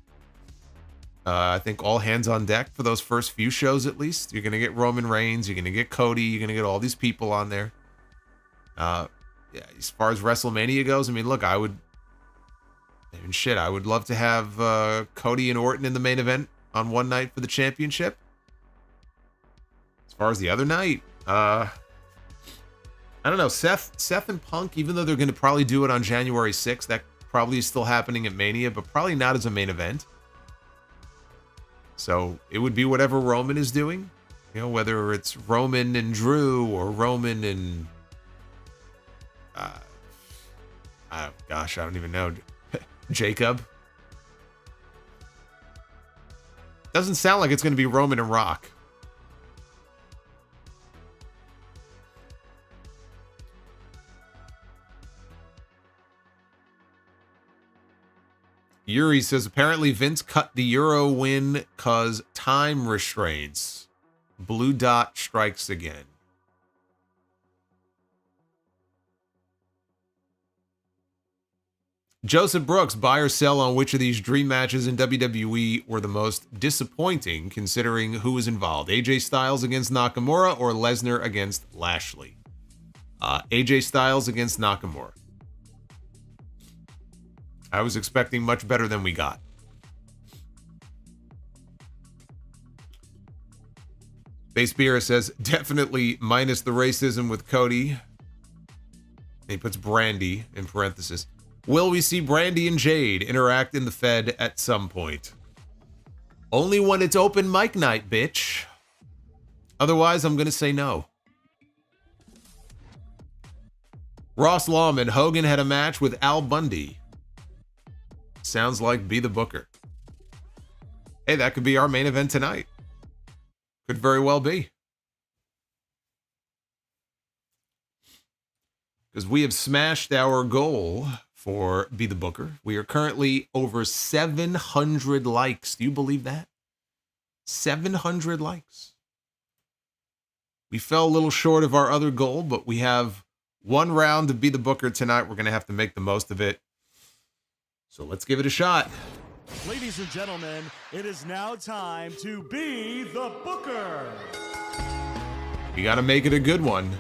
I think all hands on deck for those first few shows, at least. You're going to get Roman Reigns. You're going to get Cody. You're going to get all these people on there. Yeah, as far as WrestleMania goes, I mean, look, I would love to have Cody and Orton in the main event on one night for the championship. As far as the other night, I don't know. Seth and Punk, even though they're going to probably do it on January 6th, that probably is still happening at Mania, but probably not as a main event. So it would be whatever Roman is doing, you know, whether it's Roman and Drew or Roman and, I don't even know. Jacob. Doesn't sound like it's going to be Roman and Rock. Yuri says, apparently Vince cut the Euro win cause time restraints. Blue dot strikes again. Joseph Brooks, buy or sell on which of these dream matches in WWE were the most disappointing considering who was involved? AJ Styles against Nakamura or Lesnar against Lashley? AJ Styles against Nakamura. I was expecting much better than we got. Base Beer says, definitely minus the racism with Cody. And he puts Brandy in parenthesis. Will we see Brandy and Jade interact in the Fed at some point? Only when it's open mic night, bitch. Otherwise, I'm going to say no. Ross Lawman, Hogan had a match with Al Bundy. Sounds like Be the Booker. Hey, that could be our main event tonight. Could very well be. Because we have smashed our goal for Be the Booker. We are currently over 700 likes. Do you believe that? 700 likes. We fell a little short of our other goal, but we have one round to Be the Booker tonight. We're going to have to make the most of it. So let's give it a shot. Ladies and gentlemen, it is now time to Be the Booker. You got to make it a good one.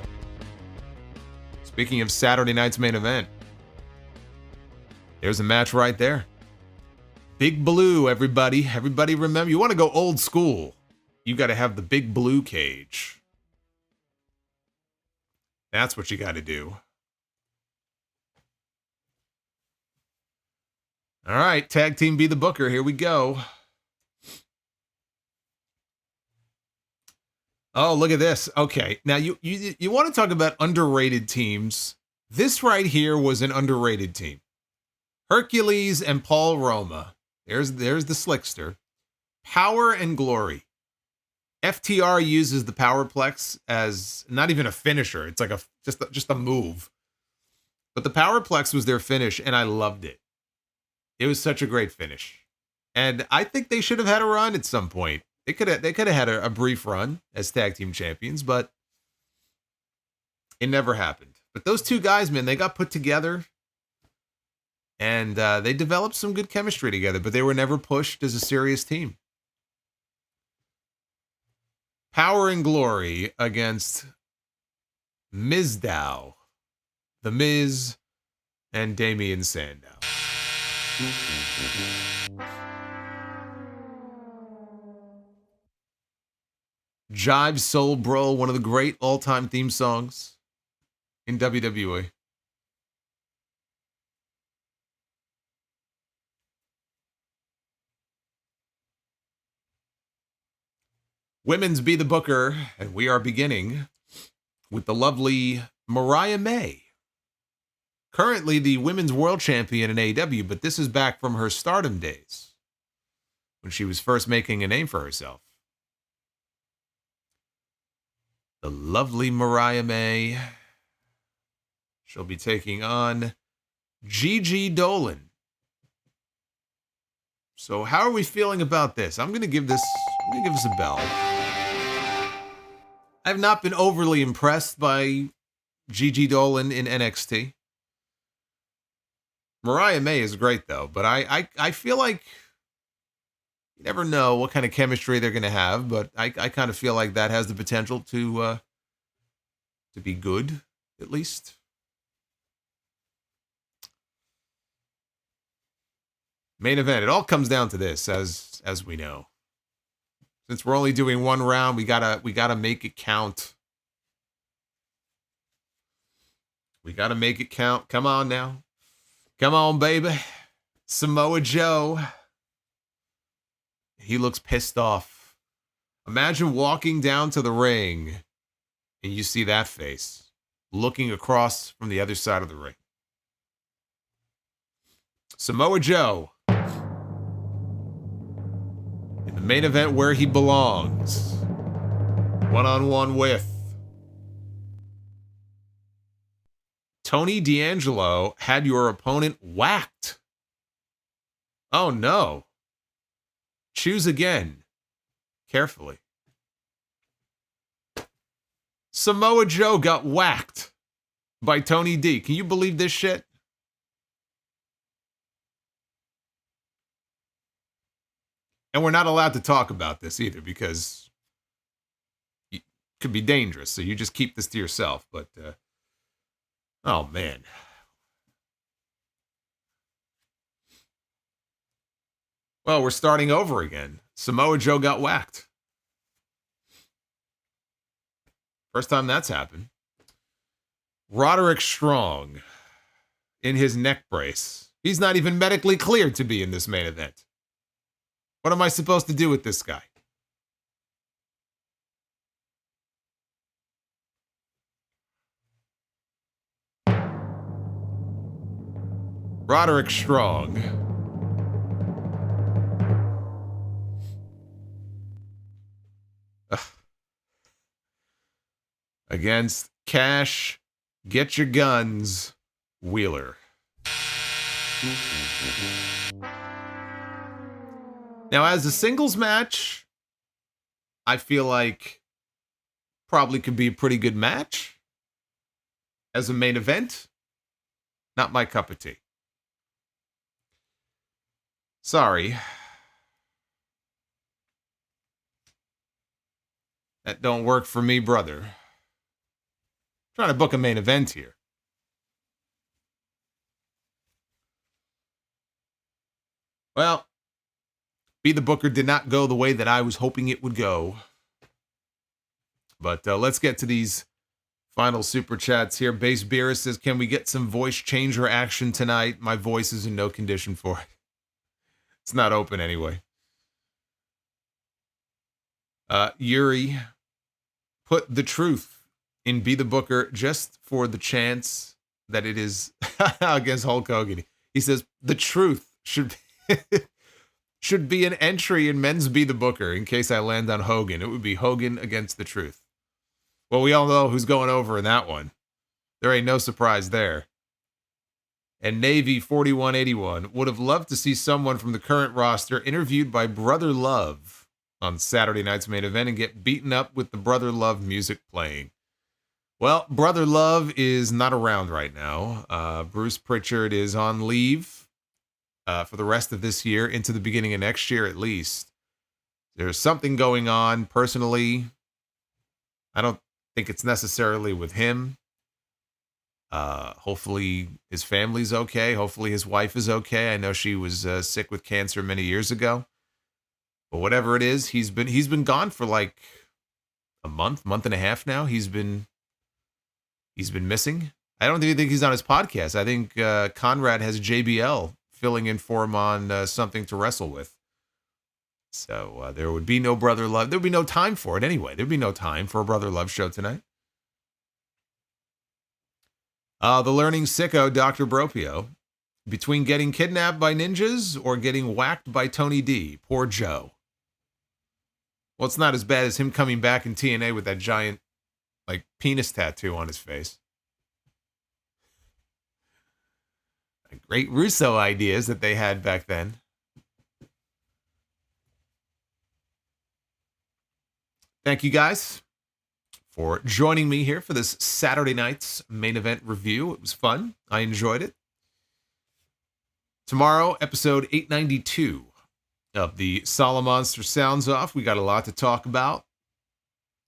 Speaking of Saturday night's main event, there's a match right there. Big Blue, everybody. Everybody remember, you want to go old school, you got to have the Big Blue cage. That's what you got to do. All right, tag team Be the Booker. Here we go. Oh, look at this. Okay, now you want to talk about underrated teams. This right here was an underrated team. Hercules and Paul Roma. There's the Slickster. Power and Glory. FTR uses the Powerplex as not even a finisher. It's like just a move. But the Powerplex was their finish, and I loved it. It was such a great finish. And I think they should have had a run at some point. They could have had a brief run as tag team champions, but it never happened. But those two guys, man, they got put together, and they developed some good chemistry together, but they were never pushed as a serious team. Power and Glory against Mizdow, The Miz, and Damian Sandow. Jive Soul Bro, one of the great all-time theme songs in WWE. Women's Be the Booker, and we are beginning with the lovely Mariah May. Currently the Women's World Champion in AEW, but this is back from her Stardom days, when she was first making a name for herself. The lovely Mariah May. She'll be taking on Gigi Dolan. So how are we feeling about this? I'm going to give this a bell. I've not been overly impressed by Gigi Dolan in NXT. Mariah May is great, though, but I feel like you never know what kind of chemistry they're going to have, but I kind of feel like that has the potential to be good, at least. Main event. It all comes down to this, as we know. Since we're only doing one round, we gotta make it count. We gotta make it count. Come on now. Come on, baby. Samoa Joe. He looks pissed off. Imagine walking down to the ring and you see that face looking across from the other side of the ring. Samoa Joe. In the main event where he belongs. One-on-one with Tony D'Angelo. Had your opponent whacked. Oh no. Choose again. Carefully. Samoa Joe got whacked by Tony D. Can you believe this shit? And we're not allowed to talk about this either because it could be dangerous. So you just keep this to yourself. But, oh, man. Well, we're starting over again. Samoa Joe got whacked. First time that's happened. Roderick Strong in his neck brace. He's not even medically cleared to be in this main event. What am I supposed to do with this guy? Roderick Strong. Against Cash, Get Your Guns, Wheeler. Now, as a singles match, I feel like probably could be a pretty good match. As a main event, not my cup of tea. Sorry. That don't work for me, brother. Trying to book a main event here. Well, Be the Booker did not go the way that I was hoping it would go. But let's get to these final super chats here. Base Beer says, can we get some voice changer action tonight? My voice is in no condition for it. It's not open anyway. Yuri, put the truth in Be the Booker just for the chance that it is against Hulk Hogan. He says, the truth should be an entry in men's Be the Booker in case I land on Hogan. It would be Hogan against the truth. Well, we all know who's going over in that one. There ain't no surprise there. And Navy 4181 would have loved to see someone from the current roster interviewed by Brother Love on Saturday night's main event and get beaten up with the Brother Love music playing. Well, Brother Love is not around right now. Bruce Pritchard is on leave for the rest of this year into the beginning of next year at least. There's something going on personally. I don't think it's necessarily with him. Hopefully his family's okay. Hopefully his wife is okay. I know she was sick with cancer many years ago. But whatever it is, he's been gone for like a month and a half now. He's been missing. I don't even think he's on his podcast. I think Conrad has JBL filling in for him on something to wrestle with. So there would be no Brother Love. There would be no time for it anyway. There would be no time for a Brother Love show tonight. The Learning Sicko, Dr. Bropio. Between getting kidnapped by ninjas or getting whacked by Tony D. Poor Joe. Well, it's not as bad as him coming back in TNA with that giant, like, penis tattoo on his face. Great Russo ideas that they had back then. Thank you guys for joining me here for this Saturday night's main event review. It was fun. I enjoyed it. Tomorrow, episode 892 of the Solomonster Sounds Off. We got a lot to talk about.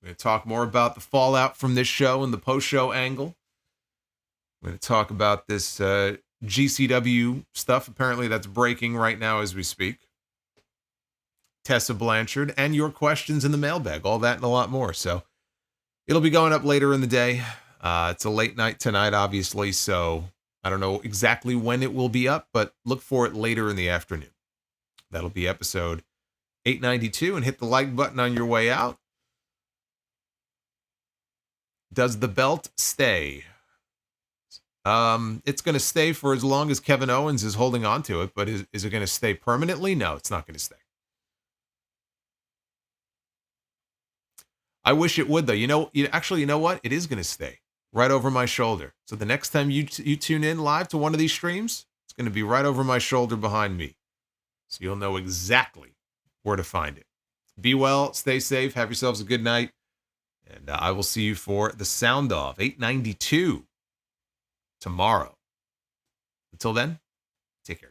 We're going to talk more about the fallout from this show and the post-show angle. We're going to talk about this GCW stuff. Apparently that's breaking right now as we speak. Tessa Blanchard, and your questions in the mailbag. All that and a lot more. So it'll be going up later in the day. It's a late night tonight, obviously, so I don't know exactly when it will be up, but look for it later in the afternoon. That'll be episode 892, and hit the like button on your way out. Does the belt stay? It's going to stay for as long as Kevin Owens is holding on to it, but is it going to stay permanently? No, it's not going to stay. I wish it would, though. You know what? It is going to stay right over my shoulder. So the next time you tune in live to one of these streams, it's going to be right over my shoulder behind me. So you'll know exactly where to find it. Be well, stay safe, have yourselves a good night, and I will see you for the Sound Off 892 tomorrow. Until then, take care.